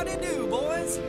Howdy do, boys.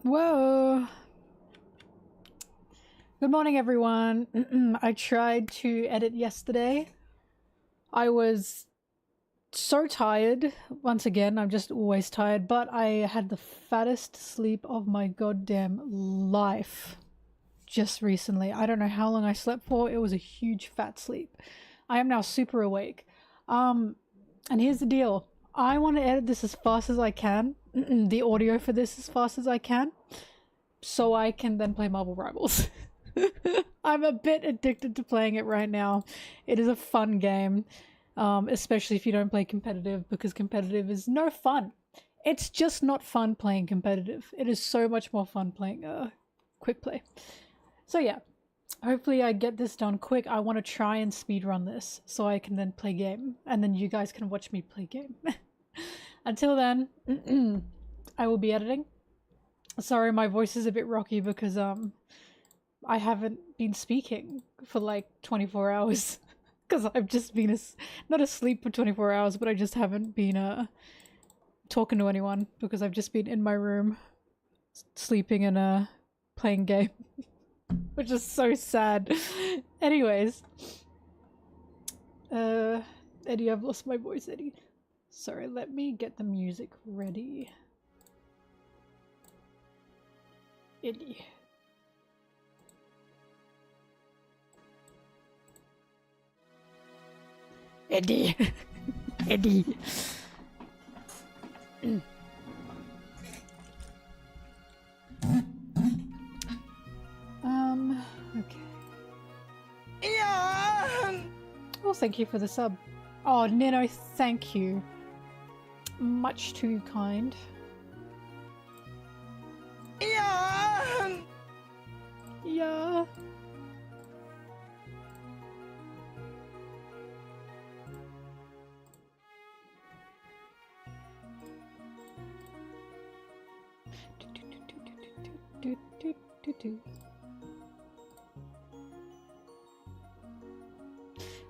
Whoa. Good morning, everyone. I tried to edit yesterday. I was so tired. Once again, I'm just always tired, but I had the fattest sleep of my goddamn life just recently. I don't know how long I slept for. It was a huge fat sleep. I am now super awake. And here's the deal. I want to edit this as fast as I can. The audio for this as fast as I can. So I can then play Marvel Rivals. I'm a bit addicted to playing it right now. It is a fun game. Especially if you don't play competitive, because competitive is no fun. It's just not fun playing competitive. It is so much more fun playing quick play. So yeah, hopefully I get this done quick. I want to try and speedrun this so I can then play game, and then you guys can watch me play game. Until then, I will be editing. Sorry, my voice is a bit rocky because I haven't been speaking for like 24 hours. Because I've just been not asleep for 24 hours, but I just haven't been talking to anyone because I've just been in my room sleeping and playing game. Which is so sad. Anyways. Eddie, I've lost my voice, Eddie. Sorry, let me get the music ready. Eddie. Eddie. Eddie. Okay. Ian! Well, thank you for the sub. Oh, Nino, thank you. Much too kind. Ian! Yeah.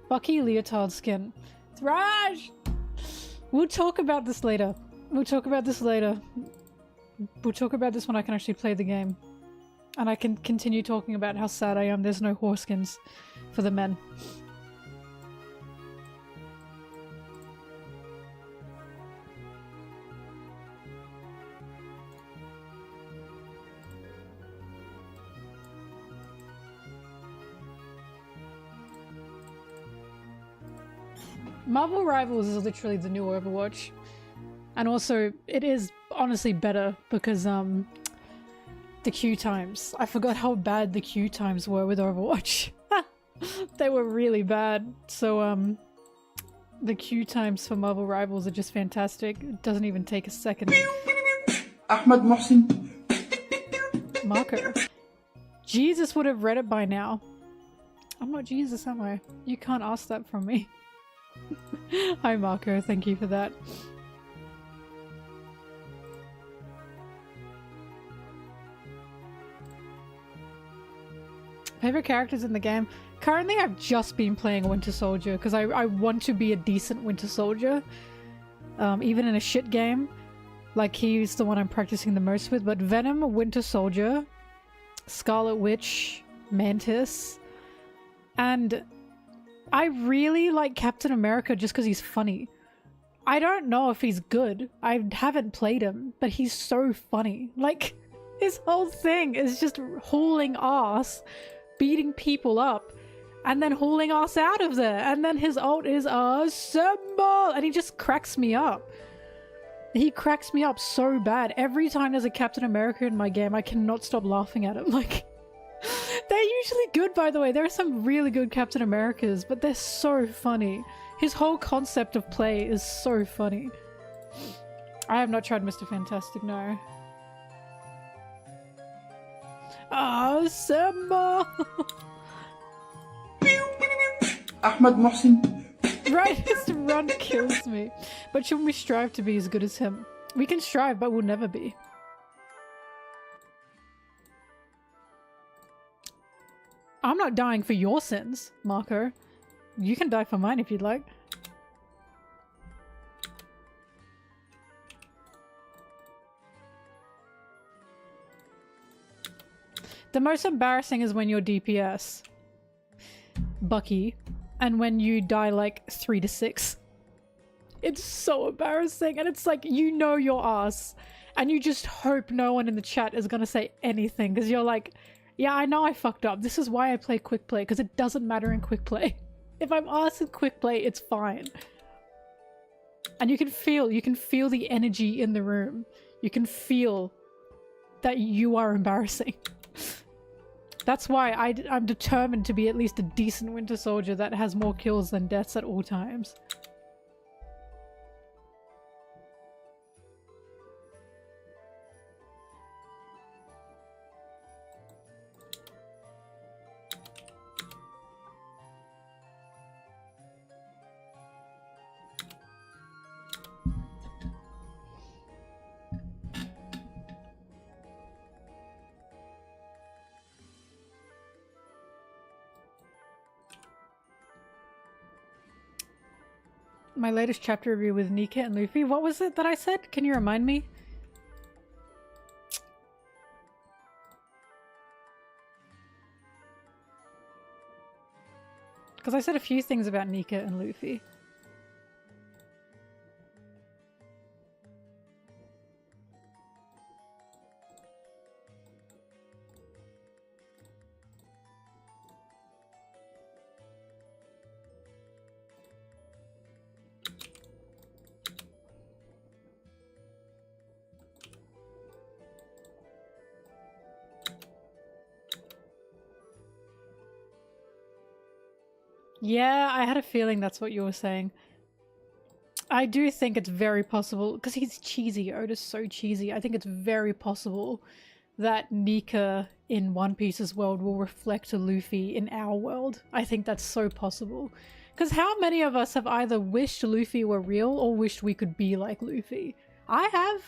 Bucky leotard skin. Thrash! We'll talk about this later. We'll talk about this later. We'll talk about this when I can actually play the game. And I can continue talking about how sad I am there's no horse skins for the men. Marvel Rivals is literally the new Overwatch. And also, it is honestly better because, the queue times. I forgot how bad the queue times were with Overwatch. They were really bad. So, the queue times for Marvel Rivals are just fantastic. It doesn't even take a second. Ahmed Mohsin. Marco. Jesus would have read it by now. I'm not Jesus, am I? You can't ask that from me. Hi Marco, thank you for that. Favorite characters in the game? Currently I've just been playing Winter Soldier because I want to be a decent Winter Soldier. Even in a shit game. Like he's the one I'm practicing the most with, but Venom, Winter Soldier, Scarlet Witch, Mantis, and I really like Captain America just because he's funny. I don't know if he's good. I haven't played him, but he's so funny. Like, his whole thing is just hauling ass, beating people up, and then hauling ass out of there. And then his ult is assemble! And he just cracks me up. He cracks me up so bad. Every time there's a Captain America in my game, I cannot stop laughing at him. Like, they're usually good, by the way. There are some really good Captain Americas, but they're so funny. His whole concept of play is so funny. I have not tried Mr. Fantastic, no. Assemble! Ahmed Mohsin. Right, his run kills me. But shouldn't we strive to be as good as him? We can strive, but we'll never be. I'm not dying for your sins, Marco. You can die for mine if you'd like. The most embarrassing is when you're DPS, Bucky, and when you die like 3 to 6. It's so embarrassing, and it's like, you know your ass, and you just hope no one in the chat is gonna say anything, because you're like, yeah, I know I fucked up. This is why I play quick play, because it doesn't matter in quick play. If I'm asked in quick play, it's fine. And you can feel the energy in the room. You can feel that you are embarrassing. That's why I'm determined to be at least a decent Winter Soldier that has more kills than deaths at all times. My latest chapter review with Nika and Luffy. What was it that I said? Can you remind me? Because I said a few things about Nika and Luffy. Yeah, I had a feeling that's what you were saying. I do think it's very possible, because he's cheesy. Oda's so cheesy. I think it's very possible that Nika in One Piece's world will reflect Luffy in our world. I think that's so possible. Because how many of us have either wished Luffy were real or wished we could be like Luffy? I have.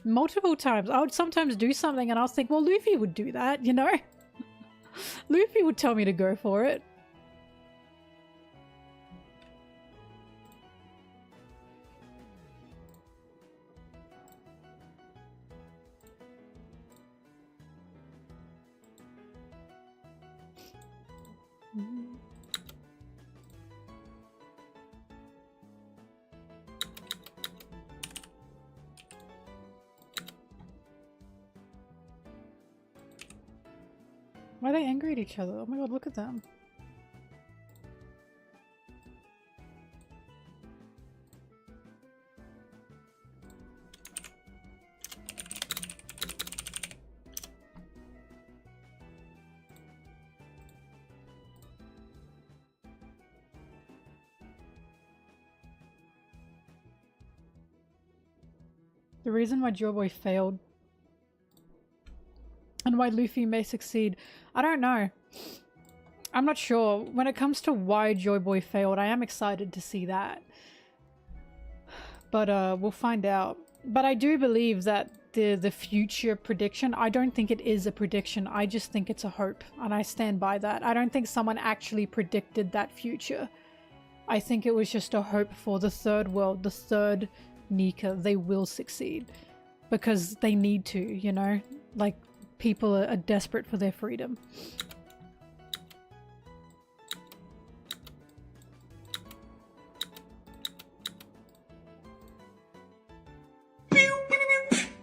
Multiple times. I would sometimes do something and I'll think, well, Luffy would do that, you know? Luffy would tell me to go for it. Why are they angry at each other? Oh my god, look at them. The reason why Joy Boy failed and why Luffy may succeed, I don't know. I'm not sure. When it comes to why Joy Boy failed, I am excited to see that. But we'll find out. But I do believe that the future prediction, I don't think it is a prediction. I just think it's a hope, and I stand by that. I don't think someone actually predicted that future. I think it was just a hope for the third world, the third Nika. They will succeed because they need to, you know? Like, people are desperate for their freedom.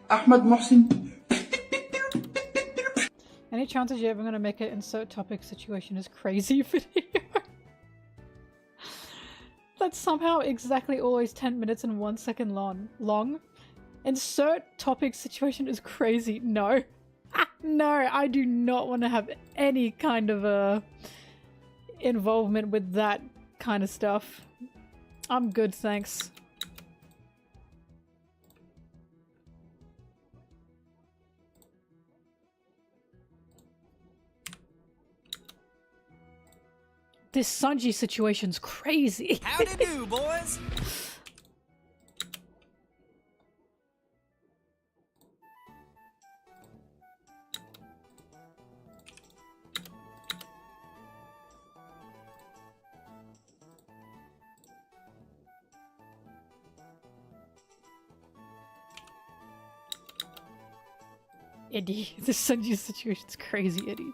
Ahmed Mohsin. Any chances you're ever going to make an insert topic situation is crazy video? That's somehow exactly always 10 minutes and 1 second long. Insert topic situation is crazy. No. No, I do not want to have any kind of involvement with that kind of stuff. I'm good, thanks. This Sanji situation's crazy. Howdy do, boys! Eddie. This Sanji situation's crazy, Eddie.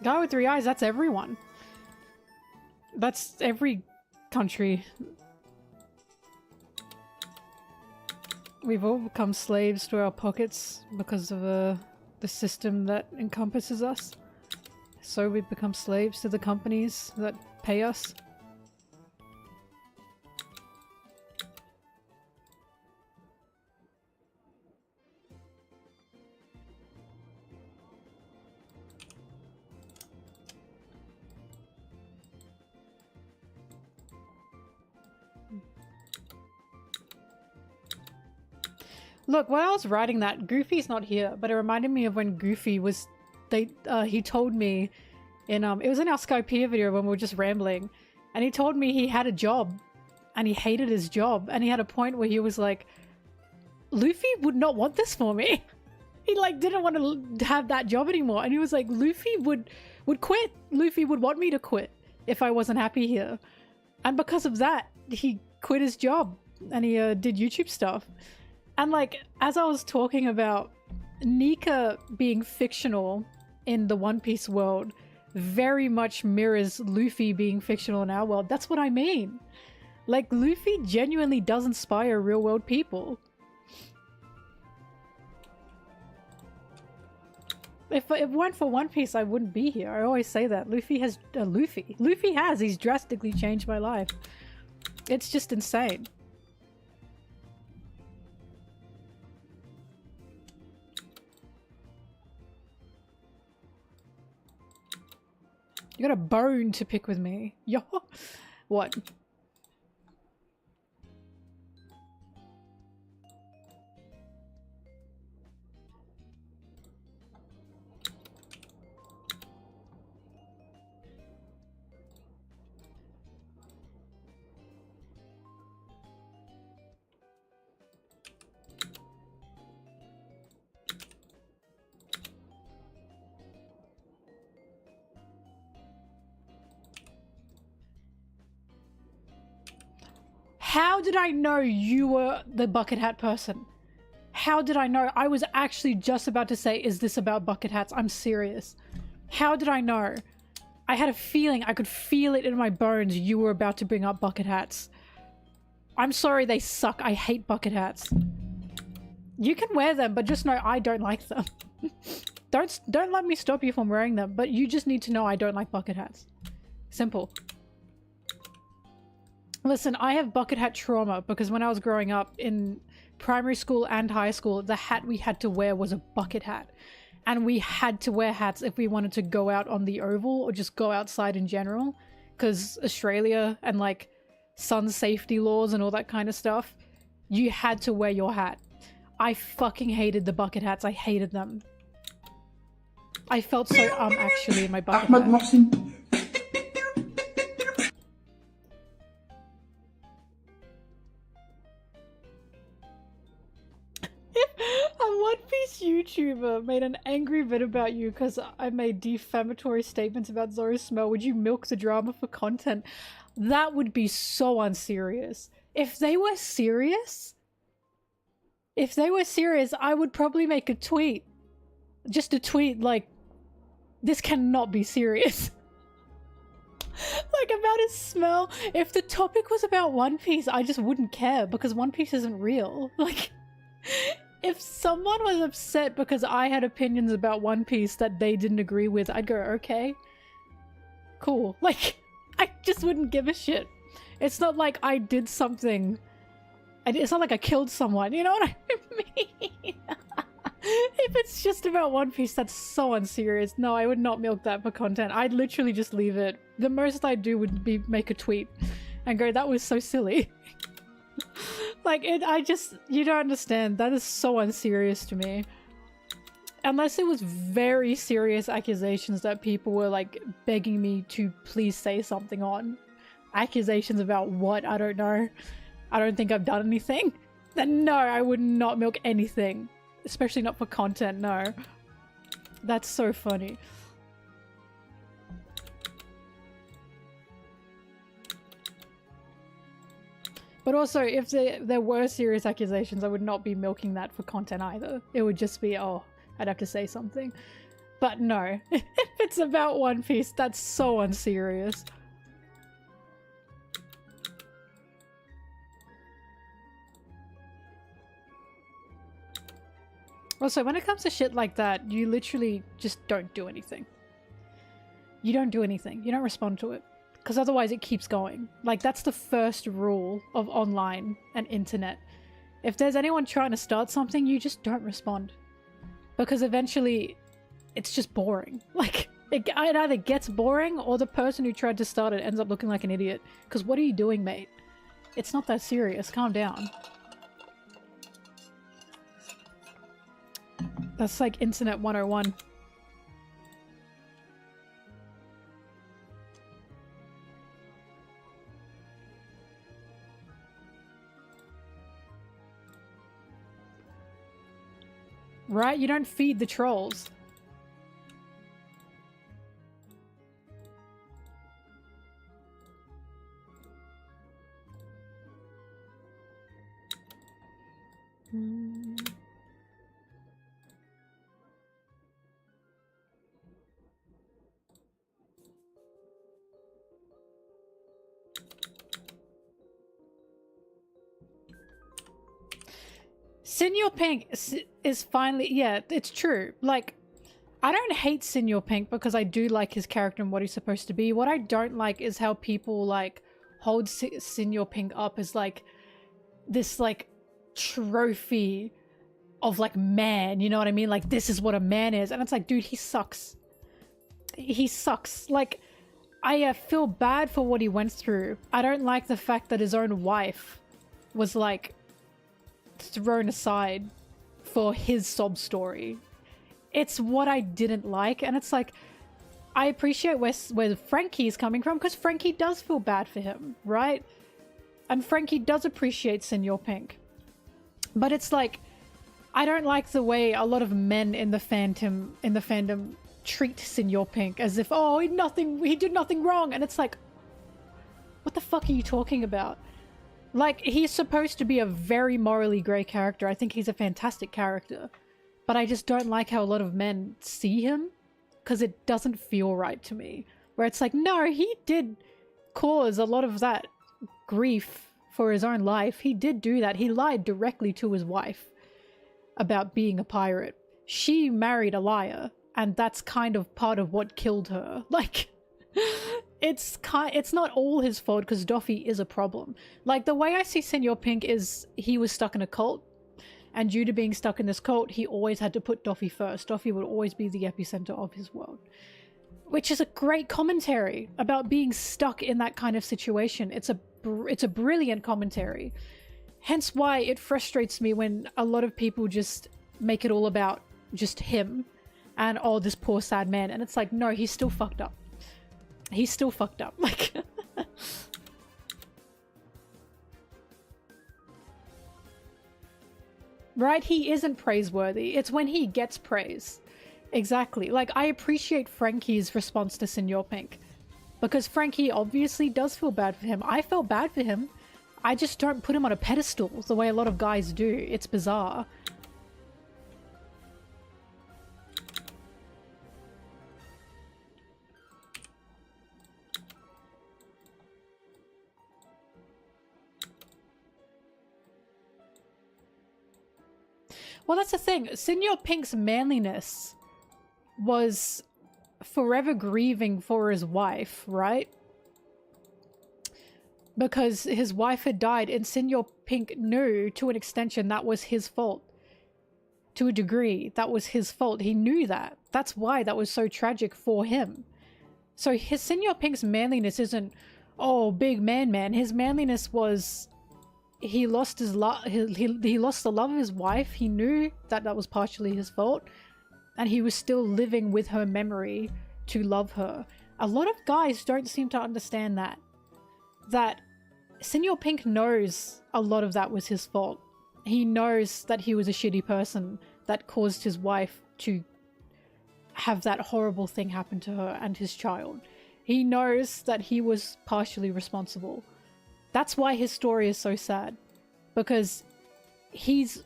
Guy with 3 eyes, that's everyone. That's every country. We've all become slaves to our pockets because of the system that encompasses us. So we've become slaves to the companies that pay us. Look, while I was writing that, Goofy's not here, but it reminded me of when Goofy was... he told me in, it was in our Skypea video when we were just rambling, and he told me he had a job, and he hated his job, and he had a point where he was like, Luffy would not want this for me. He, like, didn't want to have that job anymore, and he was like, Luffy would quit. Luffy would want me to quit if I wasn't happy here. And because of that, he quit his job, and he did YouTube stuff. And like, as I was talking about Nika being fictional in the One Piece world very much mirrors Luffy being fictional in our world. That's what I mean. Like, Luffy genuinely does inspire real world people. If it weren't for One Piece, I wouldn't be here. I always say that. Luffy has... He's drastically changed my life. It's just insane. You got a bone to pick with me. Yo. What? How did I know you were the bucket hat person? How did I know? I was actually just about to say, is this about bucket hats? I'm serious. How did I know? I had a feeling, I could feel it in my bones you were about to bring up bucket hats. I'm sorry, they suck. I hate bucket hats. You can wear them, but just know I don't like them. Don't let me stop you from wearing them, but you just need to know I don't like bucket hats. Simple. Listen, I have bucket hat trauma because when I was growing up in primary school and high school, the hat we had to wear was a bucket hat. And we had to wear hats if we wanted to go out on the oval or just go outside in general. Because Australia and like sun safety laws and all that kind of stuff, you had to wear your hat. I fucking hated the bucket hats. I hated them. I felt so actually in my bucket Ahmed hat. Mohsin. A One Piece YouTuber made an angry vid about you because I made defamatory statements about Zoro's smell. Would you milk the drama for content? That would be so unserious. If they were serious, I would probably make a tweet. Just a tweet like, this cannot be serious. Like, about his smell. If the topic was about One Piece, I just wouldn't care because One Piece isn't real. Like, if someone was upset because I had opinions about One Piece that they didn't agree with, I'd go, okay, cool. Like, I just wouldn't give a shit. It's not like I did something. It's not like I killed someone, you know what I mean? If it's just about One Piece, that's so unserious. No, I would not milk that for content. I'd literally just leave it. The most I'd do would be make a tweet and go, that was so silly. Like, you don't understand. That is so unserious to me. Unless it was very serious accusations that people were, like, begging me to please say something on. Accusations about what? I don't know. I don't think I've done anything. Then no, I would not milk anything. Especially not for content, no. That's so funny. But also, if there were serious accusations, I would not be milking that for content either. It would just be, oh, I'd have to say something. But no, if it's about One Piece, that's so unserious. Also, when it comes to shit like that, you literally just don't do anything. You don't do anything. You don't respond to it. Because otherwise it keeps going. Like, that's the first rule of online and internet. If there's anyone trying to start something, you just don't respond. Because eventually, it's just boring. Like, it either gets boring, or the person who tried to start it ends up looking like an idiot. Because what are you doing, mate? It's not that serious. Calm down. That's like Internet 101. Right? You don't feed the trolls. Senor Pink is finally, yeah, it's true. Like, I don't hate Senor Pink because I do like his character and what he's supposed to be. What I don't like is how people, like, hold Senor Pink up as, like, this, like, trophy of, like, man, you know what I mean? Like, this is what a man is. And it's like, dude, he sucks. He sucks. Like, I feel bad for what he went through. I don't like the fact that his own wife was, like, thrown aside for his sob story. It's what I didn't like, and it's like, I appreciate where Frankie's coming from, because Frankie does feel bad for him, right? And Frankie does appreciate Senor Pink. But it's like, I don't like the way a lot of men in the fandom treat Senor Pink as if, oh, he did nothing wrong, and it's like, what the fuck are you talking about? Like, he's supposed to be a very morally grey character. I think he's a fantastic character. But I just don't like how a lot of men see him, because it doesn't feel right to me. Where it's like, no, he did cause a lot of that grief for his own life. He did do that. He lied directly to his wife about being a pirate. She married a liar, and that's kind of part of what killed her. Like, it's not all his fault, because Doffy is a problem. Like, the way I see Senor Pink is he was stuck in a cult, and due to being stuck in this cult, he always had to put Doffy first. Doffy would always be the epicenter of his world. Which is a great commentary about being stuck in that kind of situation. It's a brilliant commentary. Hence why it frustrates me when a lot of people just make it all about just him and, oh, this poor sad man. And it's like, no, he's still fucked up. He's still fucked up. Like, right? He isn't praiseworthy. It's when he gets praise. Exactly. Like, I appreciate Frankie's response to Senor Pink, because Frankie obviously does feel bad for him. I felt bad for him. I just don't put him on a pedestal the way a lot of guys do. It's bizarre. Well, that's the thing. Senor Pink's manliness was forever grieving for his wife, right? Because his wife had died, and Senor Pink knew to an extension that was his fault. To a degree, that was his fault. He knew that. That's why that was so tragic for him. So his Senor Pink's manliness isn't, oh, big man. His manliness was, he lost his he lost the love of his wife. He knew that that was partially his fault, and he was still living with her memory to love her. A lot of guys don't seem to understand that. That Senor Pink knows a lot of that was his fault. He knows that he was a shitty person that caused his wife to have that horrible thing happen to her and his child. He knows that he was partially responsible. That's why his story is so sad. Because he's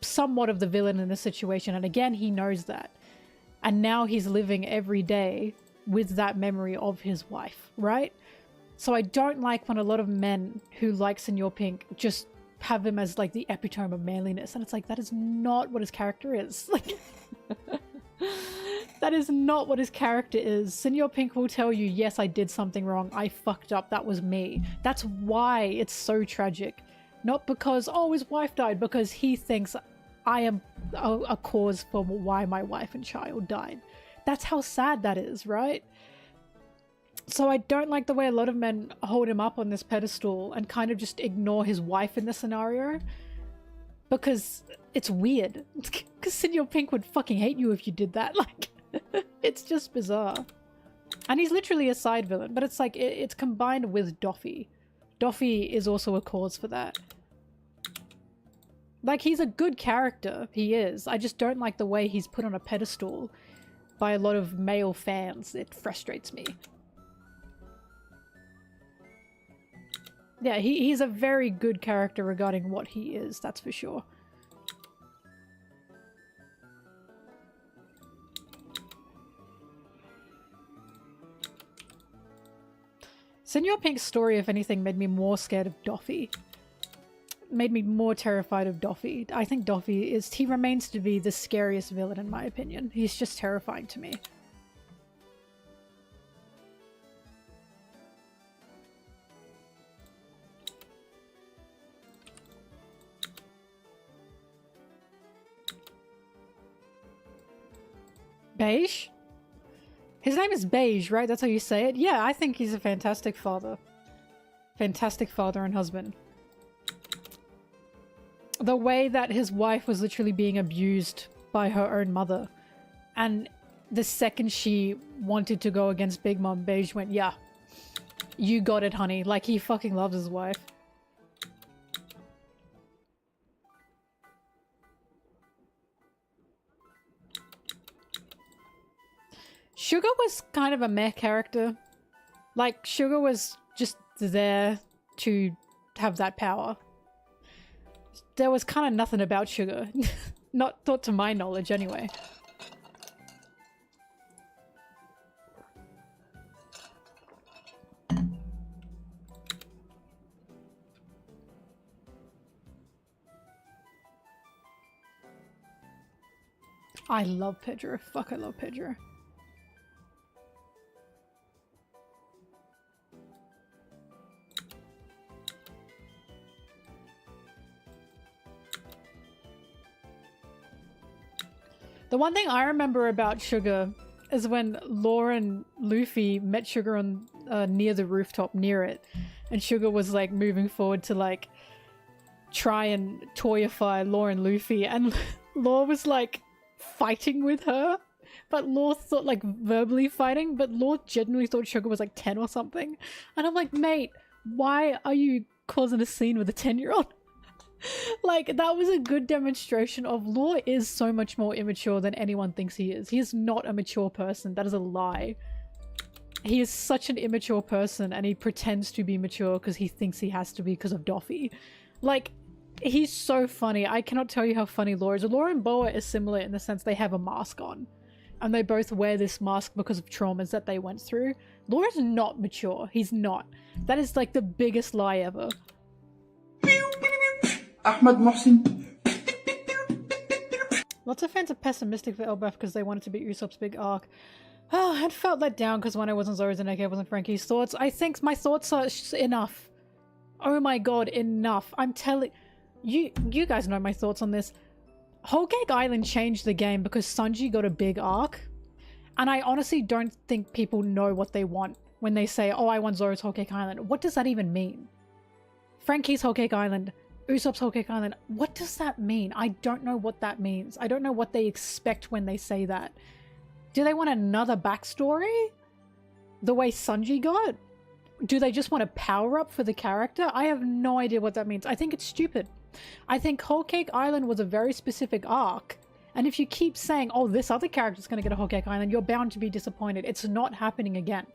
somewhat of the villain in the situation, and again, he knows that. And now he's living every day with that memory of his wife, right? So I don't like when a lot of men who like Senor Pink just have him as like the epitome of manliness, and it's like, that is not what his character is. Like, that is not what his character is. Senor Pink will tell you, yes, I did something wrong, I fucked up, that was me. That's why it's so tragic. Not because, oh, his wife died, because he thinks I am a cause for why my wife and child died. That's how sad that is, right? So I don't like the way a lot of men hold him up on this pedestal and kind of just ignore his wife in the scenario. Because it's weird. Because Senor Pink would fucking hate you if you did that. Like, it's just bizarre. And he's literally a side villain, but it's like, it's combined with Doffy. Doffy is also a cause for that. Like, he's a good character, he is. I just don't like the way he's put on a pedestal by a lot of male fans. It frustrates me. Yeah, he's a very good character regarding what he is, that's for sure. Senor Pink's story, if anything, made me more scared of Doffy. Made me more terrified of Doffy. I think Doffy he remains to be the scariest villain in my opinion. He's just terrifying to me. Beige? His name is Beige, right? That's how you say it? Yeah, I think he's a fantastic father. Fantastic father and husband. The way that his wife was literally being abused by her own mother. And the second she wanted to go against Big Mom, Beige went, yeah, you got it, honey. Like, he fucking loves his wife. Sugar was kind of a meh character. Like, Sugar was just there to have that power. There was kind of nothing about Sugar. Not to my knowledge, anyway. I love Pedro. Fuck, I love Pedro. The one thing I remember about Sugar is when Law and Luffy met Sugar on near the rooftop near it, and Sugar was like moving forward to like try and toyify Law and Luffy, and Law was like fighting with her, but Law thought like verbally fighting, but Law genuinely thought Sugar was like 10 or something, and I'm like, mate, why are you causing a scene with a 10-year-old? Like, that was a good demonstration of Law is so much more immature than anyone thinks he is. He is not a mature person. That is a lie. He is such an immature person, and he pretends to be mature because he thinks he has to be because of Doffy. Like, he's so funny. I cannot tell you how funny Law is. Law and Boa is similar in the sense they have a mask on, and they both wear this mask because of traumas that they went through. Law is not mature. He's not. That is like the biggest lie ever. Ahmed Mohsin. Lots of fans are pessimistic for Elbaf because they wanted to be Usopp's big arc. Oh, I had felt let down because when I wasn't Zoro's and I wasn't Frankie's thoughts. I think my thoughts are enough. Oh my god, enough. I'm telling you, you guys know my thoughts on this. Whole Cake Island changed the game because Sanji got a big arc. And I honestly don't think people know what they want when they say, oh, I want Zoro's Whole Cake Island. What does that even mean? Frankie's Whole Cake Island. Usopp's Whole Cake Island. What does that mean? I don't know what that means. I don't know what they expect when they say that. Do they want another backstory? The way Sanji got? Do they just want a power-up for the character? I have no idea what that means. I think it's stupid. I think Whole Cake Island was a very specific arc. And if you keep saying, oh, this other character's going to get a Whole Cake Island, you're bound to be disappointed. It's not happening again.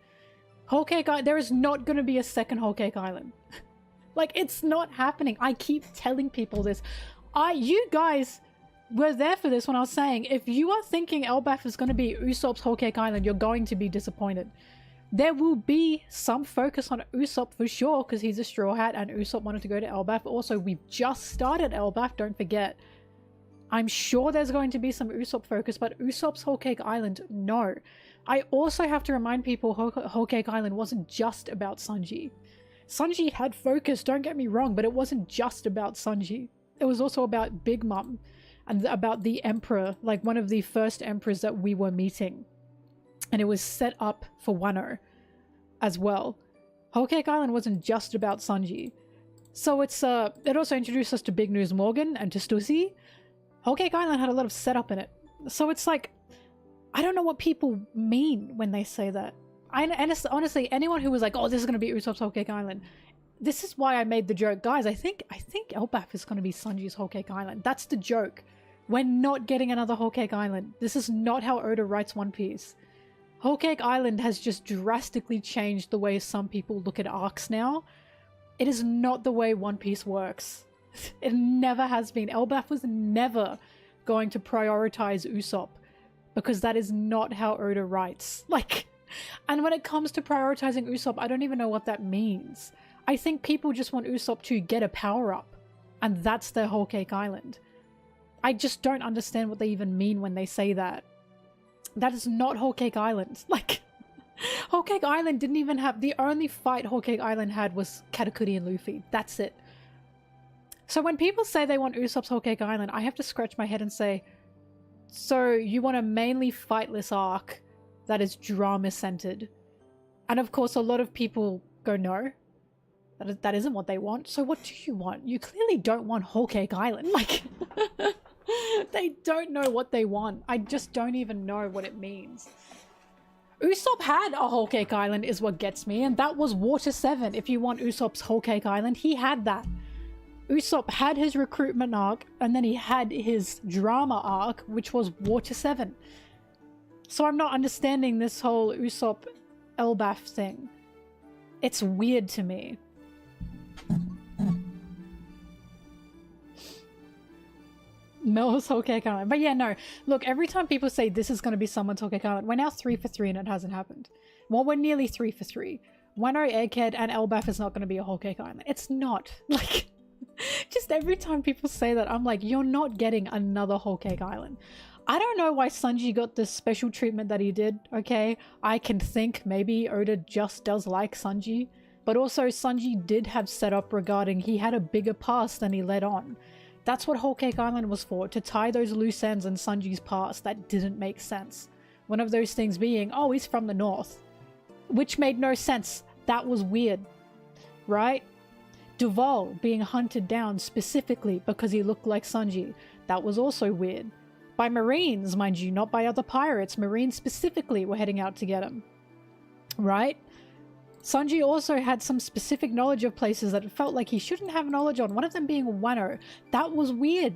Whole Cake Island, there is not going to be a second Whole Cake Island. Like, it's not happening. I keep telling people this. You guys were there for this when I was saying, if you are thinking Elbaf is going to be Usopp's Whole Cake Island, you're going to be disappointed. There will be some focus on Usopp for sure, because he's a Straw Hat and Usopp wanted to go to Elbaf. Also, we've just started Elbaf, don't forget. I'm sure there's going to be some Usopp focus, but Usopp's Whole Cake Island, no. I also have to remind people Whole Cake Island wasn't just about Sanji. Sanji had focus, don't get me wrong, but it wasn't just about Sanji. It was also about Big Mom and about the Emperor, like one of the first Emperors that we were meeting. And it was set up for Wano as well. Whole Cake Island wasn't just about Sanji. So it also introduced us to Big News Morgan and to Stussy. Whole Cake Island had a lot of setup in it. So it's like, I don't know what people mean when they say that. And honestly, anyone who was like, oh, this is going to be Usopp's Whole Cake Island. This is why I made the joke. Guys, I think Elbaf is going to be Sanji's Whole Cake Island. That's the joke. We're not getting another Whole Cake Island. This is not how Oda writes One Piece. Whole Cake Island has just drastically changed the way some people look at arcs now. It is not the way One Piece works. It never has been. Elbaf was never going to prioritize Usopp, because that is not how Oda writes. Like, and when it comes to prioritizing Usopp, I don't even know what that means. I think people just want Usopp to get a power-up, and that's their Whole Cake Island. I just don't understand what they even mean when they say that. That is not Whole Cake Island. Like, Whole Cake Island didn't even have... The only fight Whole Cake Island had was Katakuri and Luffy. That's it. So when people say they want Usopp's Whole Cake Island, I have to scratch my head and say, so you want a mainly fightless arc that is drama-centered? And of course, a lot of people go, no. That isn't what they want. So what do you want? You clearly don't want Whole Cake Island. Like... They don't know what they want. I just don't even know what it means. Usopp had a Whole Cake Island is what gets me, and that was Water 7. If you want Usopp's Whole Cake Island, he had that. Usopp had his recruitment arc, and then he had his drama arc, which was Water 7. So I'm not understanding this whole Usopp Elbaf thing. It's weird to me. Mel's Whole Cake Island. But yeah, no. Look, every time people say this is going to be someone's Whole Cake Island, we're now 3 for 3 and it hasn't happened. Well, we're nearly 3 for 3. Wano, Egghead, and Elbaf is not going to be a Whole Cake Island. It's not. Like, just every time people say that, I'm like, you're not getting another Whole Cake Island. I don't know why Sanji got this special treatment that he did, okay? I can think maybe Oda just does like Sanji. But also, Sanji did have setup regarding he had a bigger past than he let on. That's what Whole Cake Island was for, to tie those loose ends in Sanji's past that didn't make sense. One of those things being, oh, he's from the north. Which made no sense. That was weird. Right? Duval being hunted down specifically because he looked like Sanji. That was also weird. By Marines, mind you, not by other pirates. Marines specifically were heading out to get him. Right? Sanji also had some specific knowledge of places that it felt like he shouldn't have knowledge on, one of them being Wano. That was weird.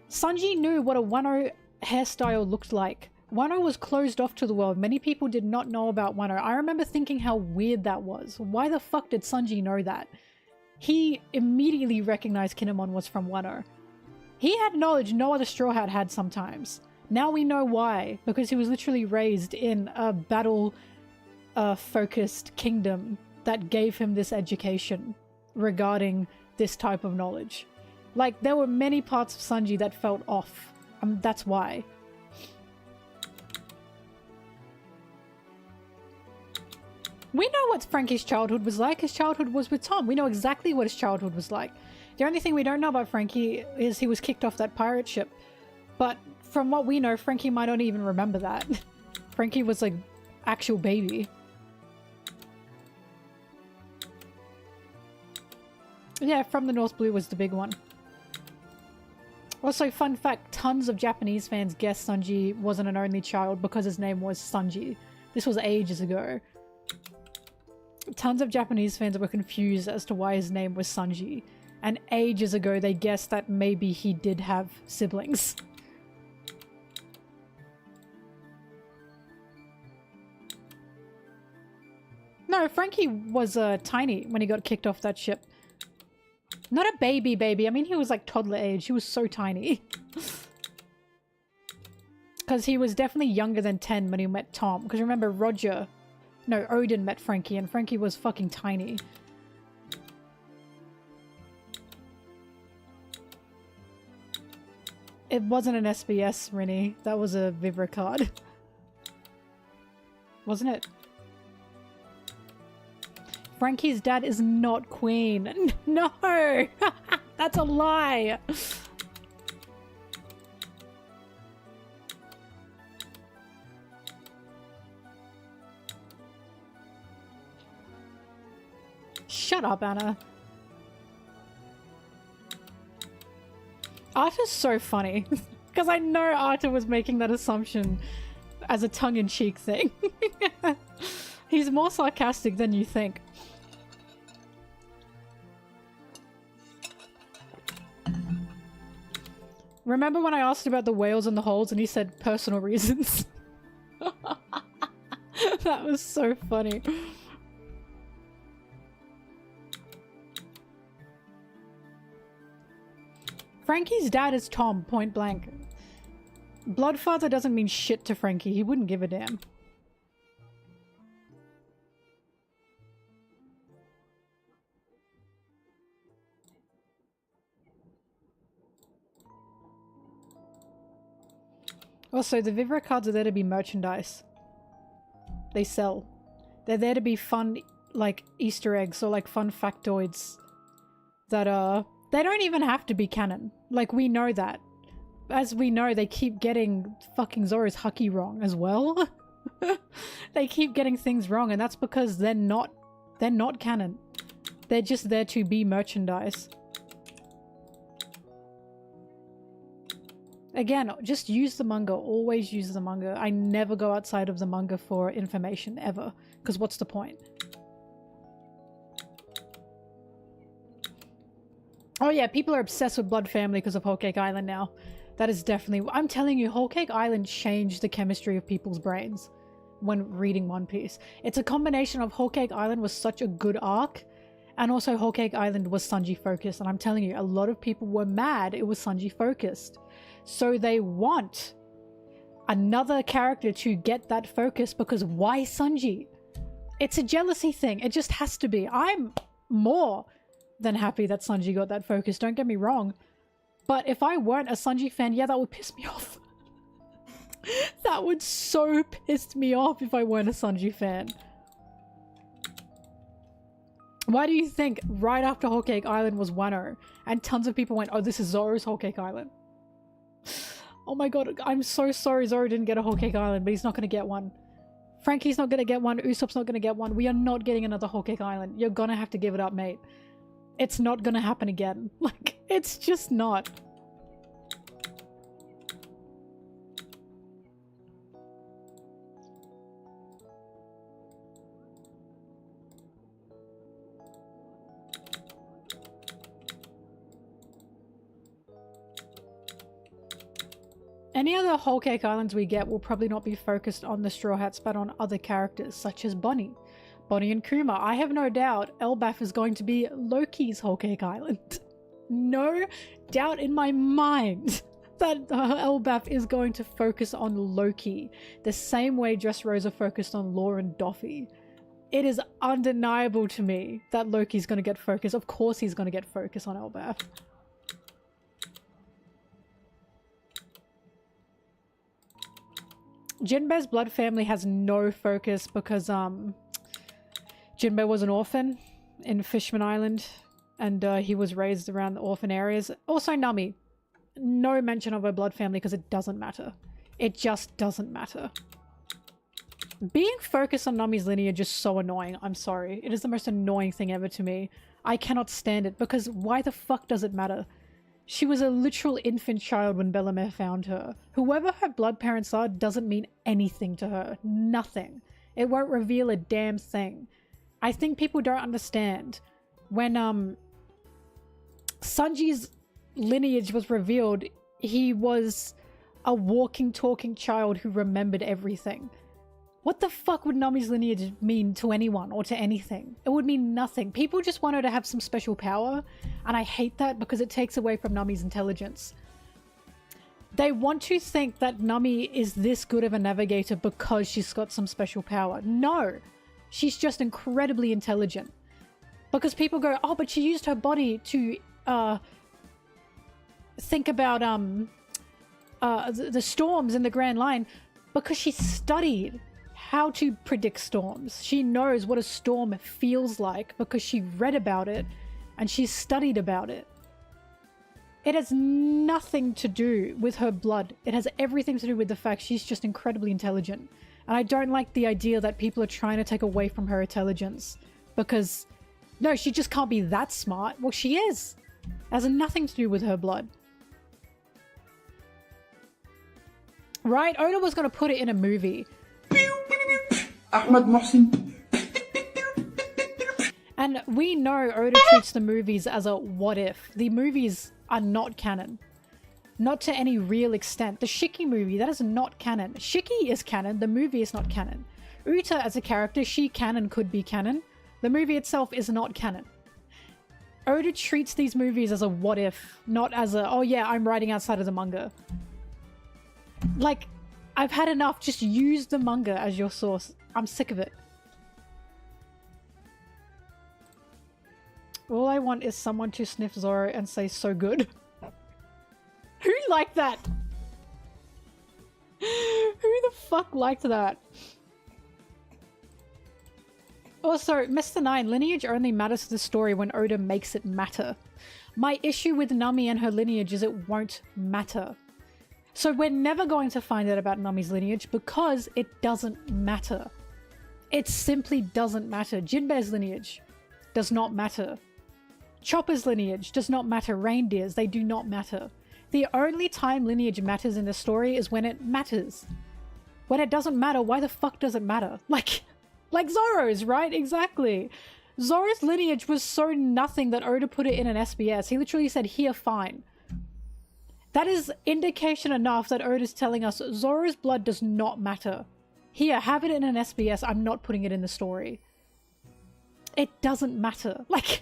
Sanji knew what a Wano hairstyle looked like. Wano was closed off to the world. Many people did not know about Wano. I remember thinking how weird that was. Why the fuck did Sanji know that? He immediately recognized Kinemon was from Wano. He had knowledge no other Straw Hat had sometimes. Now we know why. Because he was literally raised in a battle... focused kingdom that gave him this education regarding this type of knowledge. Like, there were many parts of Sanji that felt off. That's why. We know what Frankie's childhood was like. His childhood was with Tom. We know exactly what his childhood was like. The only thing we don't know about Frankie is he was kicked off that pirate ship. But from what we know, Frankie might not even remember that. Frankie was like actual baby. Yeah, From the North Blue was the big one. Also, fun fact, tons of Japanese fans guessed Sanji wasn't an only child because his name was Sanji. This was ages ago. Tons of Japanese fans were confused as to why his name was Sanji. And ages ago they guessed that maybe he did have siblings. No, Frankie was tiny when he got kicked off that ship. Not a baby. I mean, he was like toddler age. He was so tiny. Because he was definitely younger than 10 when he met Tom. Because remember, Odin met Frankie, and Frankie was fucking tiny. It wasn't an SBS, Rinny. That was a Vivra card. Wasn't it? Frankie's dad is not Queen. No! That's a lie! Shut up, Anna. Arthur's so funny. Because I know Arthur was making that assumption as a tongue-in-cheek thing. He's more sarcastic than you think. Remember when I asked about the whales and the holes and he said personal reasons? That was so funny. Frankie's dad is Tom, point blank. Bloodfather doesn't mean shit to Frankie. He wouldn't give a damn. Also, the Vivra cards are there to be merchandise. They sell. They're there to be fun, like, Easter eggs or, like, fun factoids that are... They don't even have to be canon. Like, we know that. As we know, they keep getting fucking Zoro's Haki wrong as well. They keep getting things wrong, and that's because they're not canon. They're just there to be merchandise. Again, just use the manga. Always use the manga. I never go outside of the manga for information, ever. Because what's the point? Oh yeah, people are obsessed with Blood Family because of Whole Cake Island now. That is definitely... I'm telling you, Whole Cake Island changed the chemistry of people's brains when reading One Piece. It's a combination of Whole Cake Island was such a good arc, and also Whole Cake Island was Sanji focused. And I'm telling you, a lot of people were mad it was Sanji focused. So they want another character to get that focus because why Sanji? It's a jealousy thing. It just has to be. I'm more than happy that Sanji got that focus, don't get me wrong. But if I weren't a Sanji fan, yeah, that would piss me off. That would so piss me off if I weren't a Sanji fan. Why do you think right after Whole Cake Island was Wano and tons of people went, oh, this is Zoro's Whole Cake Island? Oh my god, I'm so sorry Zoro didn't get a Whole Cake Island, but he's not going to get one. Frankie's not going to get one. Usopp's not going to get one. We are not getting another Whole Cake Island. You're going to have to give it up, mate. It's not gonna happen again. Like, it's just not. Any other Whole Cake Islands we get will probably not be focused on the Straw Hats, but on other characters, such as Bonnie. Bonnie and Kuma. I have no doubt Elbaf is going to be Loki's Whole Cake Island. No doubt in my mind that Elbaf is going to focus on Loki, the same way Dressrosa focused on Law and Doffy. It is undeniable to me that Loki's going to get focus. Of course he's going to get focus on Elbaf. Jinbei's blood family has no focus because Jinbei was an orphan in Fishman Island, and he was raised around the orphan areas. Also Nami. No mention of her blood family because it doesn't matter. It just doesn't matter. Being focused on Nami's lineage is so annoying. I'm sorry. It is the most annoying thing ever to me. I cannot stand it because why the fuck does it matter? She was a literal infant child when Bellamere found her. Whoever her blood parents are doesn't mean anything to her. Nothing. It won't reveal a damn thing. I think people don't understand. When Sanji's lineage was revealed, he was a walking, talking child who remembered everything. What the fuck would Nami's lineage mean to anyone or to anything? It would mean nothing. People just want her to have some special power, and I hate that because it takes away from Nami's intelligence. They want to think that Nami is this good of a navigator because she's got some special power. No, she's just incredibly intelligent. Because people go, oh, but she used her body to think about the storms in the Grand Line, because she studied how to predict storms. She knows what a storm feels like because she read about it and she studied about it. It has nothing to do with her blood. It has everything to do with the fact she's just incredibly intelligent. And I don't like the idea that people are trying to take away from her intelligence because, no, she just can't be that smart. Well, she is. It has nothing to do with her blood. Right? Oda was going to put it in a movie. Ahmed Mohsin. And we know Oda treats the movies as a what if. The movies are not canon. Not to any real extent. The Shiki movie, that is not canon. Shiki is canon, the movie is not canon. Uta as a character, she can and could be canon. The movie itself is not canon. Oda treats these movies as a what if, not as a, oh yeah, I'm writing outside of the manga. Like, I've had enough. Just use the manga as your source. I'm sick of it. All I want is someone to sniff Zoro and say, so good. Who liked that? Who the fuck liked that? Also, Mr. 9, lineage only matters to the story when Oda makes it matter. My issue with Nami and her lineage is it won't matter. So we're never going to find out about Nami's lineage because it doesn't matter. It simply doesn't matter. Jinbei's lineage does not matter. Chopper's lineage does not matter. Reindeers, they do not matter. The only time lineage matters in the story is when it matters. When it doesn't matter, why the fuck does it matter? Like Zoro's, right? Exactly. Zoro's lineage was so nothing that Oda put it in an SBS. He literally said, here, fine. That is indication enough that Oda's telling us Zoro's blood does not matter. Here, have it in an SBS. I'm not putting it in the story. It doesn't matter. Like,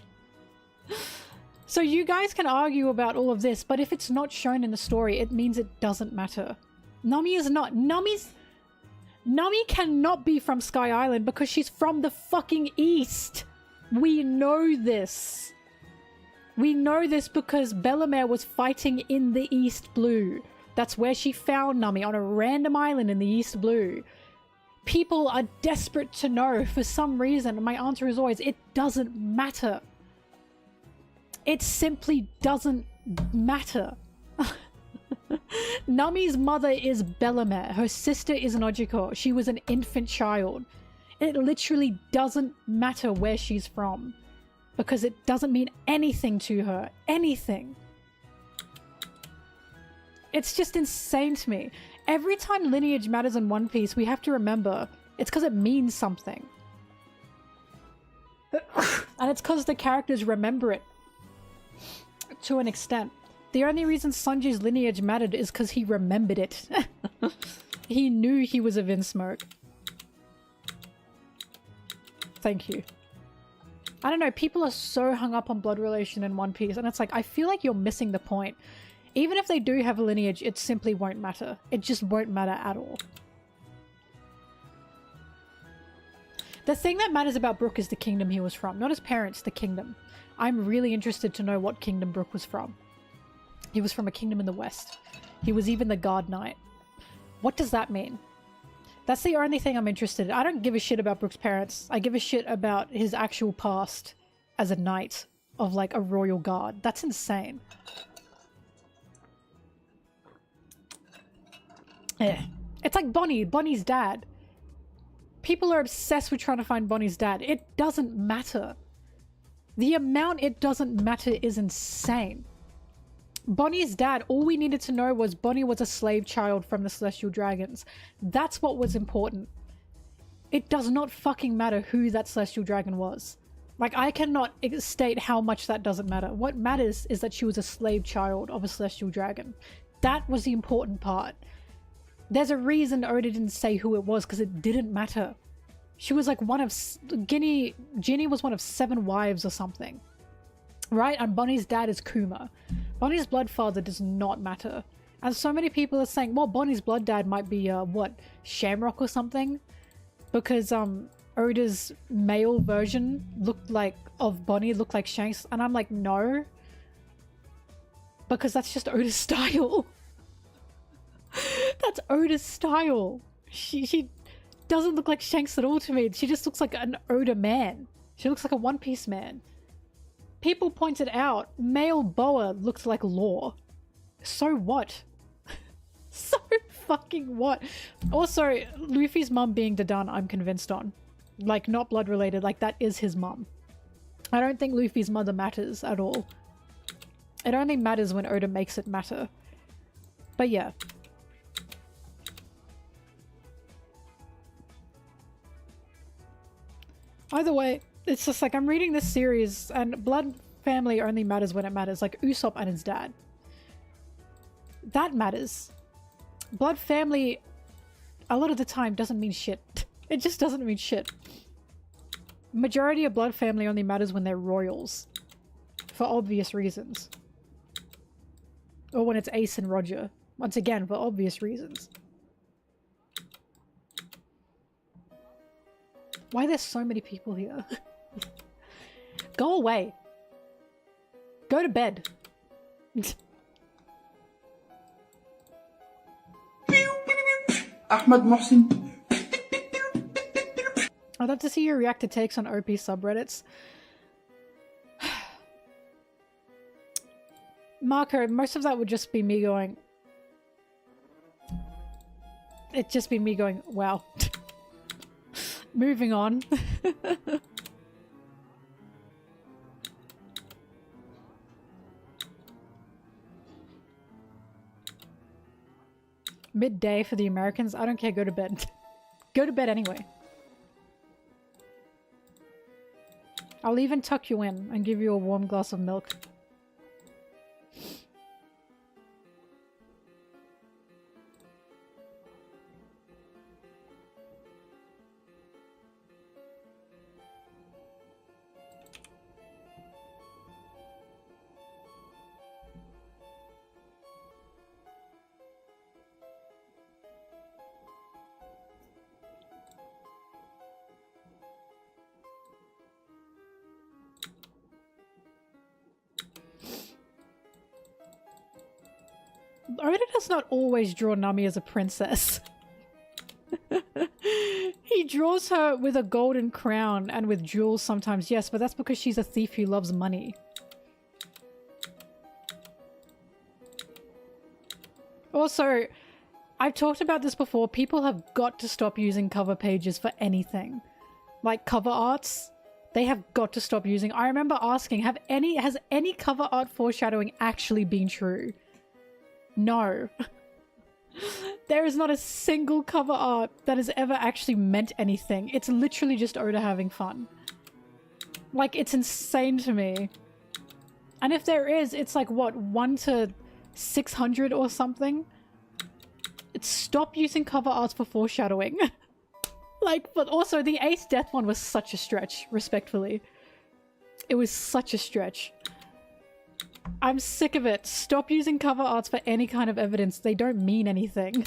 so you guys can argue about all of this, but if it's not shown in the story, it means it doesn't matter. Nami is not. Nami cannot be from Sky Island because she's from the fucking East. We know this. We know this because Bellemere was fighting in the East Blue. That's where she found Nami, on a random island in the East Blue. People are desperate to know for some reason. My answer is always, it doesn't matter. It simply doesn't matter. Nami's mother is Bellemere. Her sister is Nojiko. She was an infant child. It literally doesn't matter where she's from. Because it doesn't mean anything to her. Anything. It's just insane to me. Every time lineage matters in One Piece, we have to remember it's because it means something. And it's because the characters remember it. To an extent. The only reason Sanji's lineage mattered is because he remembered it. He knew he was a Vinsmoke. Thank you. I don't know, people are so hung up on blood relation in One Piece, and it's like, I feel like you're missing the point. Even if they do have a lineage, it simply won't matter. It just won't matter at all. The thing that matters about Brook is the kingdom he was from, not his parents, the kingdom. I'm really interested to know what kingdom Brook was from. He was from a kingdom in the west. He was even the guard knight. What does that mean? That's the only thing I'm interested in. I don't give a shit about Brook's parents. I give a shit about his actual past as a knight of like a royal guard. That's insane. Yeah. It's like Bonnie's dad. People are obsessed with trying to find Bonnie's dad. It doesn't matter. The amount it doesn't matter is insane. Bonnie's dad, all we needed to know was Bonnie was a slave child from the Celestial Dragons. That's what was important. It does not fucking matter who that Celestial Dragon was. Like, I cannot state how much that doesn't matter. What matters is that she was a slave child of a Celestial Dragon. That was the important part. There's a reason Oda didn't say who it was, because it didn't matter. She was like one of... Ginny was one of 7 wives or something. Right? And Bonnie's dad is Kuma. Bonnie's blood father does not matter. And so many people are saying, well, Bonnie's blood dad might be, what, Shamrock or something? Because, Oda's male version of Bonnie looked like Shanks. And I'm like, no. Because that's just Oda's style. That's Oda's style. She doesn't look like Shanks at all to me. She just looks like an Oda man. She looks like a One Piece man. People pointed out male Boa looked like Law. So what? So fucking what? Also, Luffy's mum being Dadan, I'm convinced on. Like, not blood related, like that is his mum. I don't think Luffy's mother matters at all. It only matters when Oda makes it matter. But yeah. Either way, it's just like I'm reading this series and blood family only matters when it matters. Like Usopp and his dad. That matters. Blood family a lot of the time doesn't mean shit. It just doesn't mean shit. Majority of blood family only matters when they're royals. For obvious reasons. Or when it's Ace and Roger. Once again, for obvious reasons. Why are there so many people here? Go away. Go to bed. Ahmed Mohsin. I'd love to see you react to takes on OP subreddits. Marco, most of that would just be me going... It'd just be me going, wow. Moving on. Midday for the Americans? I don't care, go to bed. Go to bed anyway. I'll even tuck you in and give you a warm glass of milk. Oda does not always draw Nami as a princess. He draws her with a golden crown and with jewels sometimes, yes, but that's because she's a thief who loves money. Also, I've talked about this before, people have got to stop using cover pages for anything. Like cover arts, they have got to stop using. I remember asking, has any cover art foreshadowing actually been true? No. There is not a single cover art that has ever actually meant anything. It's literally just Oda having fun. Like, it's insane to me. And if there is, it's like, what, 1 to 600 or something? Stop using cover arts for foreshadowing. Like, but also the Ace Death one was such a stretch, respectfully. It was such a stretch. I'm sick of it. Stop using cover arts for any kind of evidence. They don't mean anything.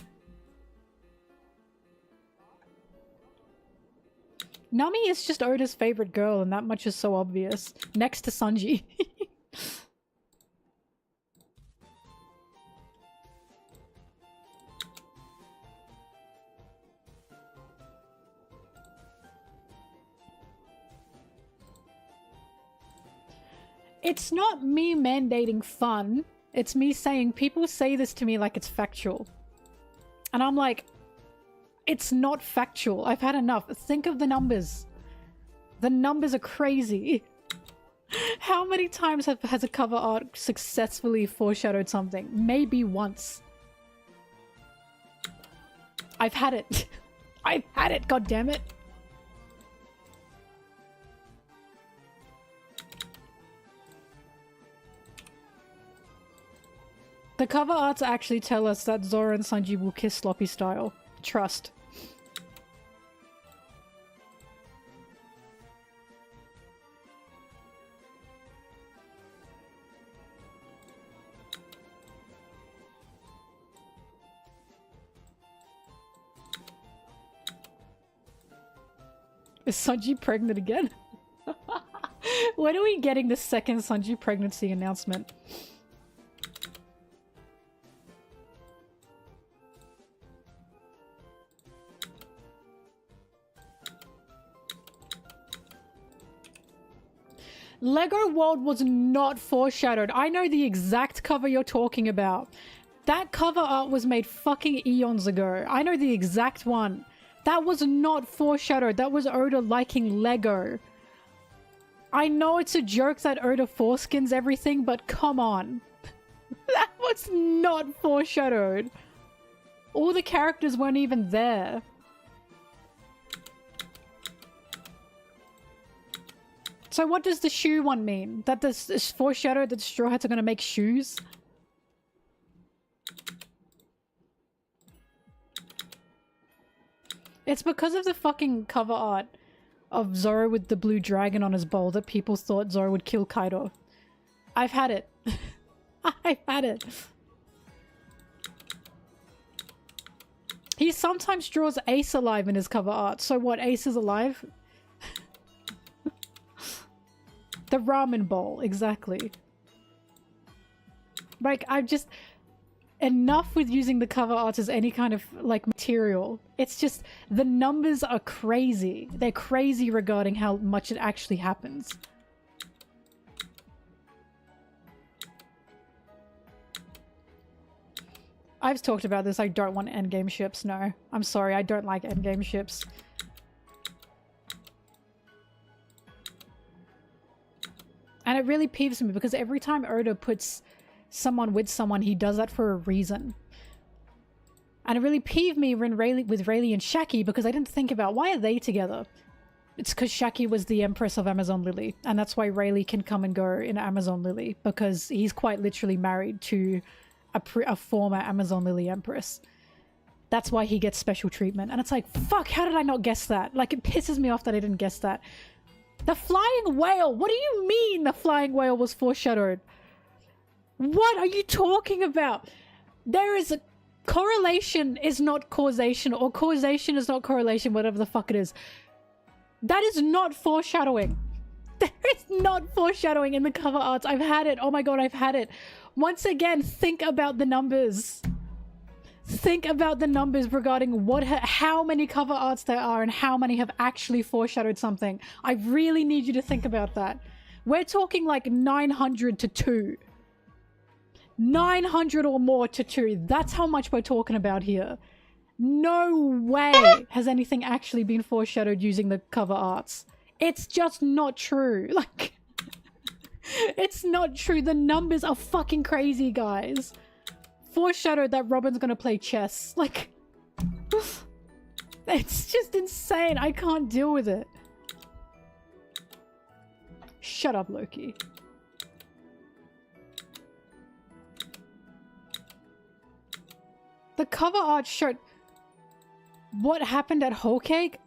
Nami is just Oda's favorite girl, and that much is so obvious. Next to Sanji. It's not me mandating fun. It's me saying people say this to me like it's factual. And I'm like, it's not factual. I've had enough. Think of the numbers. The numbers are crazy. How many times has a cover art successfully foreshadowed something? Maybe once. I've had it. I've had it, goddammit. The cover arts actually tell us that Zoro and Sanji will kiss sloppy style. Trust. Is Sanji pregnant again? When are we getting the second Sanji pregnancy announcement? Lego World was not foreshadowed. I know the exact cover you're talking about. That cover art was made fucking eons ago. I know the exact one. That was not foreshadowed. That was Oda liking Lego. I know it's a joke that Oda foreskins everything, but come on. That was not foreshadowed. All the characters weren't even there. So what does the shoe one mean? That this is foreshadowed that Straw Hats are gonna make shoes? It's because of the fucking cover art of Zoro with the blue dragon on his bowl that people thought Zoro would kill Kaido. I've had it. I've had it. He sometimes draws Ace alive in his cover art. So what, Ace is alive? The ramen bowl, exactly. Like, I've just... Enough with using the cover art as any kind of, like, material. It's just, the numbers are crazy. They're crazy regarding how much it actually happens. I've talked about this, I don't want endgame ships, no. I'm sorry, I don't like endgame ships. And it really peeves me because every time Oda puts someone with someone, he does that for a reason. And it really peeved me when with Rayleigh and Shaki because I didn't think about why are they together? It's because Shaki was the Empress of Amazon Lily, and that's why Rayleigh can come and go in Amazon Lily, because he's quite literally married to a former Amazon Lily Empress. That's why he gets special treatment. And it's like, fuck, how did I not guess that? Like, it pisses me off that I didn't guess that. The flying whale! What do you mean the flying whale was foreshadowed? What are you talking about? There is a... Correlation is not causation, or causation is not correlation, whatever the fuck it is. That is not foreshadowing. There is not foreshadowing in the cover arts. I've had it. Oh my god, I've had it. Once again, think about the numbers. Think about the numbers regarding how many cover arts there are and how many have actually foreshadowed something. I really need you to think about that. We're talking like 900 to 2. 900 or more to 2. That's how much we're talking about here. No way has anything actually been foreshadowed using the cover arts. It's just not true. Like, it's not true. The numbers are fucking crazy, guys. Foreshadowed that Robin's gonna play chess. Like, it's just insane. I can't deal with it. Shut up, Loki. The cover art showed what happened at Whole Cake.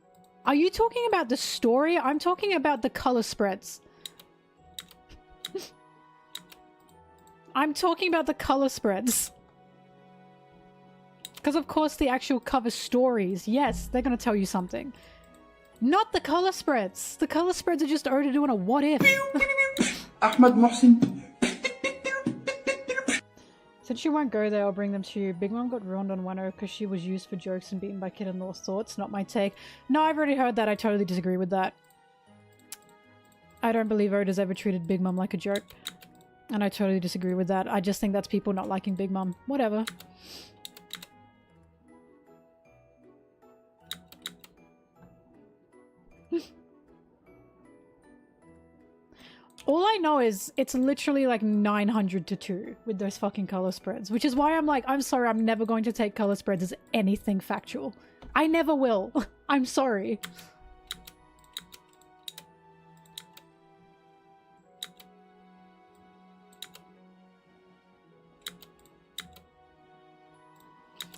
Are you talking about the story? I'm talking about the color spreads. I'm talking about the color spreads. Because of course the actual cover stories, yes, they're going to tell you something. Not the color spreads. The color spreads are just Oda doing a what if. Ahmed Mohsin. Since you won't go there, I'll bring them to you. Big Mom got ruined on Wano because she was used for jokes and beaten by Kid and Law thoughts. Not my take. No, I've already heard that. I totally disagree with that. I don't believe Oda's ever treated Big Mom like a joke. And I totally disagree with that. I just think that's people not liking Big Mom. Whatever. All I know is it's literally like 900 to 2 with those fucking color spreads, which is why I'm like, I'm sorry, I'm never going to take color spreads as anything factual. I never will. I'm sorry.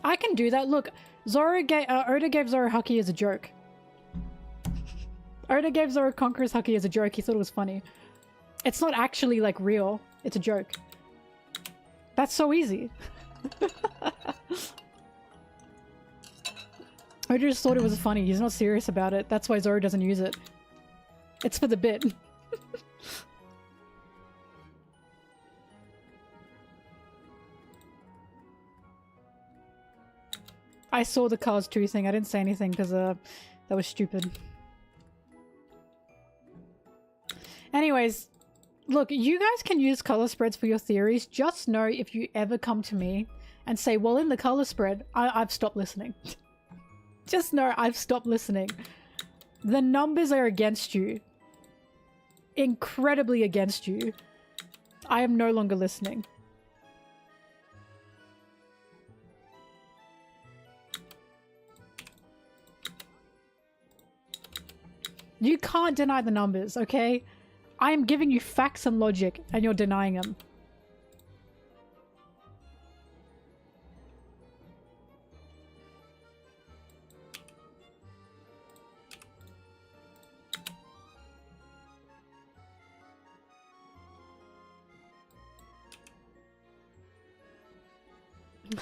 I can do that. Look, Oda gave Zoro Haki as a joke. Oda gave Zoro Conqueror's Haki as a joke. He thought it was funny. It's not actually, like, real. It's a joke. That's so easy. Oda just thought it was funny. He's not serious about it. That's why Zoro doesn't use it. It's for the bit. I saw the Cars 2 thing. I didn't say anything because that was stupid. Anyways, look, you guys can use color spreads for your theories. Just know if you ever come to me and say, well, in the color spread, I've stopped listening. Just know I've stopped listening. The numbers are against you. Incredibly against you. I am no longer listening. You can't deny the numbers, okay? I am giving you facts and logic, and you're denying them.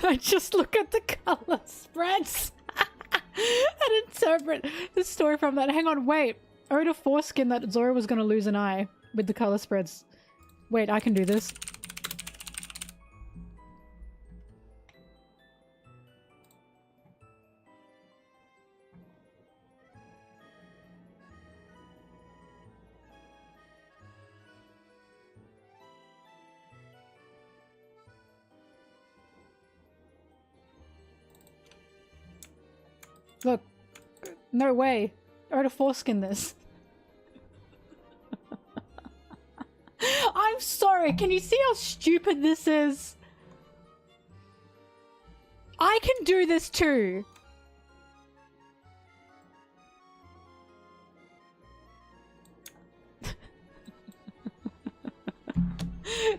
I just look at the color spreads and interpret the story from that. Hang on, wait. Oda foreskin that Zoro was gonna lose an eye with the color spreads. Wait, I can do this. Look. No way. Oda foreskin this. I'm sorry, can you see how stupid this is? I can do this too.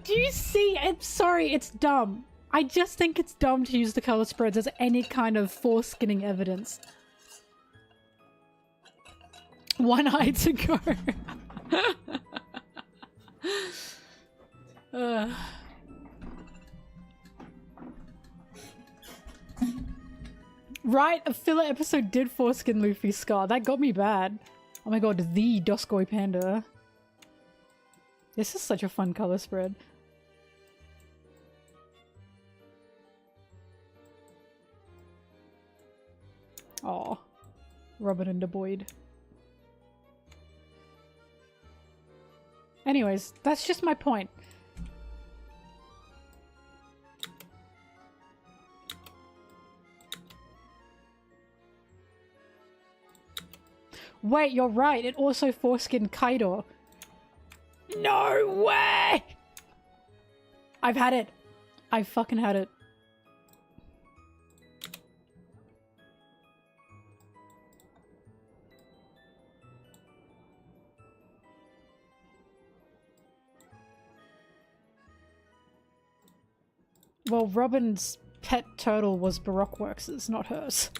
Do you see? I'm sorry, it's dumb. I just think it's dumb to use the color spreads as any kind of foreskinning evidence. One eye to go. Right, a filler episode did foreskin Luffy's scar. That got me bad. Oh my god, the Doskoi Panda. This is such a fun color spread. Aw. Robin and the Boyd. Anyways, that's just my point. Wait, you're right. It also foreskinned Kaido. No way! I've had it. I've fucking had it. Well, Robin's pet turtle was Baroque Works', not hers.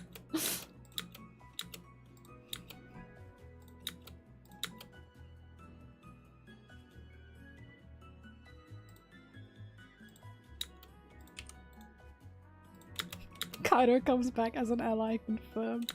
Kaido comes back as an ally, confirmed.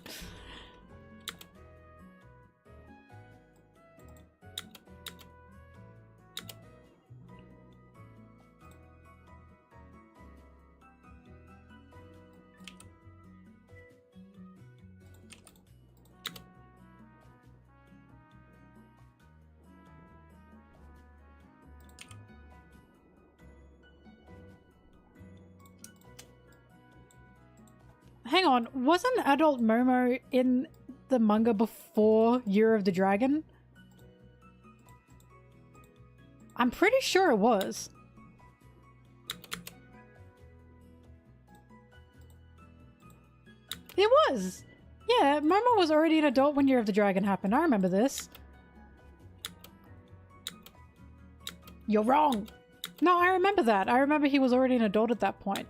Hang on, wasn't adult Momo in the manga before Year of the Dragon? I'm pretty sure it was. It was! Yeah, Momo was already an adult when Year of the Dragon happened. I remember this. You're wrong! No, I remember that. I remember he was already an adult at that point.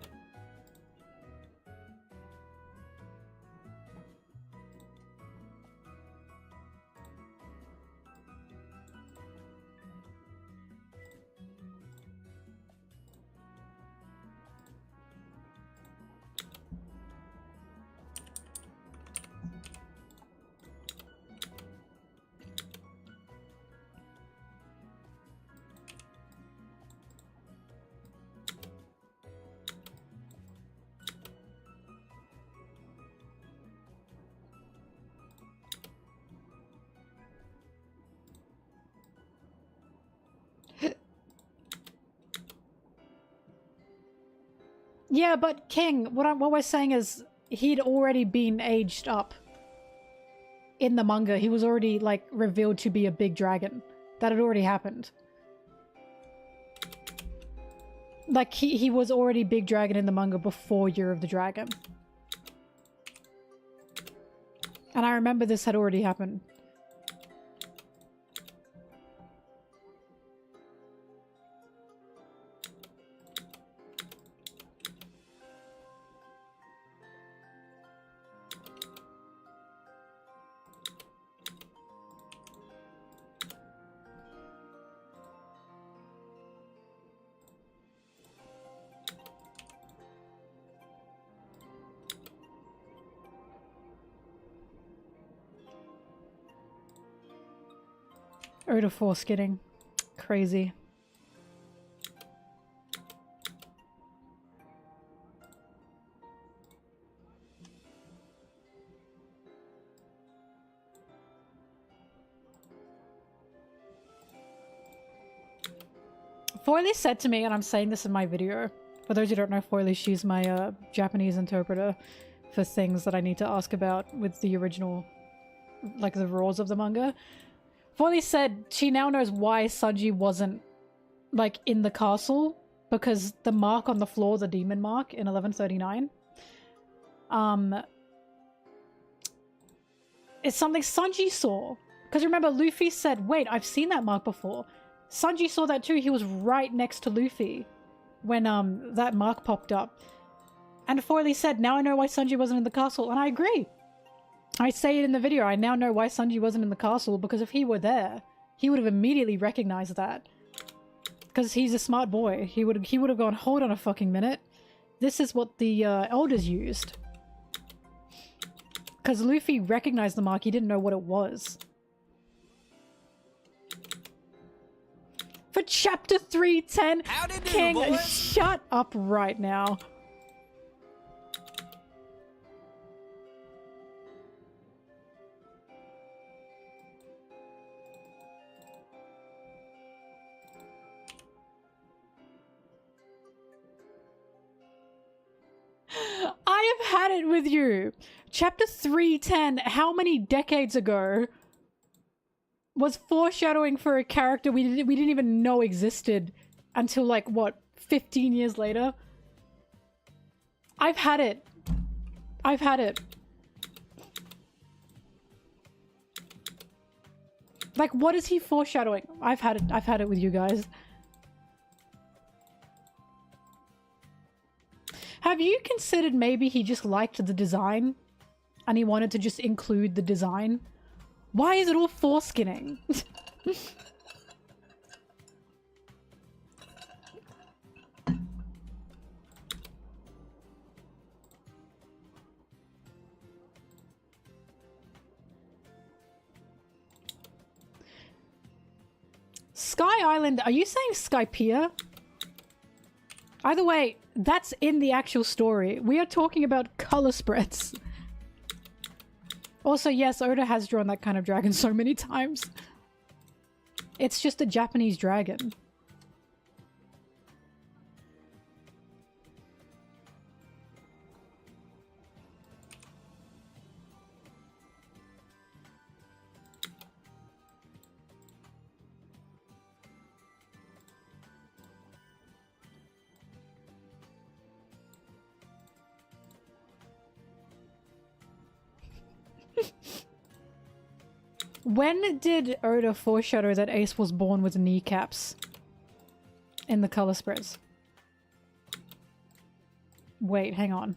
Yeah, but King, what we're saying is he'd already been aged up in the manga. He was already, like, revealed to be a big dragon. That had already happened. Like, he was already big dragon in the manga before Year of the Dragon. And I remember this had already happened. Oda foreskinning. Crazy. Foily said to me, and I'm saying this in my video, for those who don't know Foily, she's my Japanese interpreter for things that I need to ask about with the original, like the rules of the manga. Foily said she now knows why Sanji wasn't, like, in the castle, because the mark on the floor, the demon mark in 1139, is something Sanji saw. Because remember, Luffy said, wait, I've seen that mark before. Sanji saw that too. He was right next to Luffy when that mark popped up. And Foily said, now I know why Sanji wasn't in the castle. And I agree. I say it in the video. I now know why Sanji wasn't in the castle, because if he were there, he would have immediately recognized that. Because he's a smart boy. He would have gone, hold on a fucking minute. This is what the elders used. Because Luffy recognized the mark. He didn't know what it was. For chapter 310, King, shut up right now. I have had it with you. Chapter 310, how many decades ago, was foreshadowing for a character we didn't even know existed until, like, what, 15 years later? I've had it. I've had it. Like, what is he foreshadowing? I've had it with you guys. Have you considered maybe he just liked the design and he wanted to just include the design? Why is it all foreskinning? Sky Island, are you saying Skypiea? Either way, that's in the actual story. We are talking about color spreads. Also, yes, Oda has drawn that kind of dragon so many times. It's just a Japanese dragon. When did Oda foreshadow that Ace was born with kneecaps in the color spreads? Wait, hang on.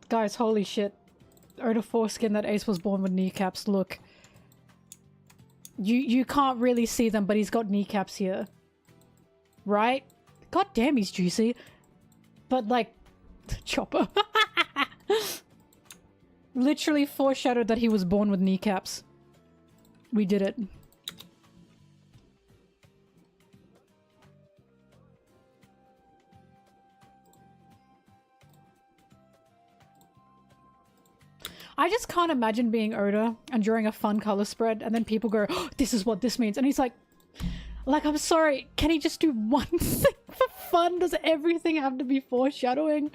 Guys, holy shit. Oda foreskin that Ace was born with kneecaps. Look. You can't really see them, but he's got kneecaps here. Right? God damn, he's juicy. But, like, Chopper. Literally foreshadowed that he was born with kneecaps. We did it. I just can't imagine being Oda and drawing a fun color spread and then people go, oh, this is what this means. And he's like, I'm sorry, can he just do one thing for fun? Does everything have to be foreshadowing?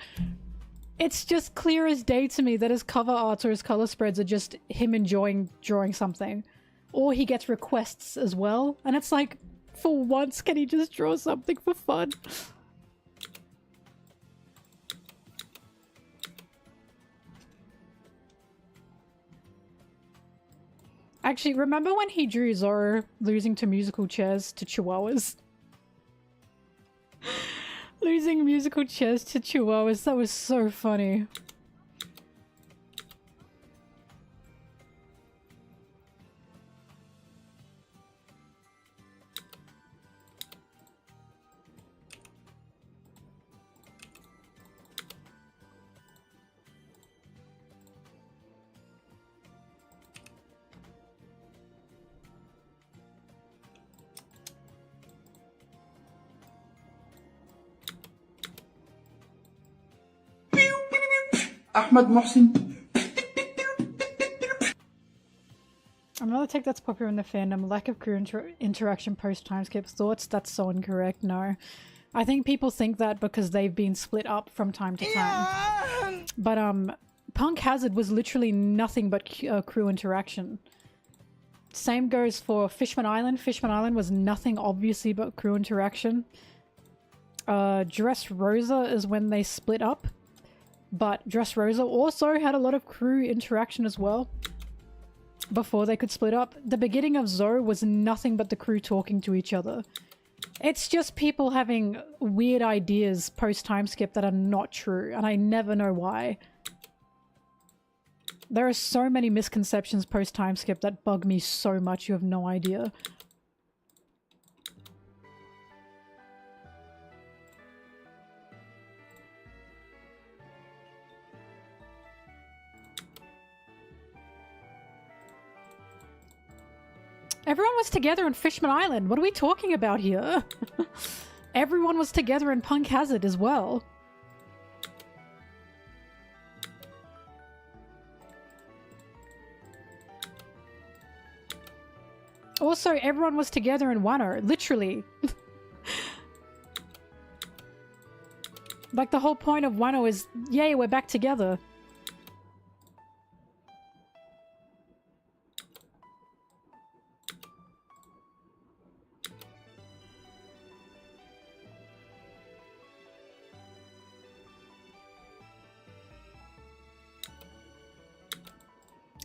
It's just clear as day to me that his cover arts or his color spreads are just him enjoying drawing something. Or he gets requests as well. And it's like, for once, can he just draw something for fun? Actually, remember when he drew Zoro losing to musical chairs to chihuahuas? Losing musical chairs to chihuahuas, that was so funny. Ahmed Mohsin. Another take that's popular in the fandom, lack of crew interaction post time skip. Thoughts? That's so incorrect. No. I think people think that because they've been split up from time to time. But Punk Hazard was literally nothing but crew interaction. Same goes for Fishman Island. Fishman Island was nothing obviously but crew interaction. Dressrosa is when they split up. But Dressrosa also had a lot of crew interaction as well. Before they could split up. The beginning of Zoro was nothing but the crew talking to each other. It's just people having weird ideas post-time skip that are not true, and I never know why. There are so many misconceptions post-time skip that bug me so much, you have no idea. Everyone was together in Fishman Island. What are we talking about here? Everyone was together in Punk Hazard as well. Also, everyone was together in Wano, literally. Like, the whole point of Wano is, yay, we're back together.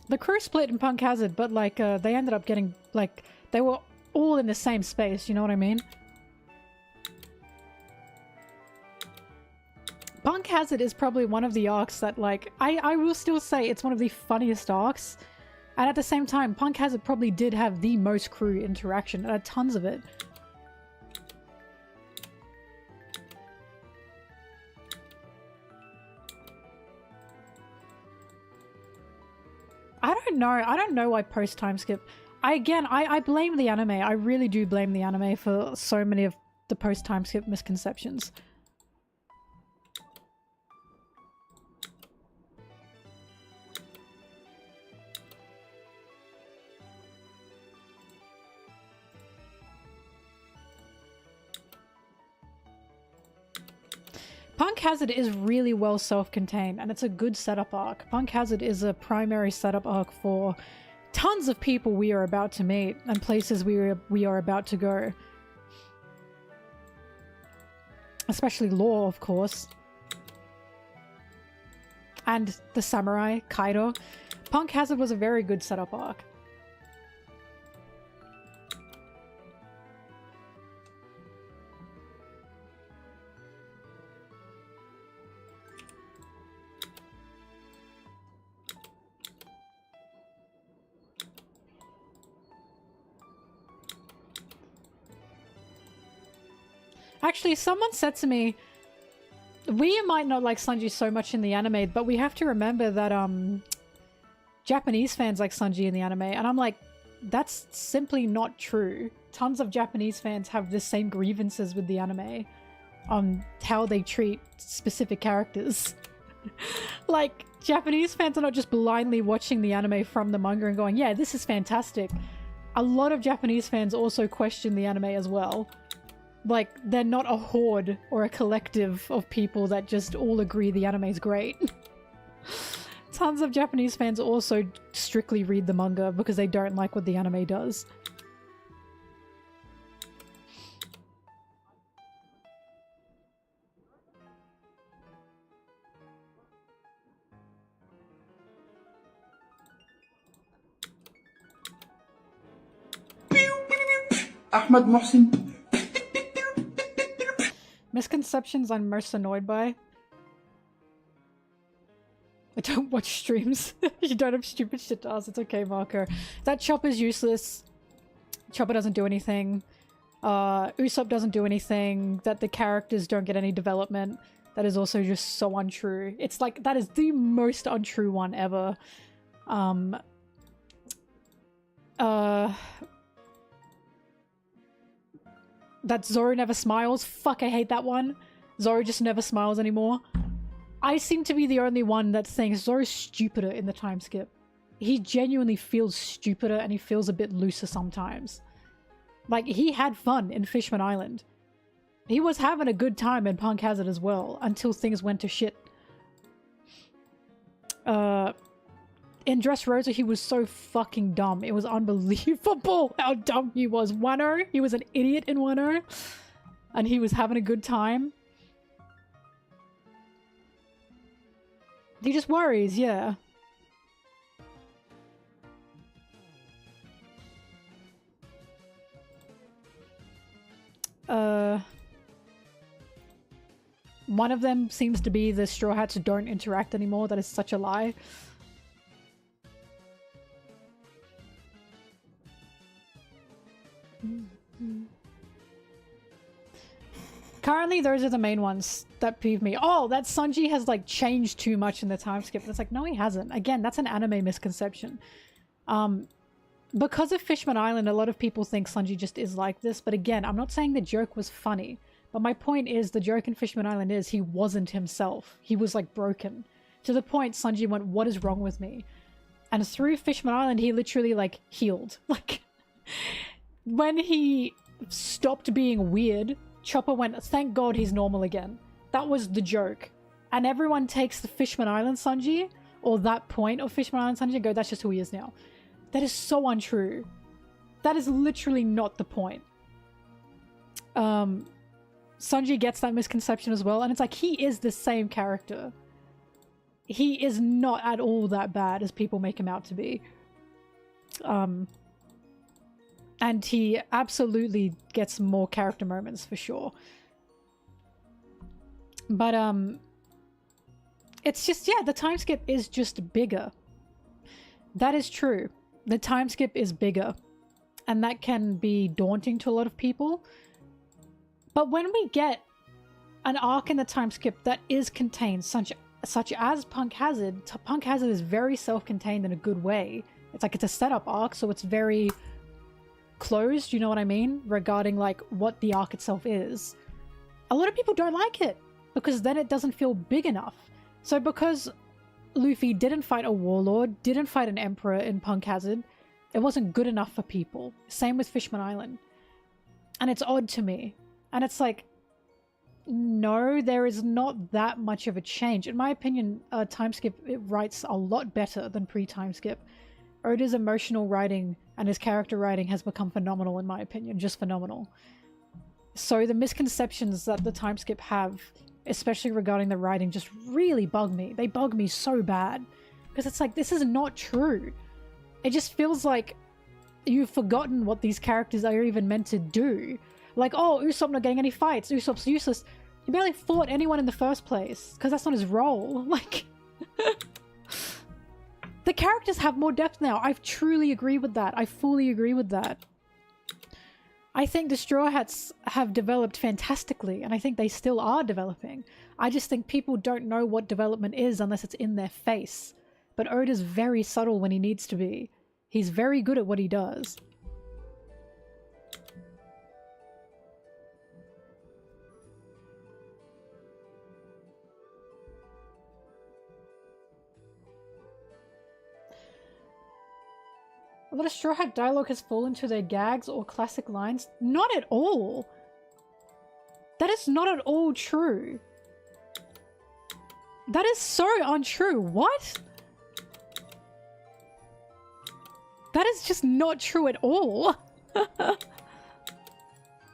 The crew split in Punk Hazard, but like they ended up getting like they were all in the same space, you know what I mean? Punk Hazard is probably one of the arcs that like I will still say it's one of the funniest arcs. And at the same time, Punk Hazard probably did have the most crew interaction and had tons of it. I don't know why post time skip. I blame the anime. I really do blame the anime for so many of the post time skip misconceptions. Punk Hazard is really well self-contained, and it's a good setup arc. Punk Hazard is a primary setup arc for tons of people we are about to meet and places we are about to go. Especially Law, of course. And the samurai, Kaido. Punk Hazard was a very good setup arc. Actually, someone said to me, we might not like Sanji so much in the anime, but we have to remember that Japanese fans like Sanji in the anime. And I'm like, that's simply not true. Tons of Japanese fans have the same grievances with the anime on how they treat specific characters. Like, Japanese fans are not just blindly watching the anime from the manga and going, yeah, this is fantastic. A lot of Japanese fans also question the anime as well. Like, they're not a horde or a collective of people that just all agree the anime's great. Tons of Japanese fans also strictly read the manga because they don't like what the anime does. Ahmed Mohsin. Misconceptions I'm most annoyed by. I don't watch streams. You don't have stupid shit to ask. It's okay, Marco. That Chopper's useless. Chopper doesn't do anything. Usopp doesn't do anything. That the characters don't get any development. That is also just so untrue. It's like, that is the most untrue one ever. That Zoro never smiles. Fuck, I hate that one. Zoro just never smiles anymore. I seem to be the only one that thinks Zoro's stupider in the time skip. He genuinely feels stupider and he feels a bit looser sometimes. Like, he had fun in Fishman Island. He was having a good time in Punk Hazard as well, until things went to shit. In Dressrosa, he was so fucking dumb. It was unbelievable how dumb he was. Wano, he was an idiot in Wano. And he was having a good time. He just worries, yeah. One of them seems to be the Straw Hats don't interact anymore. That is such a lie. Currently, those are the main ones that peeve me. Oh, that Sanji has, like, changed too much in the time skip. And it's like, no, he hasn't. Again, that's an anime misconception. Because of Fishman Island, a lot of people think Sanji just is like this. But again, I'm not saying the joke was funny. But my point is, the joke in Fishman Island is he wasn't himself. He was, like, broken. To the point Sanji went, what is wrong with me? And through Fishman Island, he literally, like, healed. Like, when he stopped being weird, Chopper went, thank God he's normal again. That was the joke. And everyone takes the Fishman Island Sanji, or that point of Fishman Island Sanji, and go, that's just who he is now. That is so untrue. That is literally not the point. Sanji gets that misconception as well, and it's like, he is the same character. He is not at all that bad as people make him out to be. And he absolutely gets more character moments for sure. But, it's just, yeah, the time skip is just bigger. That is true. The time skip is bigger. And that can be daunting to a lot of people. But when we get an arc in the time skip that is contained, such as Punk Hazard is very self-contained in a good way. It's like, it's a setup arc, so it's very closed, you know what I mean? Regarding, like, what the arc itself is. A lot of people don't like it, because then it doesn't feel big enough. So because Luffy didn't fight a warlord, didn't fight an emperor in Punk Hazard, it wasn't good enough for people. Same with Fishman Island. And it's odd to me. And it's like, no, there is not that much of a change. In my opinion, time skip, it writes a lot better than pre-time skip. Oda's emotional writing and his character writing has become phenomenal, in my opinion. Just phenomenal. So the misconceptions that the time skip have, especially regarding the writing, just really bug me. They bug me so bad. Because it's like, this is not true. It just feels like you've forgotten what these characters are even meant to do. Like, oh, Usopp not getting any fights. Usopp's useless. He barely fought anyone in the first place. Because that's not his role. Like... The characters have more depth now. I truly agree with that. I fully agree with that. I think the Straw Hats have developed fantastically, and I think they still are developing. I just think people don't know what development is unless it's in their face. But Oda's very subtle when he needs to be. He's very good at what he does. A lot of Straw Hat dialogue has fallen to their gags or classic lines. Not at all. That is not at all true. That is so untrue. What? That is just not true at all.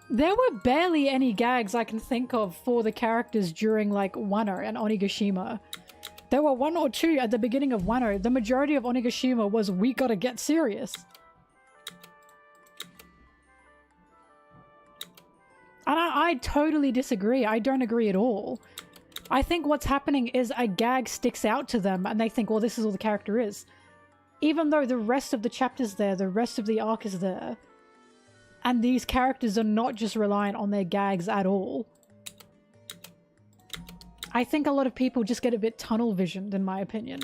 There were barely any gags I can think of for the characters during like Wano and Onigashima. There were 1 or 2 at the beginning of Wano. The majority of Onigashima was we gotta get serious. And I totally disagree. I don't agree at all. I think what's happening is a gag sticks out to them and they think, well, this is all the character is. Even though the rest of the chapter's there, the rest of the arc is there. And these characters are not just reliant on their gags at all. I think a lot of people just get a bit tunnel visioned, in my opinion.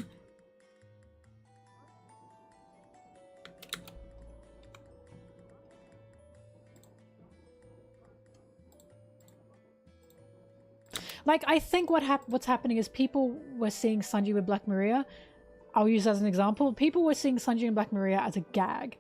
Like, I think what's happening is people were seeing Sanji with Black Maria. I'll use as an example. People were seeing Sanji and Black Maria as a gag.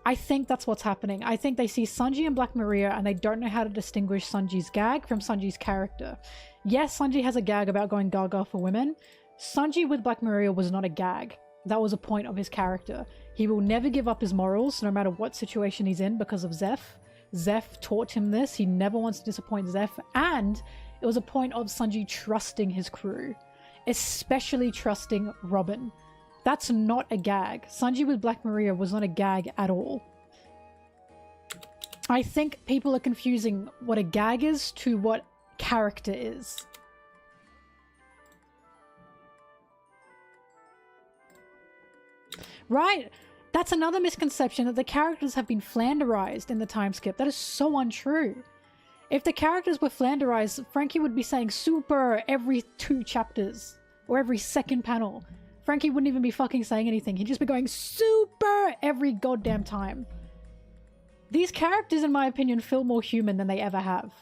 I think that's what's happening. I think they see Sanji and Black Maria and they don't know how to distinguish Sanji's gag from Sanji's character. Yes, Sanji has a gag about going gaga for women. Sanji with Black Maria was not a gag. That was a point of his character. He will never give up his morals no matter what situation he's in because of Zeph. Zeph taught him this. He never wants to disappoint Zeph. And it was a point of Sanji trusting his crew. Especially trusting Robin. That's not a gag. Sanji with Black Maria was not a gag at all. I think people are confusing what a gag is to what character is. Right. That's another misconception, that the characters have been flanderized in the time skip. That is so untrue. If the characters were flanderized, Frankie would be saying super every 2 chapters or every second panel. Frankie wouldn't even be fucking saying anything. He'd just be going super every goddamn time. These characters, in my opinion, feel more human than they ever have.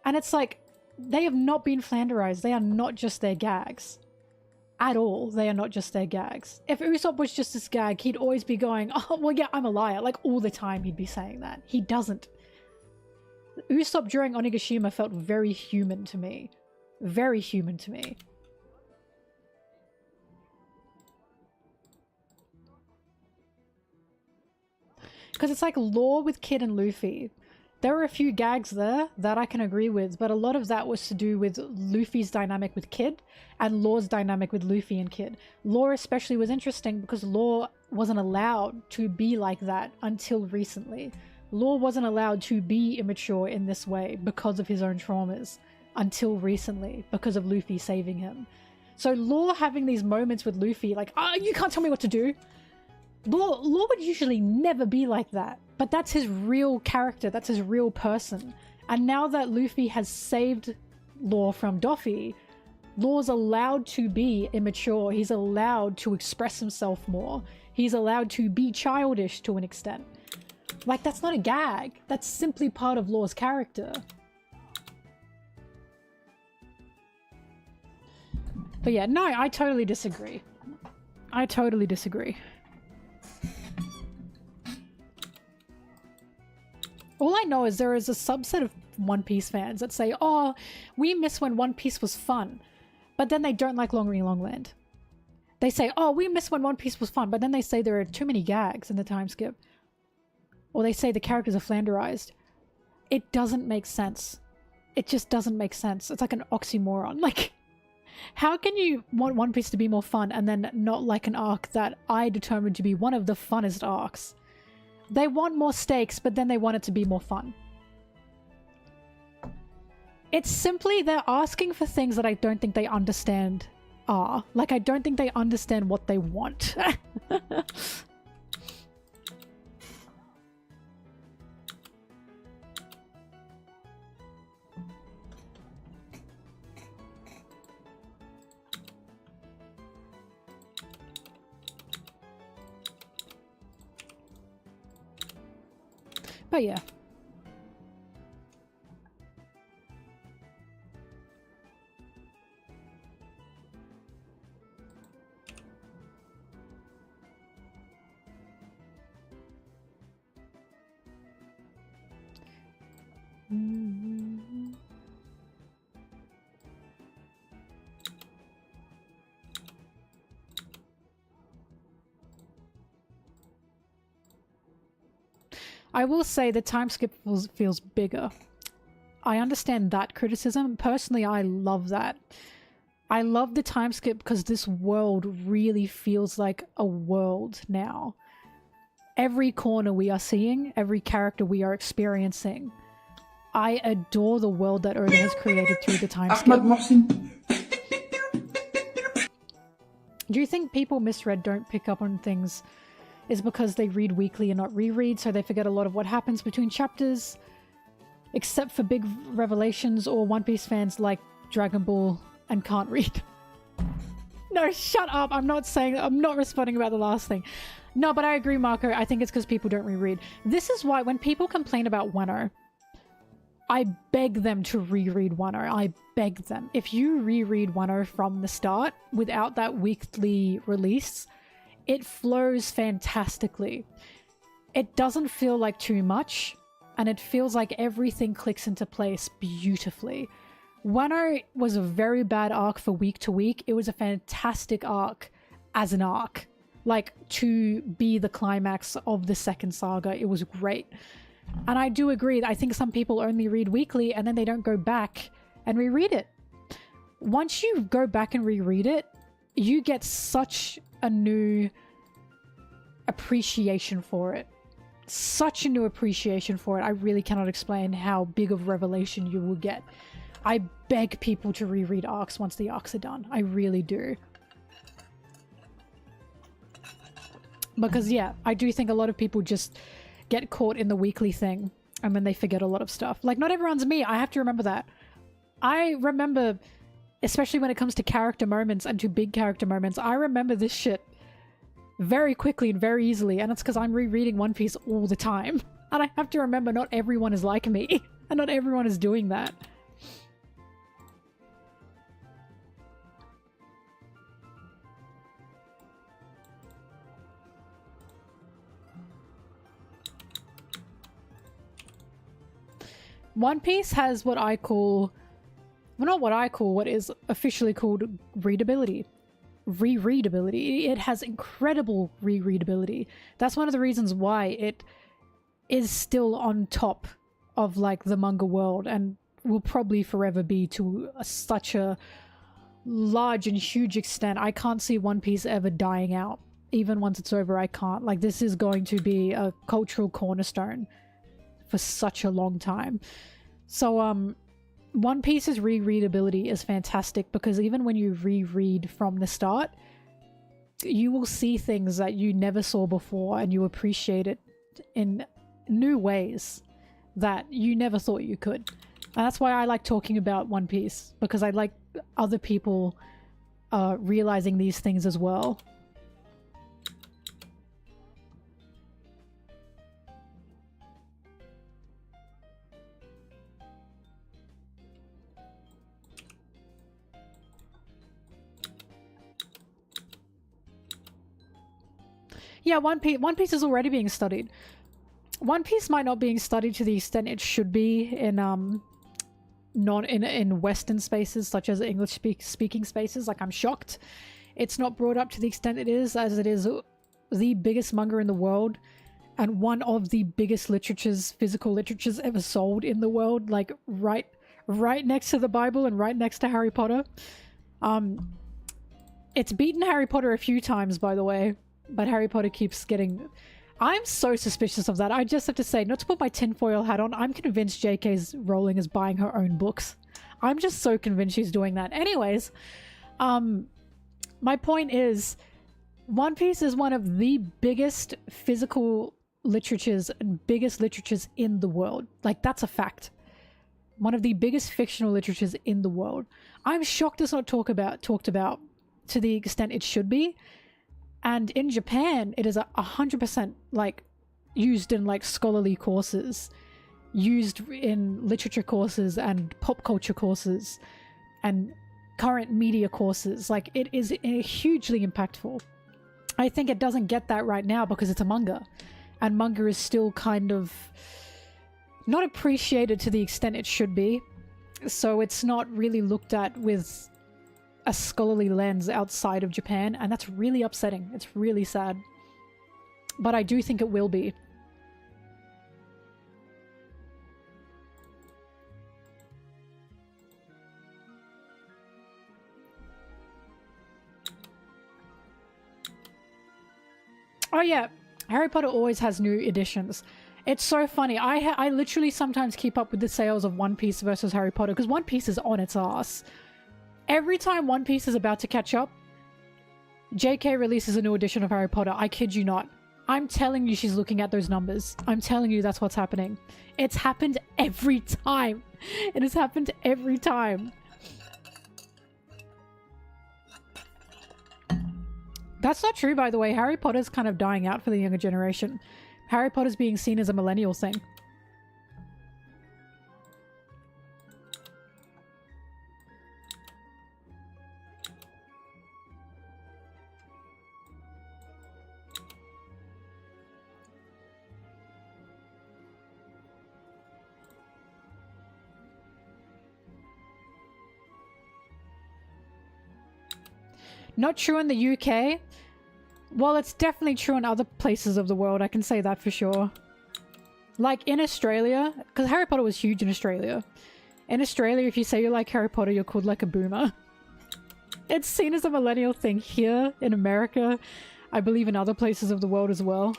And it's like, they have not been flanderized. They are not just their gags. At all, they are not just their gags. If Usopp was just this gag, he'd always be going, oh, well, yeah, I'm a liar. Like, all the time he'd be saying that. He doesn't. Usopp during Onigashima felt very human to me. Very human to me. Because it's like Law with Kid and Luffy. There were a few gags there that I can agree with, but a lot of that was to do with Luffy's dynamic with Kid and Law's dynamic with Luffy and Kid. Law especially was interesting because Law wasn't allowed to be like that until recently. Law wasn't allowed to be immature in this way because of his own traumas until recently, because of Luffy saving him. So Law having these moments with Luffy, like, oh, you can't tell me what to do. Law would usually never be like that, but that's his real character, that's his real person. And now that Luffy has saved Law from Doffy, Law's allowed to be immature, he's allowed to express himself more, he's allowed to be childish to an extent. Like, that's not a gag, that's simply part of Law's character. But yeah, no, I totally disagree. I totally disagree. All I know is there is a subset of One Piece fans that say, oh, we miss when One Piece was fun, but then they don't like Long Ring Long Land. They say, oh, we miss when One Piece was fun, but then they say there are too many gags in the time skip. Or they say the characters are flanderized. It doesn't make sense. It just doesn't make sense. It's like an oxymoron. Like, how can you want One Piece to be more fun and then not like an arc that I determined to be one of the funnest arcs? They want more stakes, but then they want it to be more fun. It's simply they're asking for things that I don't think they understand are. Like, I don't think they understand what they want. But yeah. I will say the time skip feels bigger. I understand that criticism. Personally, I love that. I love the time skip because this world really feels like a world now. Every corner we are seeing, every character we are experiencing. I adore the world that Oda has created through the time skip. Ahmed Mohsin. Do you think people misread don't pick up on things is because they read weekly and not reread, so they forget a lot of what happens between chapters? Except for big revelations, or One Piece fans like Dragon Ball and can't read. No, shut up. I'm not responding about the last thing. No, but I agree, Marco. I think it's because people don't reread. This is why when people complain about Wano, I beg them to reread Wano. I beg them. If you reread Wano from the start without that weekly release, it flows fantastically. It doesn't feel like too much, and it feels like everything clicks into place beautifully. Wano was a very bad arc for week to week. It was a fantastic arc as an arc. Like, to be the climax of the second saga, it was great. And I do agree. I think some people only read weekly and then they don't go back and reread it. Once you go back and reread it, you get such a new appreciation for it. Such a new appreciation for it. I really cannot explain how big of a revelation you will get. I beg people to reread arcs once the arcs are done. I really do. Because yeah, I do think a lot of people just get caught in the weekly thing and then they forget a lot of stuff. Like, not everyone's me. I have to remember that. I remember, especially when it comes to character moments and to big character moments, I remember this shit very quickly and very easily, and it's because I'm rereading One Piece all the time. And I have to remember not everyone is like me, and not everyone is doing that. One Piece has what I call, well, not what I call, what is officially called readability. Rereadability. It has incredible rereadability. That's one of the reasons why it is still on top of like the manga world and will probably forever be to such a large and huge extent. I can't see One Piece ever dying out. Even once it's over, I can't. Like, this is going to be a cultural cornerstone for such a long time. So One Piece's rereadability is fantastic because even when you reread from the start, you will see things that you never saw before and you appreciate it in new ways that you never thought you could. And that's why I like talking about One Piece, because I like other people realizing these things as well. Yeah, One Piece is already being studied. One Piece might not being studied to the extent it should be in in Western spaces such as English speaking spaces. Like, I'm shocked it's not brought up to the extent it is, as it is the biggest manga in the world and one of the biggest physical literatures ever sold in the world. Like, right next to the Bible and right next to Harry Potter. It's beaten Harry Potter a few times, by the way. But Harry Potter keeps getting... I'm so suspicious of that. I just have to say, not to put my tinfoil hat on, I'm convinced J.K. Rowling is buying her own books. I'm just so convinced she's doing that. Anyways, my point is, One Piece is one of the biggest physical literatures and biggest literatures in the world. Like, that's a fact. One of the biggest fictional literatures in the world. I'm shocked it's not talked about to the extent it should be. And in Japan, it is 100% like used in like scholarly courses, used in literature courses and pop culture courses and current media courses. Like, it is hugely impactful. I think it doesn't get that right now because it's a manga, and manga is still kind of not appreciated to the extent it should be. So it's not really looked at with a scholarly lens outside of Japan, and that's really upsetting. It's really sad. But I do think it will be. Oh yeah, Harry Potter always has new editions. It's so funny. I literally sometimes keep up with the sales of One Piece versus Harry Potter because One Piece is on its ass. Every time One Piece is about to catch up, JK releases a new edition of Harry Potter. I kid you not. I'm telling you she's looking at those numbers. I'm telling you that's what's happening. It's happened every time. It has happened every time. That's not true, by the way. Harry Potter's kind of dying out for the younger generation. Harry Potter's being seen as a millennial thing. Not true in the UK. Well, it's definitely true in other places of the world. I can say that for sure. Like in Australia, because Harry Potter was huge in Australia. In Australia, if you say you like Harry Potter, you're called like a boomer. It's seen as a millennial thing here in America. I believe in other places of the world as well.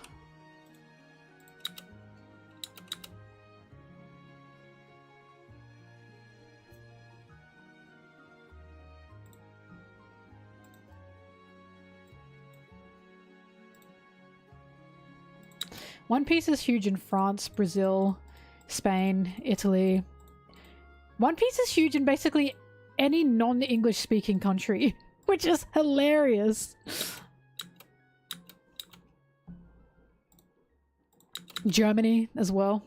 One Piece is huge in France, Brazil, Spain, Italy. One Piece is huge in basically any non-English speaking country, which is hilarious. Germany as well.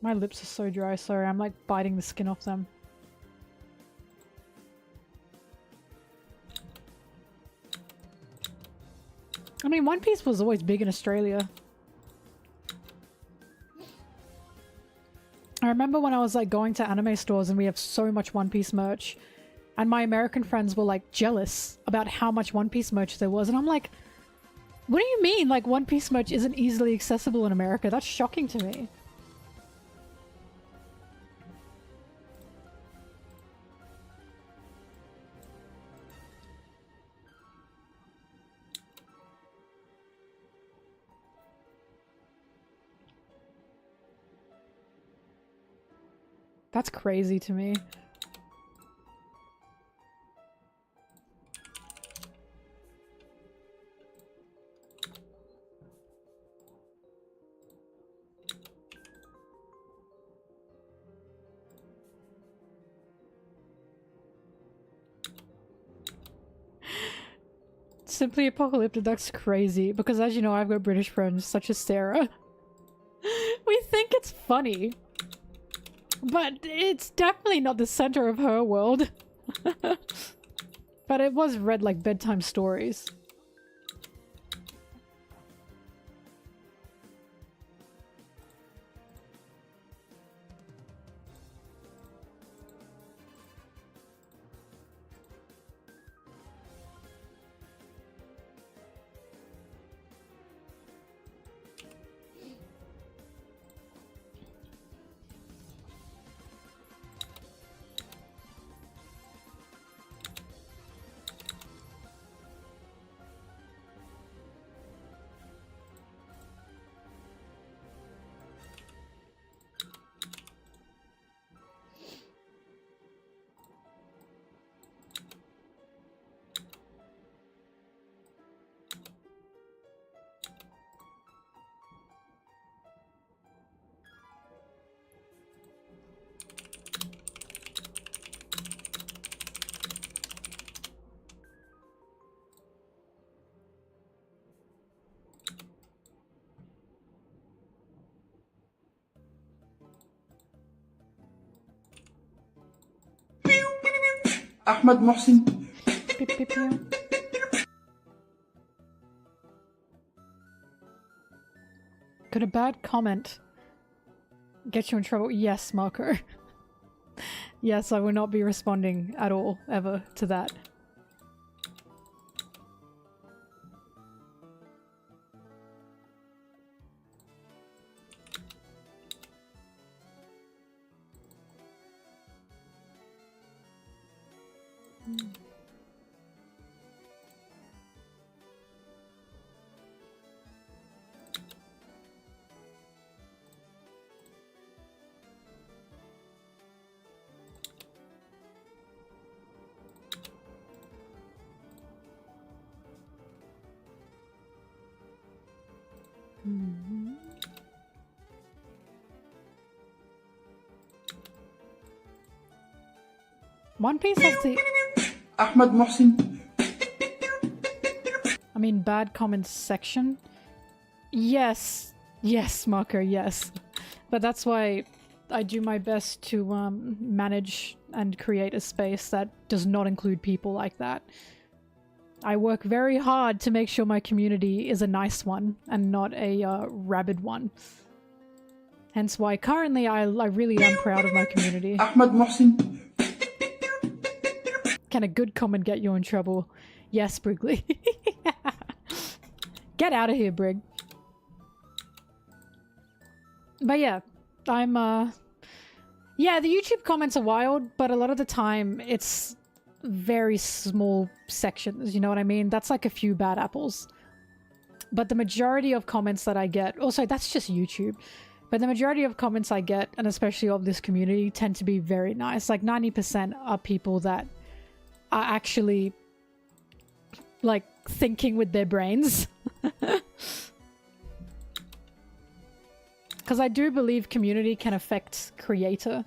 My lips are so dry, sorry. I'm like biting the skin off them. I mean, One Piece was always big in Australia. I remember when I was like going to anime stores and we have so much One Piece merch. And my American friends were like jealous about how much One Piece merch there was. And I'm like, what do you mean like One Piece merch isn't easily accessible in America? That's shocking to me. That's crazy to me. Simply apocalyptic, that's crazy. Because as you know, I've got British friends such as Sarah. We think it's funny. But it's definitely not the center of her world. But it was read like bedtime stories. أحمد محسن. Beep, beep, beep. Could a bad comment get you in trouble? Yes, Marco. Yes, I will not be responding at all, ever, to that. One Piece has the... أحمد محسن. I mean, bad comments section. Yes. Yes, Marco, yes. But that's why I do my best to manage and create a space that does not include people like that. I work very hard to make sure my community is a nice one and not a rabid one. Hence why currently I really am proud of my community. أحمد محسن. Can a good comment get you in trouble? Yes, Brigley. Get out of here, Brig. But yeah, I'm yeah, the YouTube comments are wild, but a lot of the time it's very small sections, you know what I mean? That's like a few bad apples. But the majority of comments that I get, also that's just YouTube, but the majority of comments I get, and especially of this community, tend to be very nice. Like 90% are people that are actually like thinking with their brains. Because I do believe community can affect creator.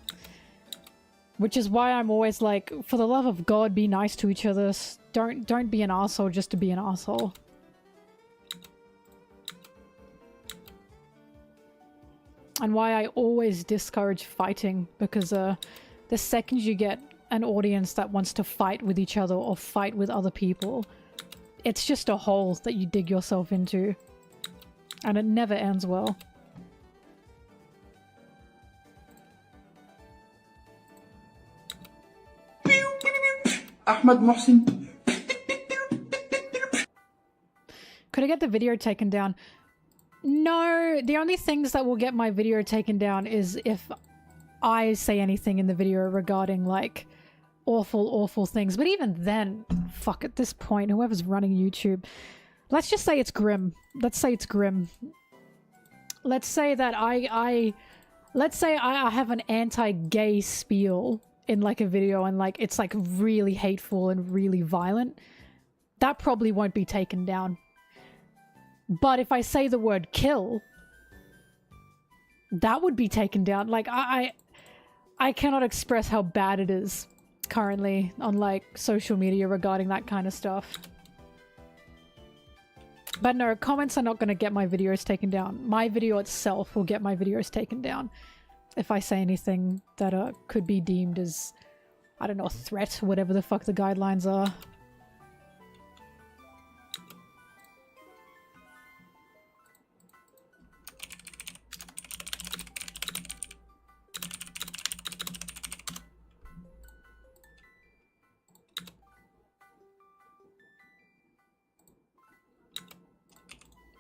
Which is why I'm always like, for the love of God, be nice to each other. Don't be an asshole just to be an asshole. And why I always discourage fighting, because the second you get an audience that wants to fight with each other or fight with other people, it's just a hole that you dig yourself into. And it never ends well. أحمد محسن. Could I get the video taken down? No, the only things that will get my video taken down is if I say anything in the video regarding like awful things. But even then, fuck, at this point, whoever's running YouTube, let's just say it's grim. Let's say it's grim. Let's say that let's say I have an anti-gay spiel in like a video and like it's like really hateful and really violent. That probably won't be taken down. But if I say the word kill, that would be taken down. Like I cannot express how bad it is currently on like social media regarding that kind of stuff. But no, comments are not going to get my videos taken down. My video itself will get my videos taken down if I say anything that could be deemed as, I don't know, a threat, whatever the fuck the guidelines are.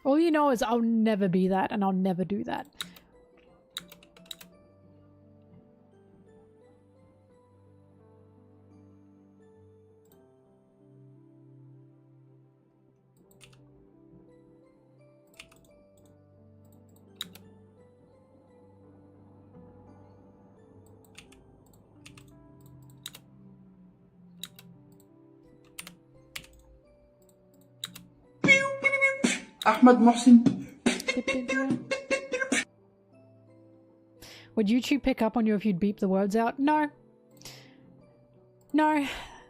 All you know is I'll never be that and I'll never do that. أحمد محسن. Would YouTube pick up on you if you'd beep the words out? No. No,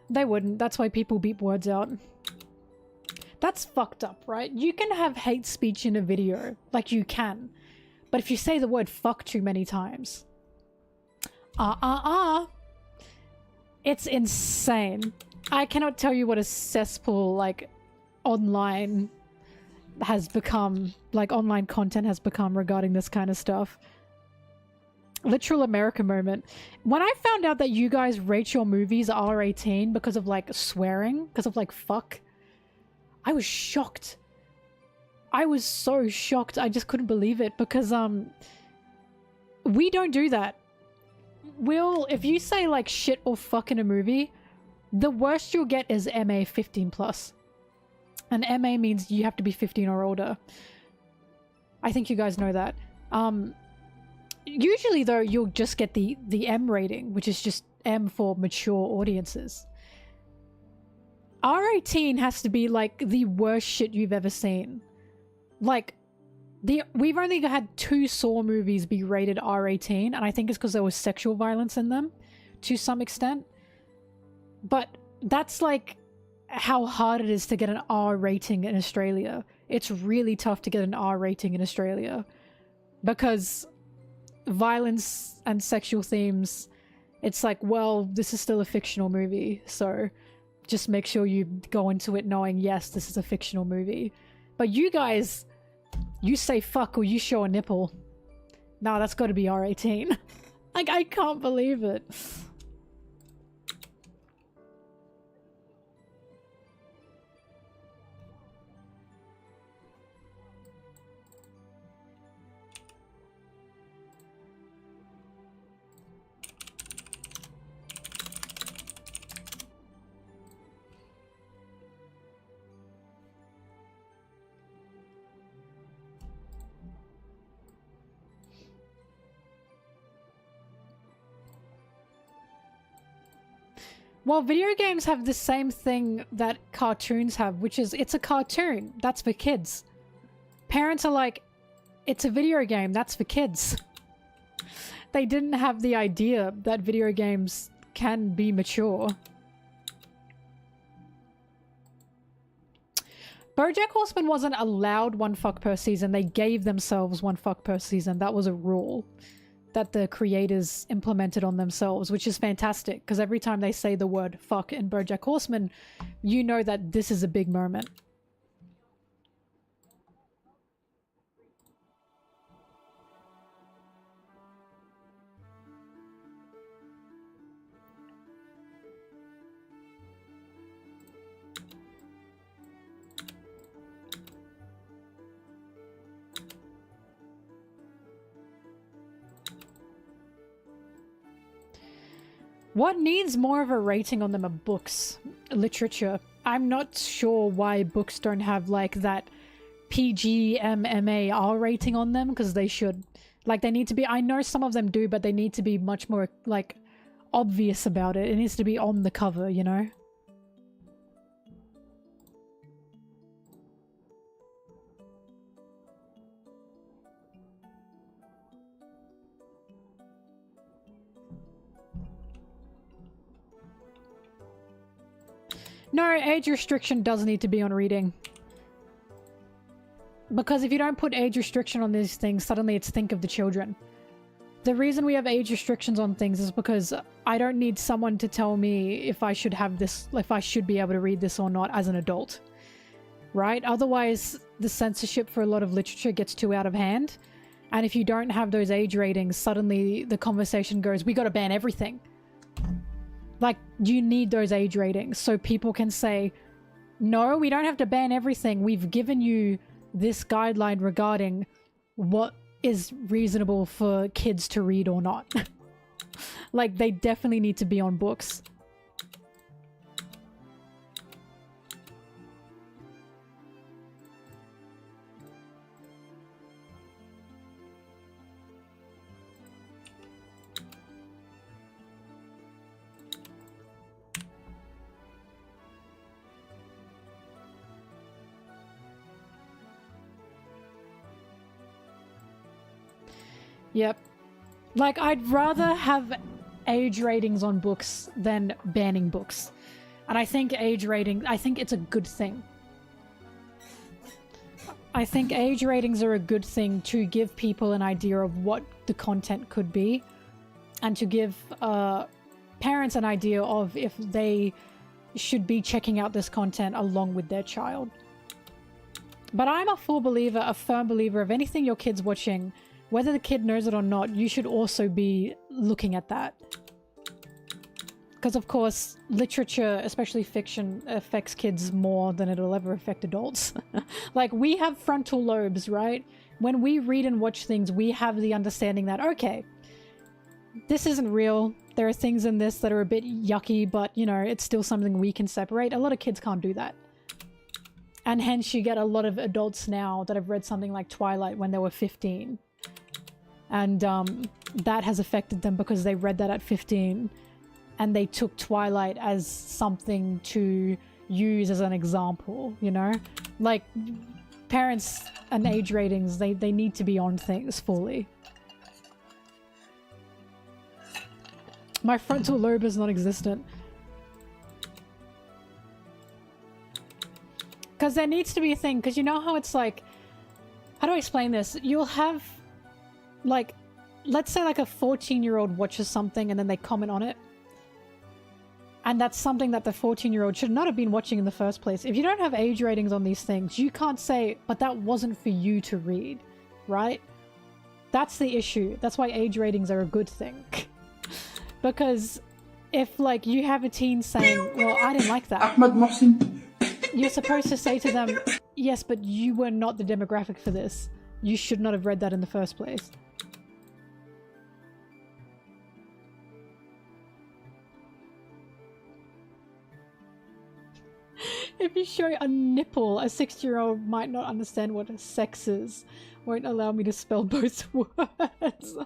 they wouldn't. That's why people beep words out. That's fucked up, right? You can have hate speech in a video. Like, you can. But if you say the word fuck too many times... It's insane. I cannot tell you what a cesspool, like, online has become, like, online content has become regarding this kind of stuff. Literal America moment. When I found out that you guys rate your movies R18 because of, like, swearing, because of, like, fuck, I was shocked. I was so shocked. I just couldn't believe it because, we don't do that. If you say, like, shit or fuck in a movie, the worst you'll get is MA 15 plus. And MA means you have to be 15 or older. I think you guys know that. Usually, though, you'll just get the M rating, which is just M for mature audiences. R18 has to be, like, the worst shit you've ever seen. Like, we've only had 2 Saw movies be rated R18, and I think it's because there was sexual violence in them, to some extent. But that's, like, how hard it is to get an R rating in Australia. It's really tough to get an R rating in Australia. Because violence and sexual themes, it's like, well, this is still a fictional movie, so just make sure you go into it knowing, yes, this is a fictional movie. But you guys, you say fuck or you show a nipple. Nah, that's got to be R18. Like, I can't believe it. Well, video games have the same thing that cartoons have, which is it's a cartoon. That's for kids. Parents are like, it's a video game. That's for kids. They didn't have the idea that video games can be mature. BoJack Horseman wasn't allowed 1 fuck per season. They gave themselves 1 fuck per season. That was a rule that the creators implemented on themselves, which is fantastic, because every time they say the word fuck in BoJack Horseman, you know that this is a big moment. What needs more of a rating on them are books, literature. I'm not sure why books don't have, like, that PG-MMAR rating on them, because they should. Like, they need to be... I know some of them do, but they need to be much more, like, obvious about it. It needs to be on the cover, you know? No, age restriction does need to be on reading. Because if you don't put age restriction on these things, suddenly it's think of the children. The reason we have age restrictions on things is because I don't need someone to tell me if I should have this, if I should be able to read this or not as an adult. Right? Otherwise, the censorship for a lot of literature gets too out of hand. And if you don't have those age ratings, suddenly the conversation goes, we gotta ban everything. Like, you need those age ratings so people can say, no, we don't have to ban everything. We've given you this guideline regarding what is reasonable for kids to read or not. Like, they definitely need to be on books. Yep. Like, I'd rather have age ratings on books than banning books. And I think age rating, I think it's a good thing. I think age ratings are a good thing to give people an idea of what the content could be. And to give parents an idea of if they should be checking out this content along with their child. But I'm a full believer, a firm believer of anything your kid's watching, whether the kid knows it or not, you should also be looking at that. Because of course, literature, especially fiction, affects kids more than it'll ever affect adults. Like, we have frontal lobes, right? When we read and watch things, we have the understanding that, okay, this isn't real. There are things in this that are a bit yucky, but, you know, it's still something we can separate. A lot of kids can't do that. And hence you get a lot of adults now that have read something like Twilight when they were 15. And that has affected them because they read that at 15. And they took Twilight as something to use as an example, you know? Like, parents and age ratings, they need to be on things fully. My frontal lobe is non-existent. Because there needs to be a thing, because you know how it's like... How do I explain this? You'll have, like... Let's say like a 14-year-old watches something and then they comment on it. And that's something that the 14-year-old should not have been watching in the first place. If you don't have age ratings on these things, you can't say, but that wasn't for you to read, right? That's the issue. That's why age ratings are a good thing. Because if, like, you have a teen saying, well, I didn't like that. Ahmed Mohsin. You're supposed to say to them, yes, but you were not the demographic for this. You should not have read that in the first place. If you show a nipple, a 6-year-old might not understand what a sex is. Won't allow me to spell both words.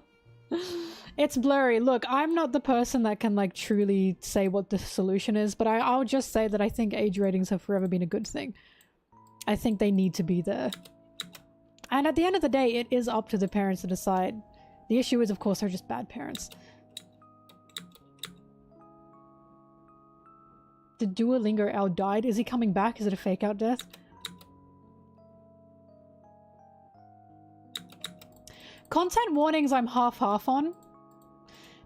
It's blurry. Look, I'm not the person that can, like, truly say what the solution is, but I'll just say that I think age ratings have forever been a good thing. I think they need to be there. And at the end of the day, it is up to the parents to decide. The issue is, of course, they're just bad parents. The Duolingo owl died. Is he coming back? Is it a fake out death? Content warnings I'm half-half on.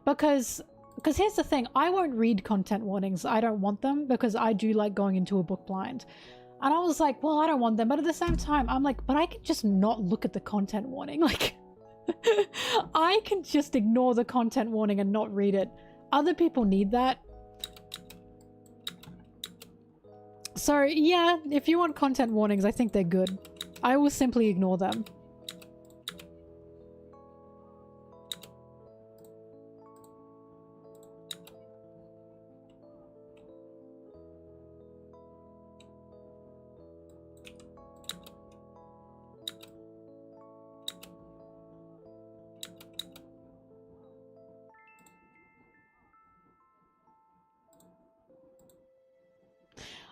Because here's the thing. I won't read content warnings. I don't want them because I do like going into a book blind. And I was like, well, I don't want them. But at the same time, I'm like, but I can just not look at the content warning. Like, I can just ignore the content warning and not read it. Other people need that. So, yeah, if you want content warnings, I think they're good. I will simply ignore them.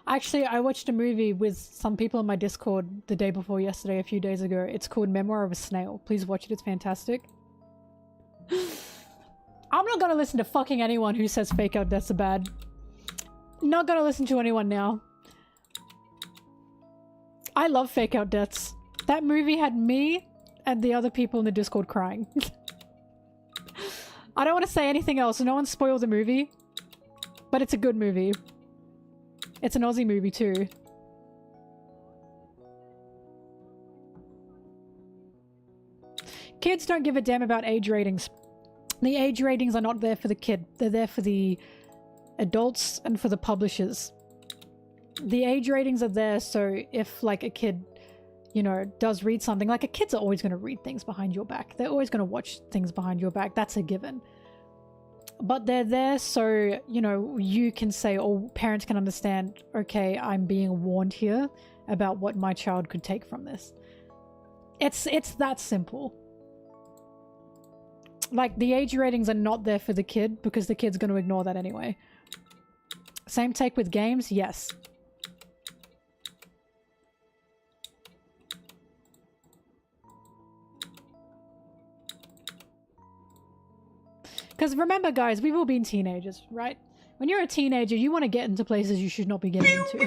Actually, I watched a movie with some people on my Discord the day before yesterday, a few days ago. It's called Memoir of a Snail. Please watch it, it's fantastic. I'm not gonna listen to fucking anyone who says fake out deaths are bad. Not gonna listen to anyone now. I love fake out deaths. That movie had me and the other people in the Discord crying. I don't want to say anything else. No one spoiled the movie. But it's a good movie. It's an Aussie movie too. Kids don't give a damn about age ratings. The age ratings are not there for the kid. They're there for the adults and for the publishers. The age ratings are there so if, like, a kid, you know, does read something, like, a kids are always going to read things behind your back. They're always going to watch things behind your back. That's a given. But they're there so, you know, you can say, or parents can understand, okay, I'm being warned here about what my child could take from this. It's that simple. Like, the age ratings are not there for the kid because the kid's going to ignore that anyway. Same take with games, yes. Because remember, guys, we've all been teenagers, right? When you're a teenager, you want to get into places you should not be getting into.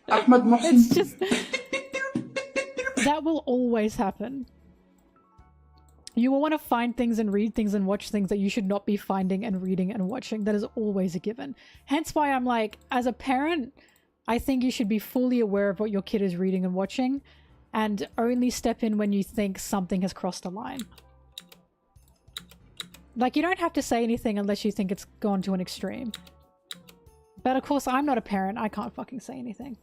Ahmed Mohsin. It's just... That will always happen. You will want to find things and read things and watch things that you should not be finding and reading and watching. That is always a given. Hence why I'm like, as a parent, I think you should be fully aware of what your kid is reading and watching, and only step in when you think something has crossed a line. Like, you don't have to say anything unless you think it's gone to an extreme. But of course, I'm not a parent. I can't fucking say anything.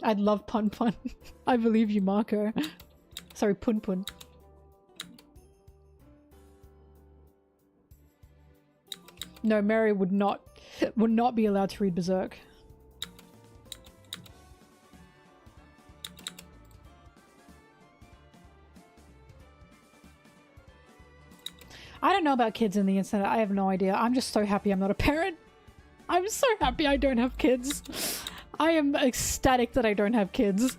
I'd love Pun Pun. I believe you, Marco. Sorry, Pun Pun. No, Mary would not be allowed to read Berserk. I don't know about kids in the internet. I have no idea. I'm just so happy I'm not a parent. I'm so happy I don't have kids. I am ecstatic that I don't have kids.